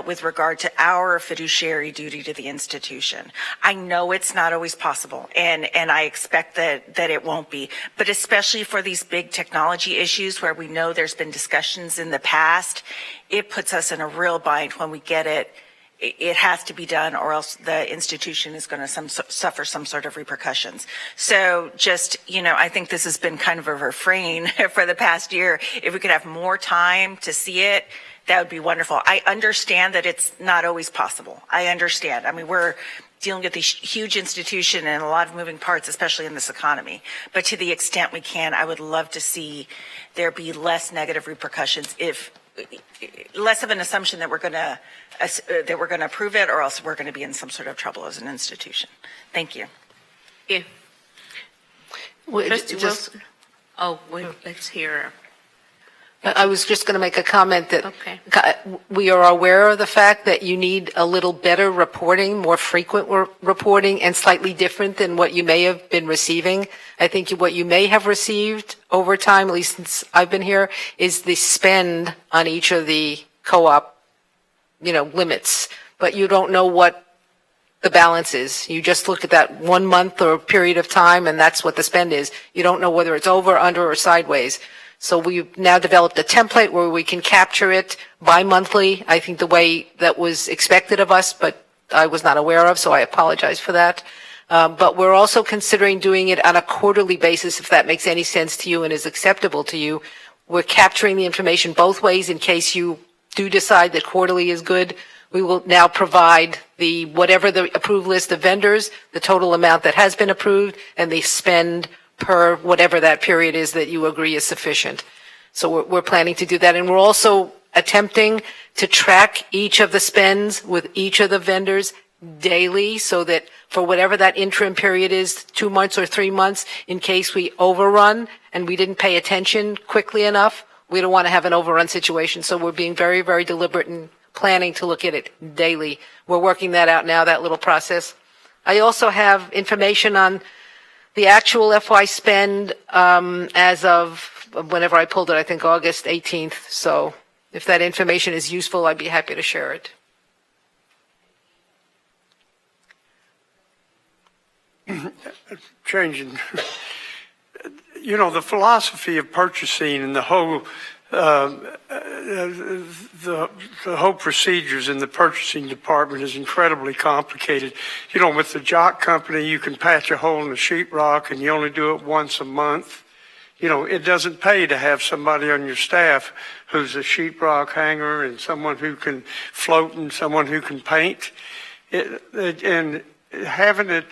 with regard to our fiduciary duty to the institution. I know it's not always possible, and I expect that it won't be, but especially for these big technology issues where we know there's been discussions in the past, it puts us in a real bind when we get it. It has to be done or else the institution is going to suffer some sort of repercussions. So just, I think this has been kind of a refrain for the past year. If we could have more time to see it, that would be wonderful. I understand that it's not always possible. I understand. I mean, we're dealing with these huge institution and a lot of moving parts, especially in this economy. But to the extent we can, I would love to see there be less negative repercussions, less of an assumption that we're going to approve it or else we're going to be in some sort of trouble as an institution. Thank you. Yeah. Trustee Wilson? Oh, wait, let's hear. I was just going to make a comment that we are aware of the fact that you need a little better reporting, more frequent reporting, and slightly different than what you may have been receiving. I think what you may have received over time, at least since I've been here, is the spend on each of the co-op, limits. But you don't know what the balance is. You just look at that 1 month or period of time, and that's what the spend is. You don't know whether it's over, under, or sideways. So we've now developed a template where we can capture it bi-monthly, I think the way that was expected of us, but I was not aware of, so I apologize for that. But we're also considering doing it on a quarterly basis, if that makes any sense to you and is acceptable to you. We're capturing the information both ways in case you do decide that quarterly is good. We will now provide whatever the approved list of vendors, the total amount that has been approved, and the spend per whatever that period is that you agree is sufficient. So we're planning to do that. And we're also attempting to track each of the spends with each of the vendors daily so that for whatever that interim period is, 2 months or 3 months, in case we overrun and we didn't pay attention quickly enough, we don't want to have an overrun situation. So we're being very, very deliberate in planning to look at it daily. We're working that out now, that little process. I also have information on the actual FY spend as of whenever I pulled it, I think August 18th. So if that information is useful, I'd be happy to share it. Changing. The philosophy of purchasing and the whole procedures in the purchasing department is incredibly complicated. With the jock company, you can patch a hole in the sheetrock and you only do it once a month. It doesn't pay to have somebody on your staff who's a sheetrock hanger and someone who can float and someone who can paint. And having it,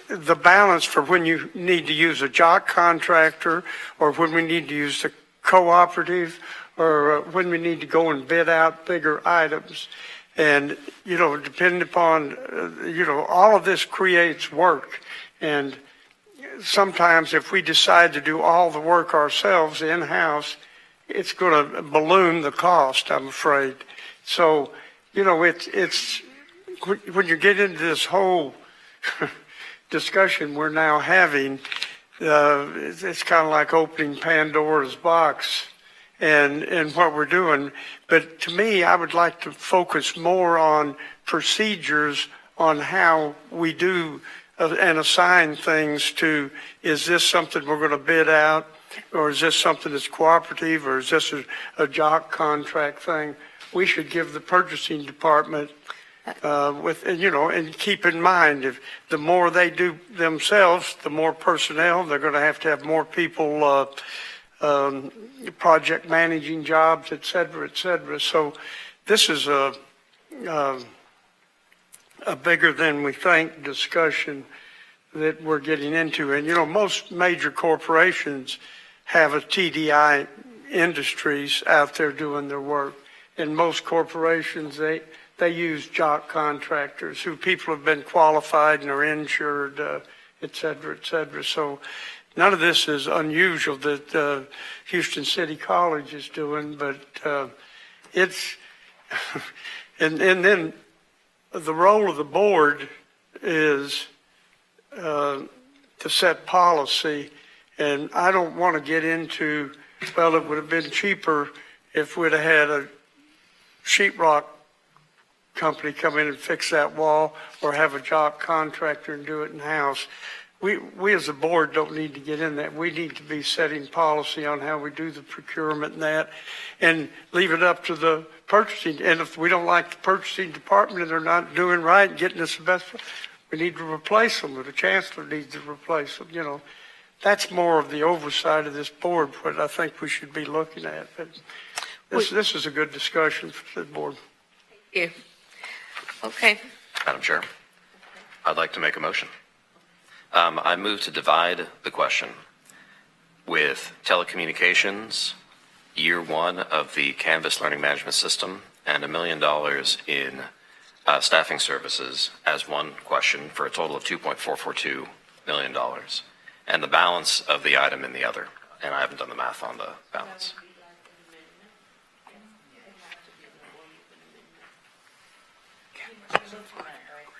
the balance for when you need to use a jock contractor or when we need to use the cooperative or when we need to go and bid out bigger items. And, depending upon, all of this creates work. And sometimes if we decide to do all the work ourselves in-house, it's going to balloon the cost, I'm afraid. So, it's when you get into this whole discussion we're now having, it's kind of like opening Pandora's box and what we're doing. But to me, I would like to focus more on procedures on how we do and assign things to, is this something we're going to bid out, or is this something that's cooperative, or is this a jock contract thing? We should give the purchasing department and keep in mind, if the more they do themselves, the more personnel, they're going to have more people, project managing jobs, et cetera, et cetera. So this is a bigger than we think discussion that we're getting into. And, most major corporations have a TDI Industries out there doing their work. And most corporations, they use jock contractors who people have been qualified and are insured, et cetera, et cetera. So none of this is unusual that Houston City College is doing, but it's, and then the role of the board is to set policy, and I don't want to get into, well, it would have been cheaper if we'd have had a sheetrock company come in and fix that wall, or have a jock contractor and do it in-house. We as a board don't need to get in that. We need to be setting policy on how we do the procurement and that, and leave it up to the purchasing. And if we don't like the purchasing department and they're not doing right and getting us the best, we need to replace them, or the chancellor needs to replace them. That's more of the oversight of this board, what I think we should be looking at. But this is a good discussion for the board. Thank you. Okay. Madam Chair, I'd like to make a motion. I move to divide the question with telecommunications, year one of the Canvas Learning Management System, and $1 million in staffing services as one question for a total of $2.442 million, and the balance of the item in the other. And I haven't done the math on the balance.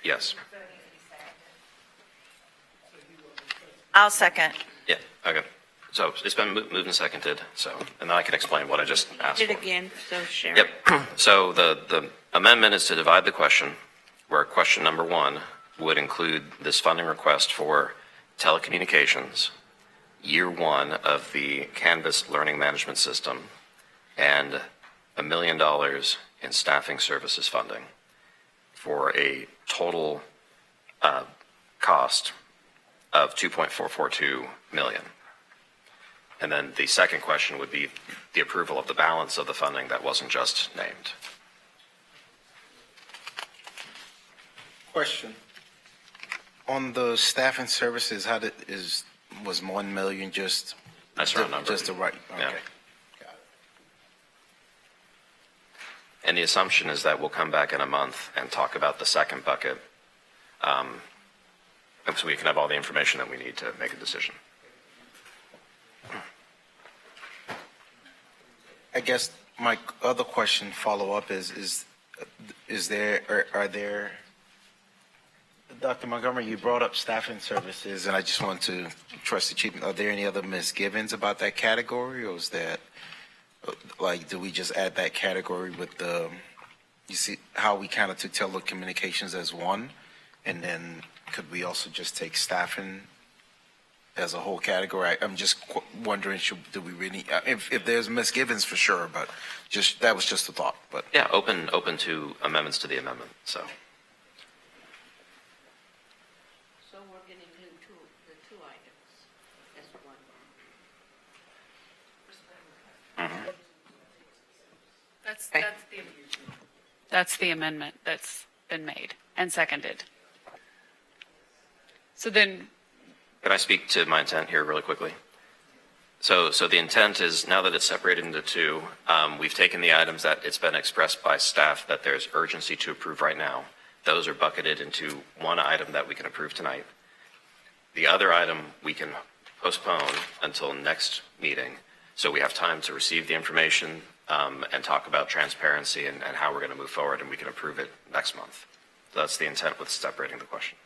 Yes. I'll second. Yeah, okay. So it's been moved and seconded, and then I can explain what I just asked Did for. it again, so Sharon. Yep. So the amendment is to divide the question where question number 1 would include this funding request for telecommunications, year 1 of the Canvas learning management system, and $1 million in staffing services funding for a total cost of $2.442 million. And then the second question would be the approval of the balance of the funding that wasn't just named. Question. On the staffing services, was 1 million just? That's the round number. Just the right, Yeah. okay. And the assumption is that we'll come back in a month and talk about the second bucket, so we can have all the information that we need to make a decision. I guess my other question, follow-up is there, are there, Dr. Montgomery, you brought up staffing services, and I just want to trust the chief, are there any other misgivings about that category, or is that, like, do we just add that category with the, you see how we kind of took telecommunications as one, and then could we also just take staffing as a whole category? I'm just wondering, do we really, if there's misgivings, for sure, but just, that was just a thought, but. Yeah, open to amendments to the amendment, so. So we're going to do the two items as one. That's the amendment that's been made and seconded. So then, Can I speak to my intent here really quickly? So the intent is, now that it's separated into two, we've taken the items that it's been expressed by staff that there's urgency to approve right now. Those are bucketed into one item that we can approve tonight. The other item we can postpone until next meeting, so we have time to receive the information and talk about transparency and how we're going to move forward, and we can approve it next month. So that's the intent with separating the question.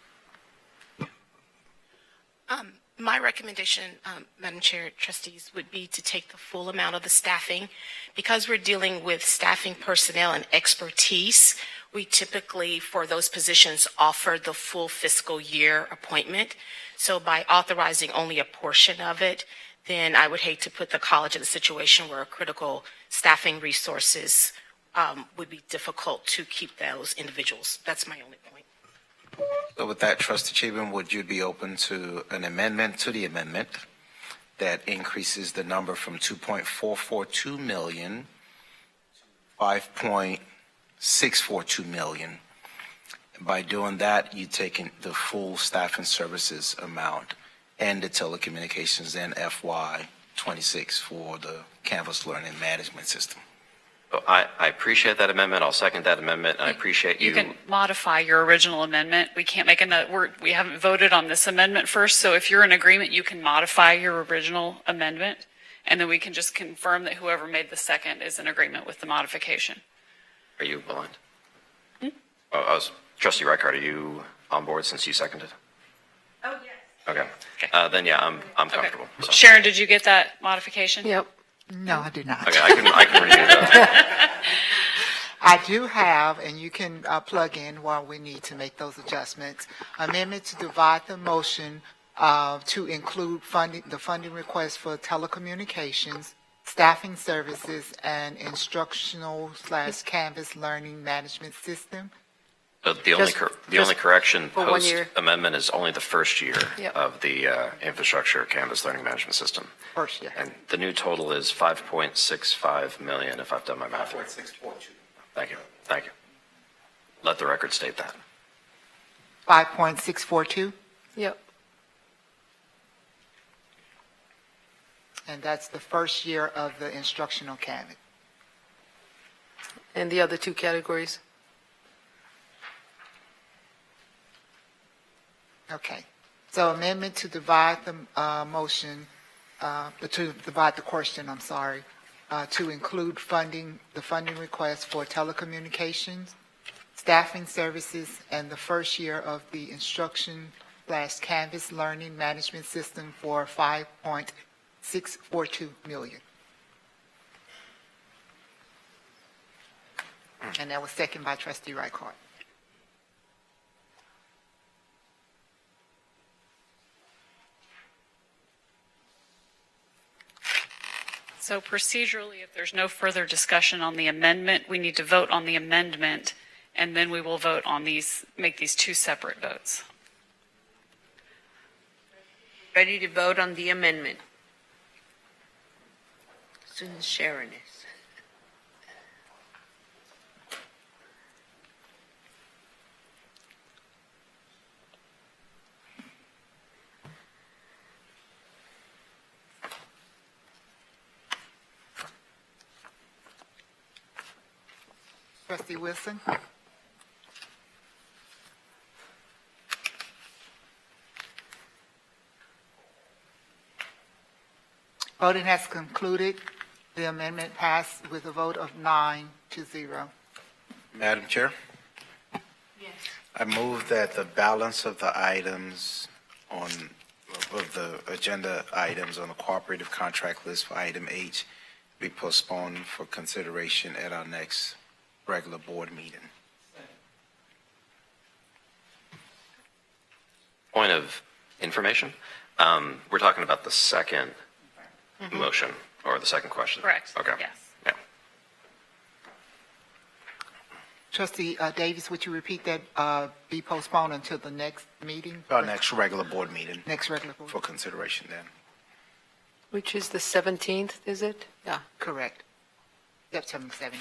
My recommendation, Madam Chair, trustees, would be to take the full amount of the staffing. Because we're dealing with staffing personnel and expertise, we typically, for those positions, offer the full fiscal year appointment. So by authorizing only a portion of it, then I would hate to put the college in a situation where critical staffing resources would be difficult to keep those individuals. That's my only point. So with that, Trustee Chapin, would you be open to an amendment to the amendment that increases the number from 2.442 million to 5.642 million? By doing that, you take the full staff and services amount and the telecommunications and FY26 for the Canvas Learning Management System. I appreciate that amendment. I'll second that amendment, and I appreciate you. you can modify your original amendment. We can't make another, we haven't voted on this amendment first, so if you're in agreement, you can modify your original amendment, and then we can just confirm that whoever made the second is in agreement with the modification. Are you blind? Trustee Reichart, are you on board since you seconded? Oh, yes. Okay. Then yeah, I'm comfortable. So. Sharon, did you get that modification? Yep. No, I did not. Okay, I can review that. I do have, and you can plug in while we need to make those adjustments, amendment to divide the motion to include the funding request for telecommunications, staffing services, and instructional/Canvas learning management system. But the only correction for 1 year. post amendment is only the first year Yep. of the infrastructure Canvas learning management system. First year. And the new total is 5.65 million, if I've done my math right. 5.642. Thank you. Thank you. Let the record state that. 5.642, Yep. and that's the first year of the instructional Canvas. And the other two categories? Okay. So amendment to divide the motion, to divide the question, I'm sorry, to include the funding request for telecommunications, staffing services, and the first year of the instruction/Canvas learning management system for 5.642 million. And that was seconded by Trustee Reichart. So procedurally, if there's no further discussion on the amendment, we need to vote on the amendment, and then we will vote on these, make these two separate votes. Ready to vote on the amendment? As soon as Sharon is. Trustee Wilson? Voting has concluded. The amendment passed with a vote of 9-0. Madam Chair? Yes. I move that the balance of the items of the agenda items on the cooperative contract list for item H be postponed for consideration at our next regular board meeting. Point of information, we're talking about the second motion, or the second question? Correct. Okay. Yes. Yeah. Trustee Davis, would you repeat that, be postponed until the next meeting? Our next regular board meeting Next regular board? for consideration then. Which is the 17th, is it? Yeah. Correct. September 7th.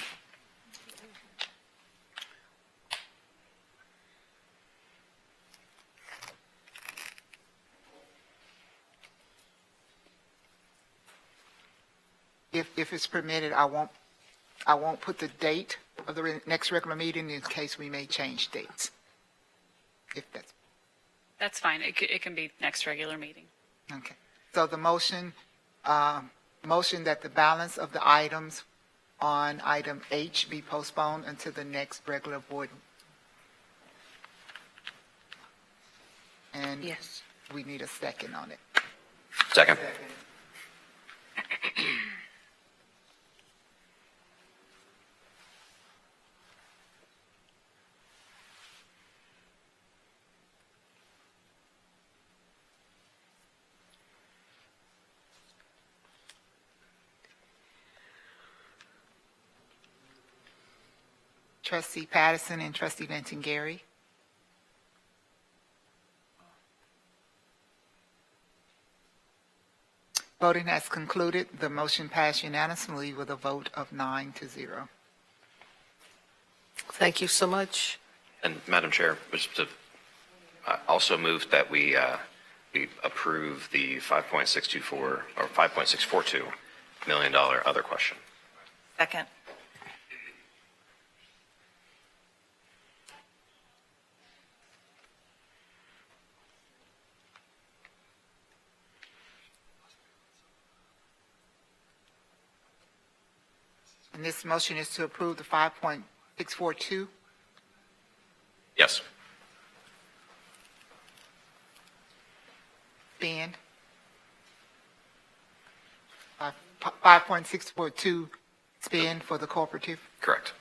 If it's permitted, I won't put the date of the next regular meeting in case we may change dates. If that's, That's fine. It can be next regular meeting. okay. So the motion that the balance of the items on item H be postponed until the next regular board. And Yes. we need a second on it. Second. Trustee Patterson and Trustee Benton Gary. Voting has concluded. The motion passed unanimously with a vote of 9-0. Thank you so much. And Madam Chair, I also moved that we approve the $5.624 or $5.642 million other question. Second. And this motion is to approve the 5.642. Yes. Spend. 5.642 spend for the cooperative. Correct.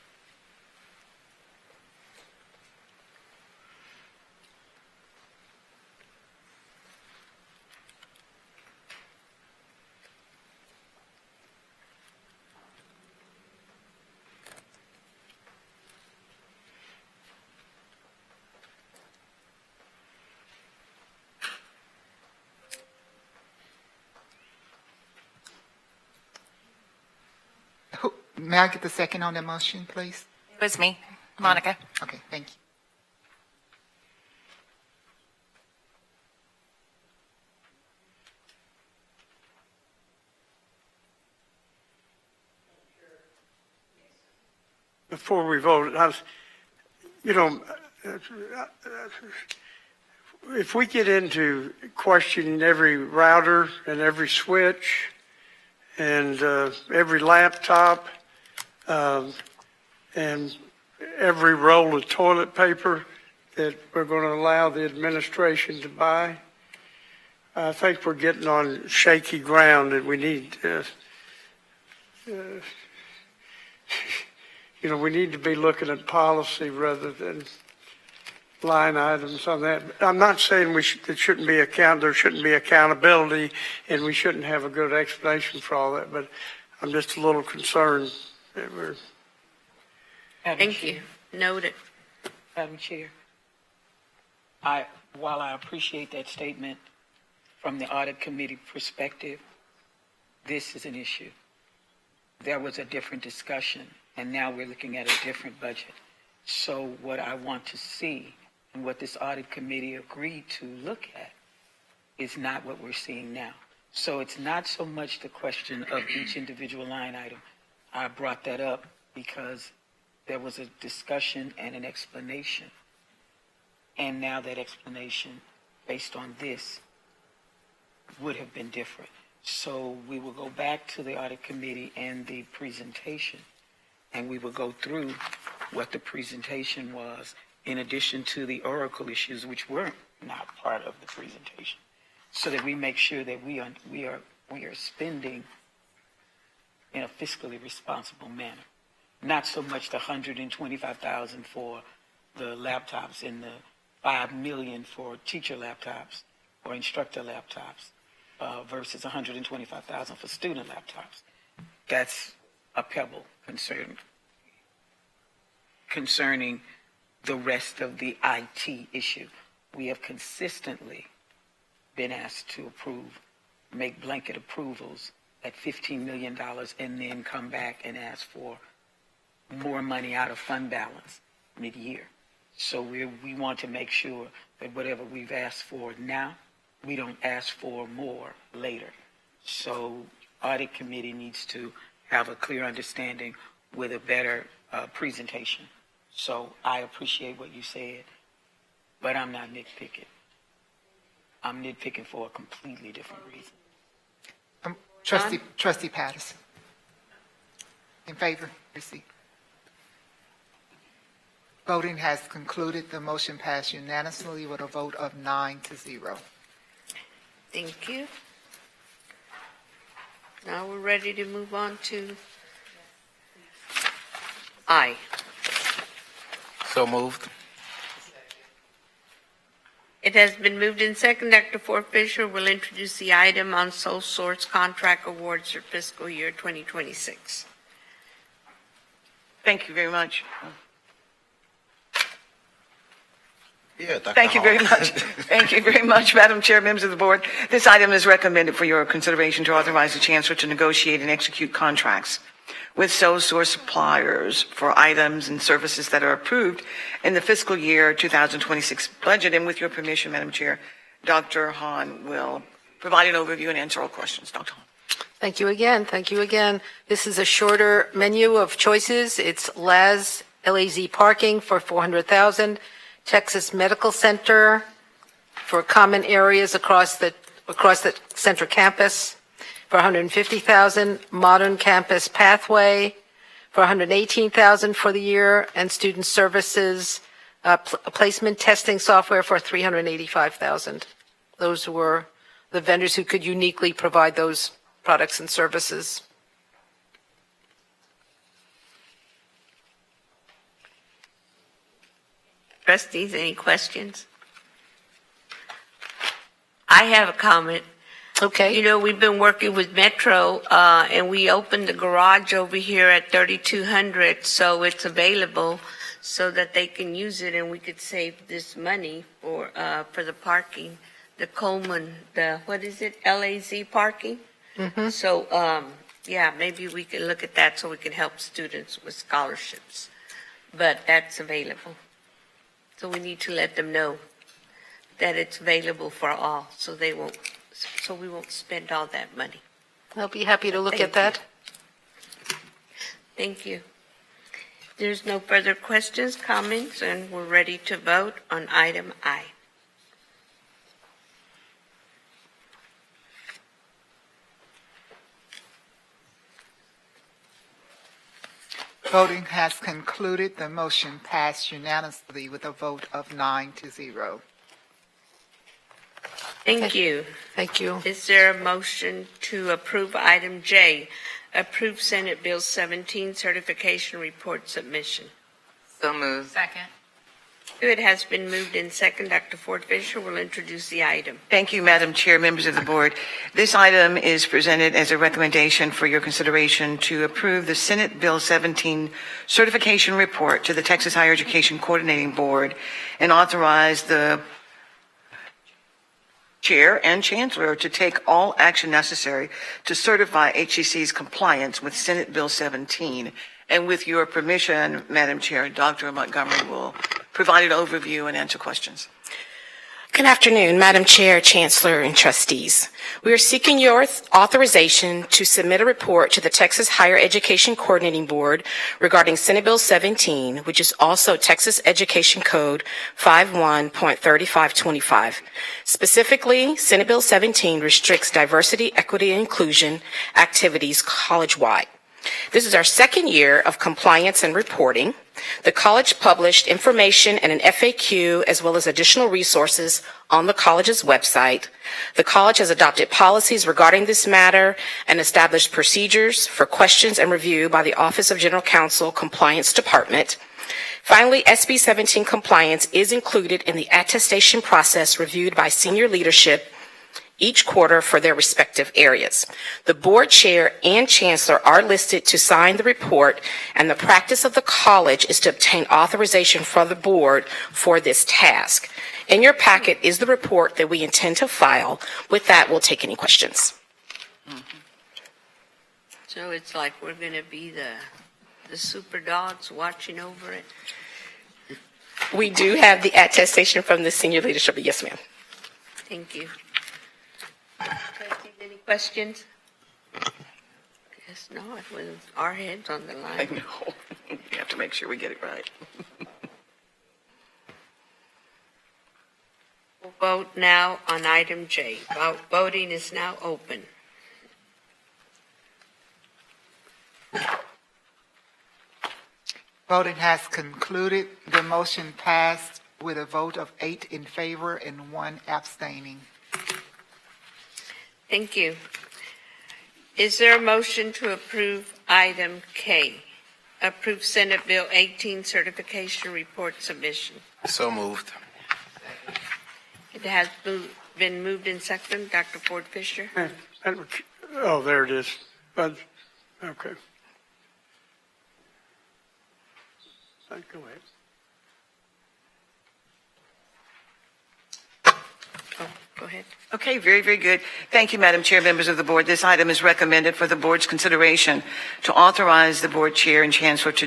May I get the second on the motion, please? It was me, Monica. Okay, thank you. Before we vote, if we get into questioning every router and every switch and every laptop and every roll of toilet paper that we're going to allow the administration to buy, I think we're getting on shaky ground, and we need we need to be looking at policy rather than line items on that. I'm not saying there shouldn't be accountability, and we shouldn't have a good explanation for all that, but I'm just a little concerned that we're. Thank you. Noted. Madam Chair, while I appreciate that statement from the audit committee perspective, this is an issue. There was a different discussion, and now we're looking at a different budget. So what I want to see and what this audit committee agreed to look at is not what we're seeing now. So it's not so much the question of each individual line item. I brought that up because there was a discussion and an explanation. And now that explanation, based on this, would have been different. So we will go back to the audit committee and the presentation, and we will go through what the presentation was, in addition to the oracle issues, which were not part of the presentation, so that we make sure that we are spending in a fiscally responsible manner. Not so much the $125,000 for the laptops and the $5 million for teacher laptops or instructor laptops versus $125,000 for student laptops. That's a pebble concerning the rest of the IT issue. We have consistently been asked to make blanket approvals at $15 million and then come back and ask for more money out of fund balance mid-year. So we want to make sure that whatever we've asked for now, we don't ask for more later. So audit committee needs to have a clear understanding with a better presentation. So I appreciate what you said, but I'm not nitpicking. I'm nitpicking for a completely different reason. Trustee Patterson. In favor? Receive. Voting has concluded. The motion passed unanimously with a vote of 9-0. Thank you. Now we're ready to move on to I. So moved. It has been moved in second. Dr. Ford Fisher will introduce the item on sole source contract awards for fiscal year 2026. Thank you very much. Yeah, Dr. Thank you very Hall. much. Thank you very much, Madam Chair, members of the board. This item is recommended for your consideration to authorize the Chancellor to negotiate and execute contracts with sole source suppliers for items and services that are approved in the fiscal year 2026 budget. And with your permission, Madam Chair, Dr. Hahn will provide an overview and answer all questions. Dr. Hahn. Thank you again. Thank you again. This is a shorter menu of choices. It's LAZ parking for $400,000, Texas Medical Center for common areas across the center campus for $150,000, Modern Campus Pathway for $118,000 for the year, and Student Services placement testing software for $385,000. Those were the vendors who could uniquely provide those products and services. Trustees, any questions? I have a comment. Okay. You know, we've been working with Metro, and we opened the garage over here at 3200, so it's available so that they can use it, and we could save this money for the parking, the Coleman, what is it, LAZ parking? Mm-hmm. So, yeah, maybe we can look at that so we can help students with scholarships. But that's available. So we need to let them know that it's available for all, so we won't spend all that money. I'll be happy to look at that. Thank you. There's no further questions, comments, and we're ready to vote on item I. Voting has concluded. The motion passed unanimously with a vote of 9-0. Thank you. Thank you. Is there a motion to approve item J, approve Senate Bill 17 certification report submission? So moved. Second. It has been moved in second. Dr. Ford Fisher will introduce the item. Thank you, Madam Chair, members of the board. This item is presented as a recommendation for your consideration to approve the Senate Bill 17 certification report to the Texas Higher Education Coordinating Board and authorize the Chair and Chancellor to take all action necessary to certify HCC's compliance with Senate Bill 17. And with your permission, Madam Chair, Dr. Montgomery will provide an overview and answer questions. Good afternoon, Madam Chair, Chancellor, and Trustees. We are seeking your authorization to submit a report to the Texas Higher Education Coordinating Board regarding Senate Bill 17, which is also Texas Education Code 51.3525. Specifically, Senate Bill 17 restricts diversity, equity, and inclusion activities college-wide. This is our second year of compliance and reporting. The college published information and an FAQ as well as additional resources on the college's website. The college has adopted policies regarding this matter and established procedures for questions and review by the Office of General Counsel Compliance Department. Finally, SB 17 compliance is included in the attestation process reviewed by senior leadership each quarter for their respective areas. The board chair and chancellor are listed to sign the report, and the practice of the college is to obtain authorization from the board for this task. In your packet is the report that we intend to file. With that, we'll take any questions. So it's like we're going to be the super dogs watching over it. We do have the attestation from the senior leadership. Yes, ma'am. Thank you. Trustees, any questions? Guess not, with our heads on the line. I know. We have to make sure we get it right. We'll vote now on item J. Voting is now open. Voting has concluded. The motion passed with a vote of 8 in favor and 1 abstaining. Thank you. Is there a motion to approve item K? Approve Senate Bill 18 certification report submission. So moved. It has been moved in second. Dr. Ford Fisher. Oh, there it is. Okay. Go ahead. Go ahead. Okay, very, very good. Thank you, Madam Chair, members of the board. This item is recommended for the board's consideration to authorize the board chair and chancellor to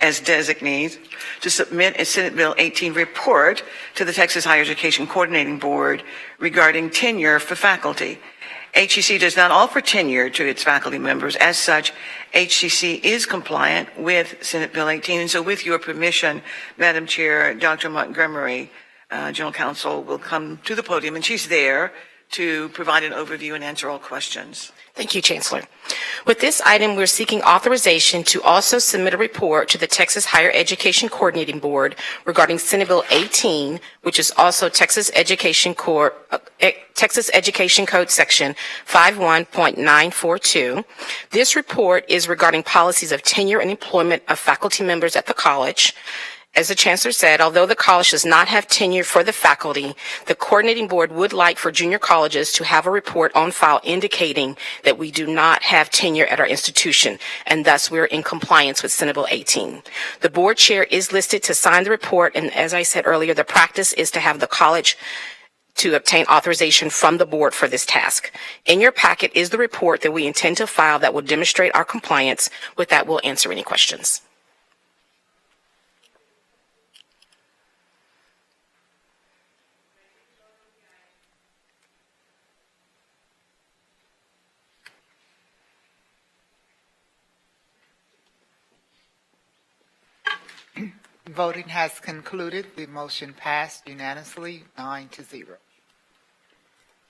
as designees to submit a Senate Bill 18 report to the Texas Higher Education Coordinating Board regarding tenure for faculty. HCC does not offer tenure to its faculty members. As such, HCC is compliant with Senate Bill 18. And so with your permission, Madam Chair, Dr. Montgomery, General Counsel, will come to the podium, and she's there to provide an overview and answer all questions. Thank you, Chancellor. With this item, we're seeking authorization to also submit a report to the Texas Higher Education Coordinating Board regarding Senate Bill 18, which is also Texas Education Code Section 51.942. This report is regarding policies of tenure and employment of faculty members at the college. As the Chancellor said, although the college does not have tenure for the faculty, the coordinating board would like for junior colleges to have a report on file indicating that we do not have tenure at our institution, and thus we're in compliance with Senate Bill 18. The board chair is listed to sign the report, and as I said earlier, the practice is to have the college to obtain authorization from the board for this task. In your packet is the report that we intend to file that will demonstrate our compliance. With that, we'll answer any questions. Voting has concluded. The motion passed unanimously, 9-0.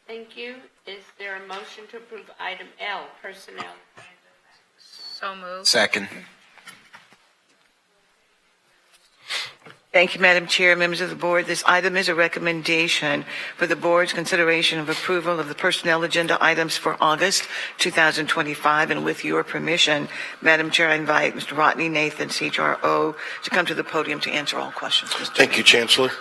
Thank you. Is there a motion to approve item L, personnel? So moved. Second. Thank you, Madam Chair, members of the board. This item is a recommendation for the board's consideration of approval of the personnel agenda items for August 2025. And with your permission, Madam Chair, I invite Mr. Rodney Nathan, CHRO, to come to the podium to answer all questions. Thank you, Chancellor.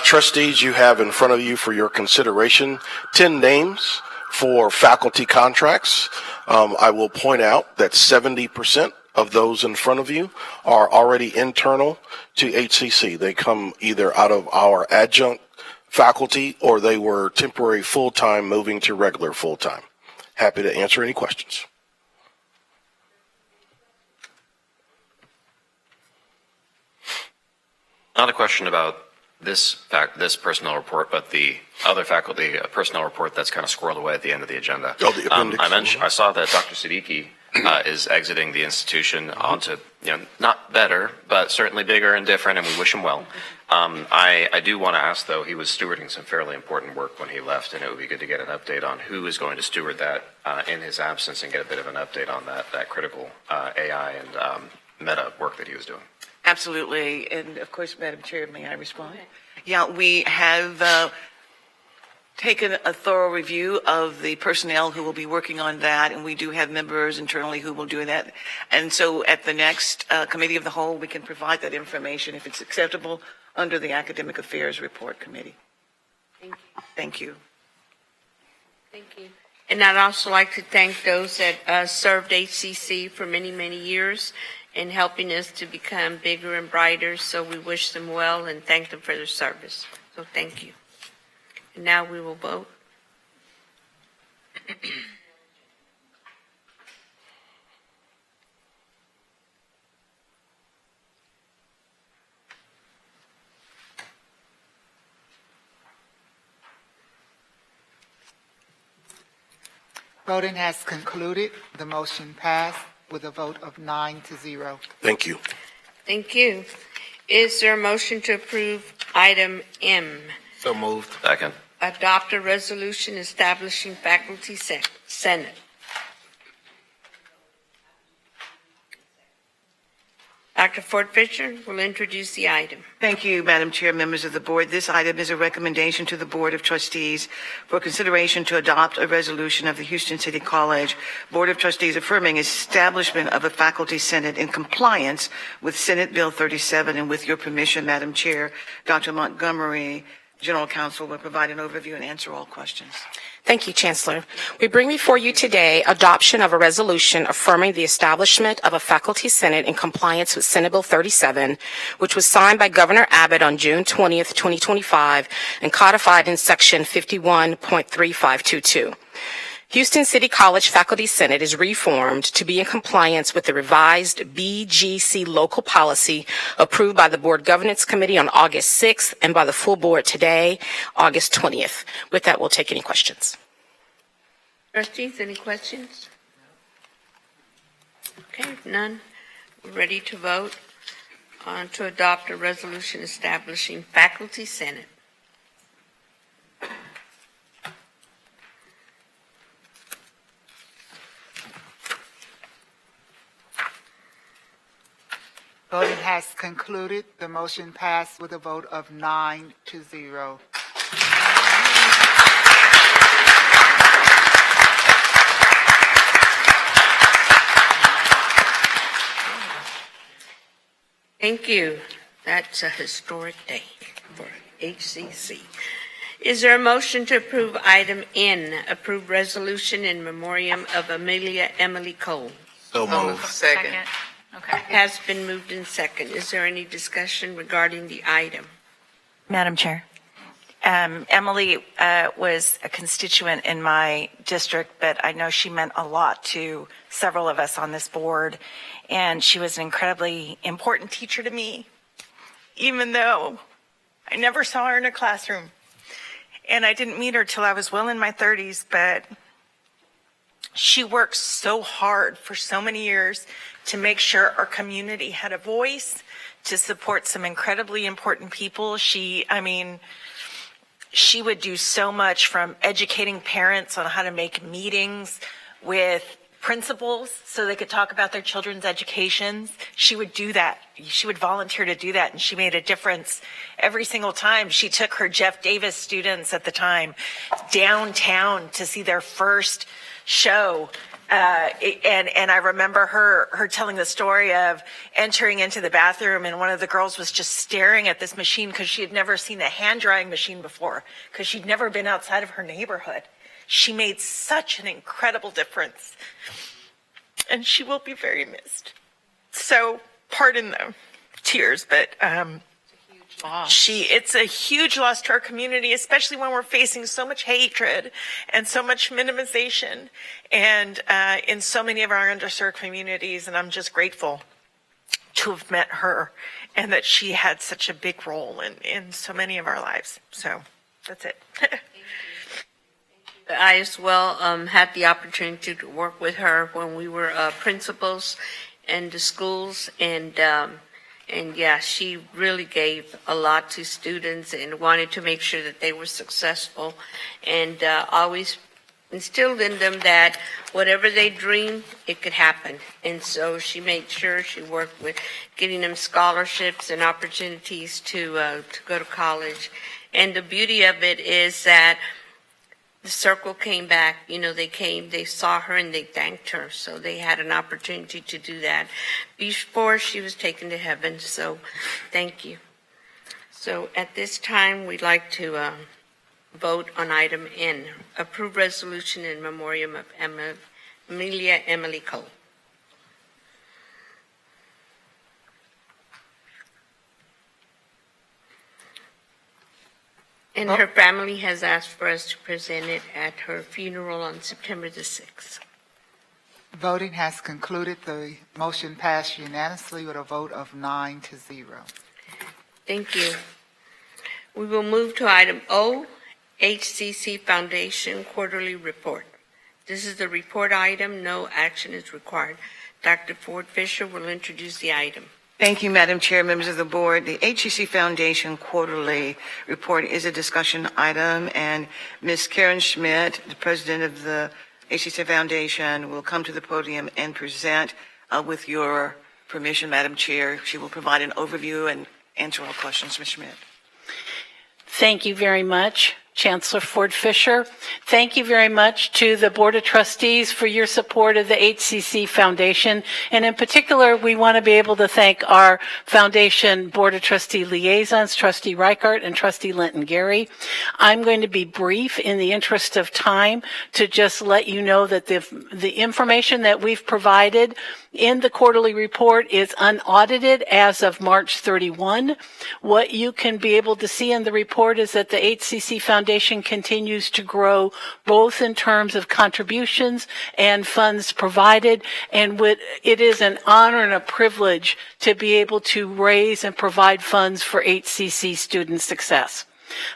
Trustees, you have in front of you for your consideration 10 names for faculty contracts. I will point out that 70% of those in front of you are already internal to HCC. They come either out of our adjunct faculty or they were temporary full-time moving to regular full-time. Happy to answer any questions. Not a question about this personnel report, but the other faculty personnel report that's kind of squirreled away at the end of the agenda. Oh, the appendix. I saw that Dr. Siddiqui is exiting the institution onto, not better, but certainly bigger and different, and we wish him well. I do want to ask, though, he was stewarding some fairly important work when he left, and it would be good to get an update on who is going to steward that in his absence and get a bit of an update on that critical AI and meta work that he was doing. Absolutely. And of course, Madam Chair, may I respond? Yeah, we have taken a thorough review of the personnel who will be working on that, and we do have members internally who will do that. And so at the next Committee of the Whole, we can provide that information if it's acceptable under the Academic Affairs Report Committee. Thank you. Thank you. Thank you. And I'd also like to thank those that served HCC for many, many years in helping us to become bigger and brighter. So we wish them well and thank them for their service. So thank you. And now we will vote. Voting has concluded. The motion passed with a vote of 9-0. Thank you. Thank you. Is there a motion to approve item M? So moved. Second. Adopt a resolution establishing faculty senate. Dr. Ford Fisher will introduce the item. Thank you, Madam Chair, members of the board. This item is a recommendation to the Board of Trustees for consideration to adopt a resolution of the Houston City College Board of Trustees affirming establishment of a faculty senate in compliance with Senate Bill 37. And with your permission, Madam Chair, Dr. Montgomery, General Counsel, will provide an overview and answer all questions. Thank you, Chancellor. We bring before you today adoption of a resolution affirming the establishment of a faculty senate in compliance with Senate Bill 37, which was signed by Governor Abbott on June 20th, 2025, and codified in Section 51.3522. Houston City College Faculty Senate is reformed to be in compliance with the revised BGC local policy approved by the Board Governance Committee on August 6th and by the full board today, August 20th. With that, we'll take any questions. Trustees, any questions? Okay, if none, we're ready to vote on to adopt a resolution establishing faculty senate. Voting has concluded. The motion passed with a vote of 9-0. Thank you. That's a historic day for HCC. Is there a motion to approve item N, approve resolution in memoriam of Amelia Emily Cole? So moved. Second. Okay. Has been moved in second. Is there any discussion regarding the item? Madam Chair. Emily was a constituent in my district, but I know she meant a lot to several of us on this board, and she was an incredibly important teacher to me, even though I never saw her in a classroom. And I didn't meet her till I was well in my 30s, but she worked so hard for so many years to make sure our community had a voice, to support some incredibly important people. She would do so much, from educating parents on how to make meetings with principals so they could talk about their children's educations. She would do that. She would volunteer to do that, and she made a difference every single time. She took her Jeff Davis students at the time downtown to see their first show. And I remember her telling the story of entering into the bathroom, and one of the girls was just staring at this machine because she had never seen a hand drying machine before, because she'd never been outside of her neighborhood. She made such an incredible difference, and she will be very missed. So pardon the tears, but it's a huge loss to our community, especially when we're facing so much hatred and so much minimization and in so many of our underserved communities. And I'm just grateful to have met her and that she had such a big role in so many of our lives. So that's it. I as well had the opportunity to work with her when we were principals in the schools, and yeah, she really gave a lot to students and wanted to make sure that they were successful, and always instilled in them that whatever they dreamed, it could happen. And so she made sure she worked with getting them scholarships and opportunities to go to college. And the beauty of it is that the circle came back, they saw her and they thanked her. So they had an opportunity to do that before she was taken to heaven. So thank you. So at this time, we'd like to vote on item N, approve resolution in memoriam of Amelia Emily Cole. And her family has asked for us to present it at her funeral on September the 6th. Voting has concluded. The motion passed unanimously with a vote of 9-0. Thank you. We will move to item O, HCC Foundation Quarterly Report. This is the report item. No action is required. Dr. Ford Fisher will introduce the item. Thank you, Madam Chair, members of the board. The HCC Foundation Quarterly Report is a discussion item, and Ms. Karen Schmidt, the president of the HCC Foundation, will come to the podium and present with your permission, Madam Chair. She will provide an overview and answer all questions. Ms. Schmidt. Thank you very much, Chancellor Ford Fisher. Thank you very much to the Board of Trustees for your support of the HCC Foundation. And in particular, we want to be able to thank our Foundation Board of Trustee liaisons, Trustee Reichert and Trustee Linton Gary. I'm going to be brief in the interest of time to just let you know that the information that we've provided in the quarterly report is unaudited as of March 31. What you can be able to see in the report is that the HCC Foundation continues to grow both in terms of contributions and funds provided, and it is an honor and a privilege to be able to raise and provide funds for HCC student success.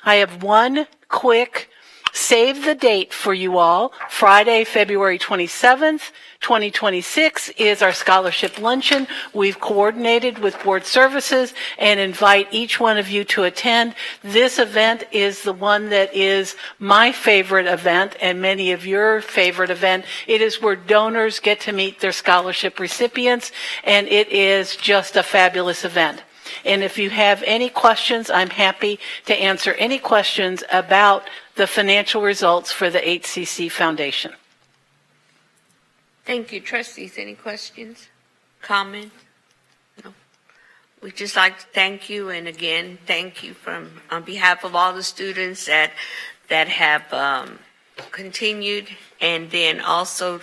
I have one quick save the date for you all. Friday, February 27th, 2026 is our scholarship luncheon. We've coordinated with board services and invite each one of you to attend. This event is the one that is my favorite event and many of your favorite event. It is where donors get to meet their scholarship recipients, and it is just a fabulous event. And if you have any questions, I'm happy to answer any questions about the financial results for the HCC Foundation. Thank you. Trustees, any questions, comments? No. We'd just like to thank you, and again, thank you on behalf of all the students that have continued. And then also,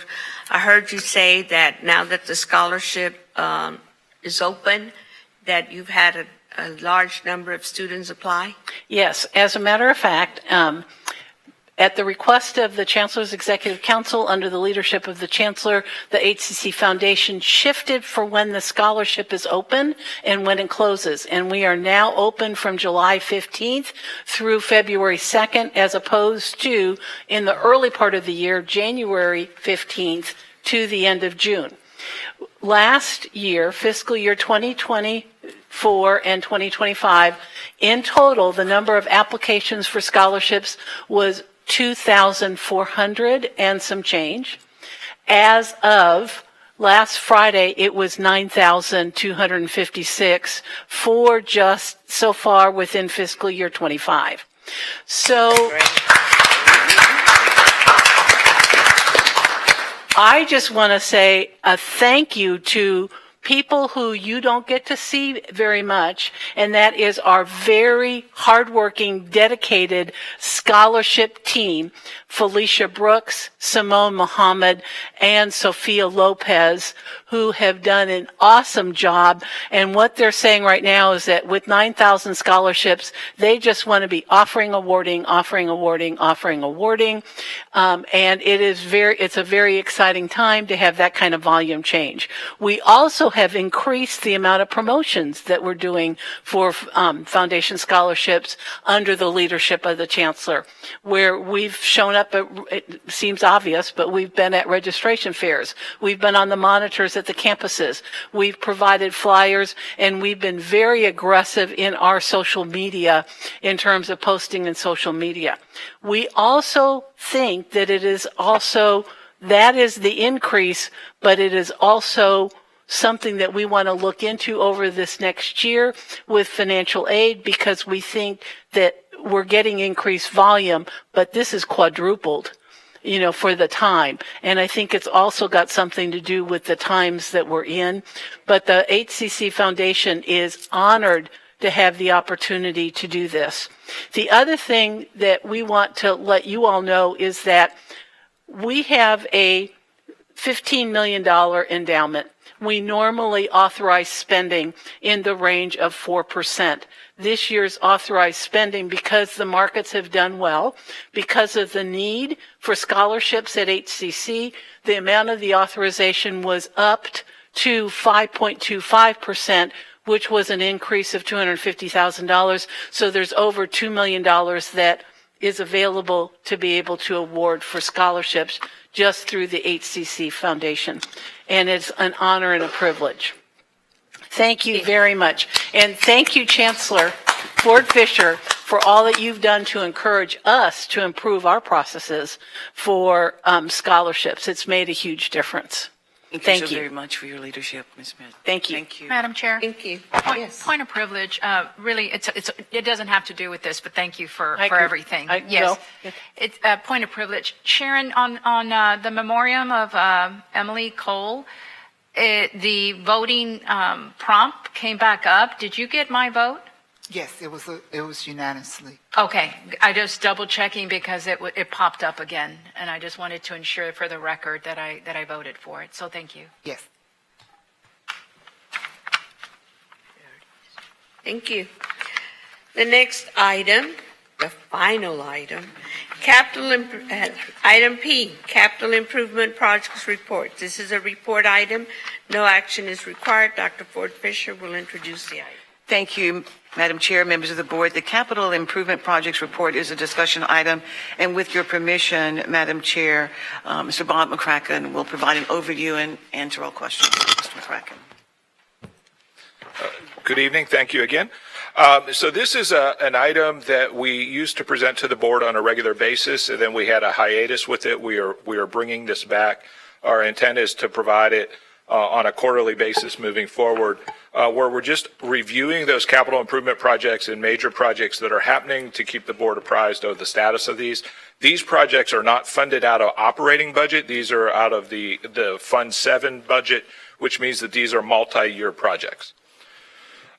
I heard you say that now that the scholarship is open, that you've had a large number of students apply? Yes, as a matter of fact, at the request of the Chancellor's Executive Council, under the leadership of the Chancellor, the HCC Foundation shifted for when the scholarship is open and when it closes. And we are now open from July 15th through February 2nd, as opposed to, in the early part of the year, January 15th to the end of June. Last year, fiscal year 2024 and 2025, in total, the number of applications for scholarships was 2,400 and some change. as of last Friday, it was 9,256 for just so far within fiscal year 25. So I just want to say a thank you to people who you don't get to see very much, and that is our very hardworking, dedicated scholarship team, Felicia Brooks, Simone Muhammad, and Sophia Lopez, who have done an awesome job. And what they're saying right now is that with 9,000 scholarships, they just want to be offering, awarding. And it's a very exciting time to have that kind of volume change. We also have increased the amount of promotions that we're doing for foundation scholarships under the leadership of the Chancellor, where we've shown up at, it seems obvious, but we've been at registration fairs. We've been on the monitors at the campuses. We've provided flyers, and we've been very aggressive in our social media in terms of posting in social media. We also think that that is the increase, but it is also something that we want to look into over this next year with financial aid, because we think that we're getting increased volume, but this is quadrupled, for the time. And I think it's also got something to do with the times that we're in. But the HCC Foundation is honored to have the opportunity to do this. The other thing that we want to let you all know is that we have a $15 million endowment. We normally authorize spending in the range of 4%. This year's authorized spending, because the markets have done well, because of the need for scholarships at HCC, the amount of the authorization was upped to 5.25%, which was an increase of $250,000. So there's over $2 million that is available to be able to award for scholarships just through the HCC Foundation. And it's an honor and a privilege. Thank you very much. And thank you, Chancellor Ford Fisher, for all that you've done to encourage us to improve our processes for scholarships. It's made a huge difference. Thank you so very much for your leadership, Ms. Smith. Thank you. Thank you. Madam Chair. Thank you. Point of privilege. Really, it doesn't have to do with this, but thank you for I agree. everything. Yes. It's a point of privilege. Sharon, on the memoriam of Emily Cole, the voting prompt came back up. Did you get my vote? Yes, it was unanimously. Okay, I just double checking because it popped up again, and I just wanted to ensure for the record that I voted for it. So thank you. Yes. Thank you. The next item, the final item, item P, Capital Improvement Projects Report. This is a report item. No action is required. Dr. Ford Fisher will introduce the item. Thank you, Madam Chair, members of the board. The Capital Improvement Projects Report is a discussion item, and with your permission, Madam Chair, Mr. Bob McCracken will provide an overview and answer all questions. Mr. McCracken. Good evening. Thank you again. So this is an item that we used to present to the board on a regular basis, and then we had a hiatus with it. We are bringing this back. Our intent is to provide it on a quarterly basis moving forward, where we're just reviewing those capital improvement projects and major projects that are happening to keep the board apprised of the status of these. These projects are not funded out of operating budget. These are out of the Fund 7 budget, which means that these are multi-year projects.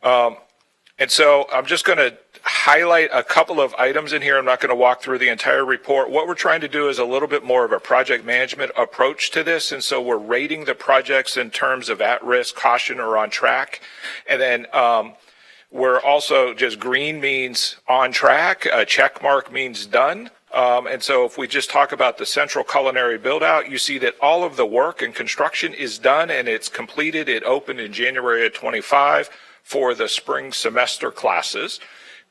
And so I'm just going to highlight a couple of items in here. I'm not going to walk through the entire report. What we're trying to do is a little bit more of a project management approach to this. And so we're rating the projects in terms of at risk, caution, or on track. And then we're also just green means on track. A check mark means done. And so if we just talk about the central culinary build out, you see that all of the work and construction is done and it's completed. It opened in January of 25 for the spring semester classes.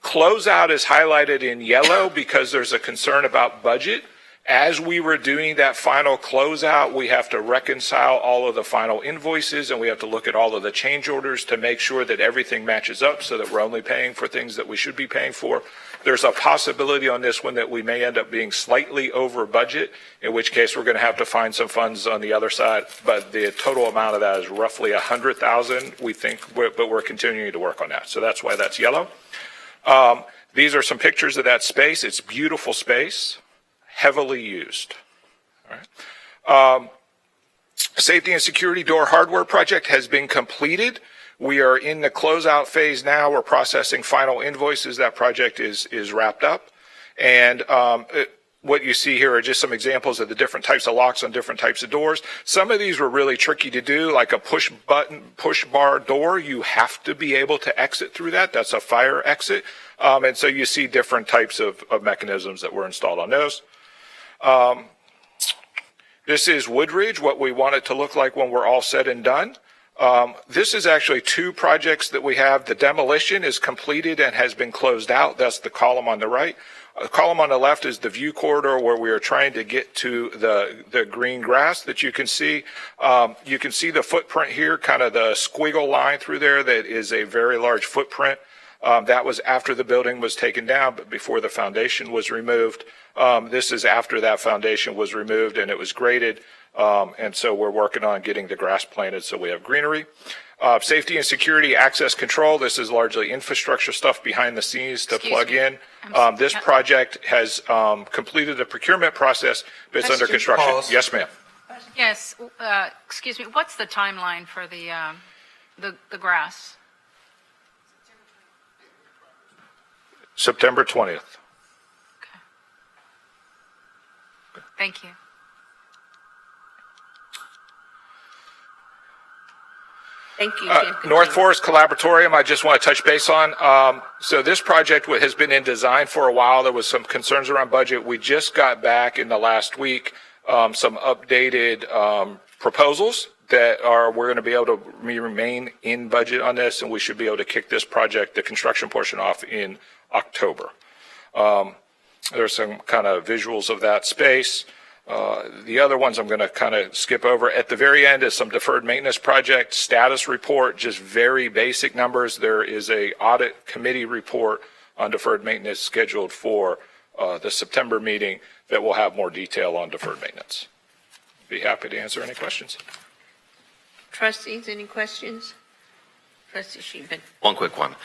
Closeout is highlighted in yellow because there's a concern about budget. As we were doing that final closeout, we have to reconcile all of the final invoices, and we have to look at all of the change orders to make sure that everything matches up so that we're only paying for things that we should be paying for. There's a possibility on this one that we may end up being slightly over budget, in which case we're going to have to find some funds on the other side. But the total amount of that is roughly $100,000, we think, but we're continuing to work on that. So that's why that's yellow. These are some pictures of that space. It's beautiful space, heavily used. All right. Safety and security door hardware project has been completed. We are in the closeout phase now. We're processing final invoices. That project is wrapped up. And what you see here are just some examples of the different types of locks on different types of doors. Some of these were really tricky to do, like a push bar door. You have to be able to exit through that. That's a fire exit. And so you see different types of mechanisms that were installed on those. This is Woodridge, what we want it to look like when we're all said and done. This is actually two projects that we have. The demolition is completed and has been closed out. That's the column on the right. The column on the left is the view corridor where we are trying to get to the green grass that you can see. You can see the footprint here, kind of the squiggle line through there. That is a very large footprint. That was after the building was taken down, but before the foundation was removed. This is after that foundation was removed and it was graded. And so we're working on getting the grass planted so we have greenery. Safety and security access control. This is largely infrastructure stuff behind the scenes to plug in. This project has completed the procurement process, but it's under construction. Pause. Yes, ma'am. Yes, excuse me, what's the timeline for the grass? September 20th. Thank you. Thank you, Jim. North Forest Collaboratorium, I just want to touch base on. So this project has been in design for a while. There was some concerns around budget. We just got back in the last week some updated proposals that we're going to be able to remain in budget on this, and we should be able to kick this project, the construction portion, off in October. There's some kind of visuals of that space. The other ones I'm going to kind of skip over. At the very end is some deferred maintenance project status report, just very basic numbers. There is a audit committee report on deferred maintenance scheduled for the September meeting that will have more detail on deferred maintenance. Be happy to answer any questions. Trustees, any questions? Trustee Sheehan. One quick one.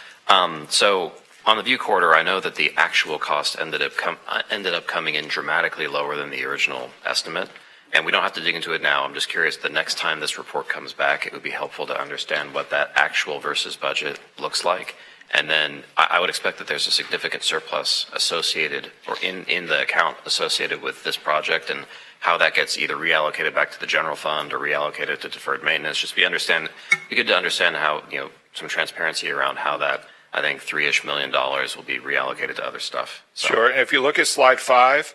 So on the view corridor, I know that the actual cost ended up coming in dramatically lower than the original estimate, and we don't have to dig into it now. I'm just curious, the next time this report comes back, it would be helpful to understand what that actual versus budget looks like. And then I would expect that there's a significant surplus associated or in the account associated with this project, and how that gets either reallocated back to the general fund or reallocated to deferred maintenance. Just be good to understand how, some transparency around how that, I think, $3-ish million will be reallocated to other stuff. So. Sure. And if you look at slide 5,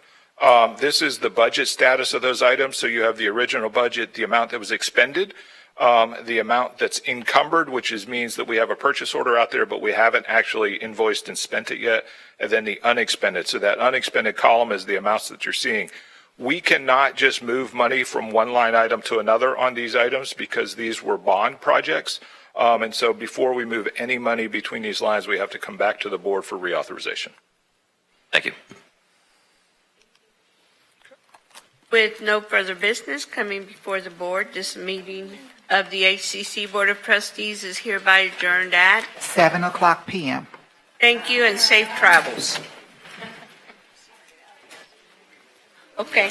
this is the budget status of those items. So you have the original budget, the amount that was expended, the amount that's encumbered, which means that we have a purchase order out there, but we haven't actually invoiced and spent it yet, and then the unexpended. So that unexpended column is the amounts that you're seeing. We cannot just move money from one line item to another on these items because these were bond projects. And so before we move any money between these lines, we have to come back to the board for reauthorization. Thank you. With no further business coming before the board, this meeting of the HCC Board of Trustees is hereby adjourned at 7:00 p.m. Thank you and safe travels. Okay.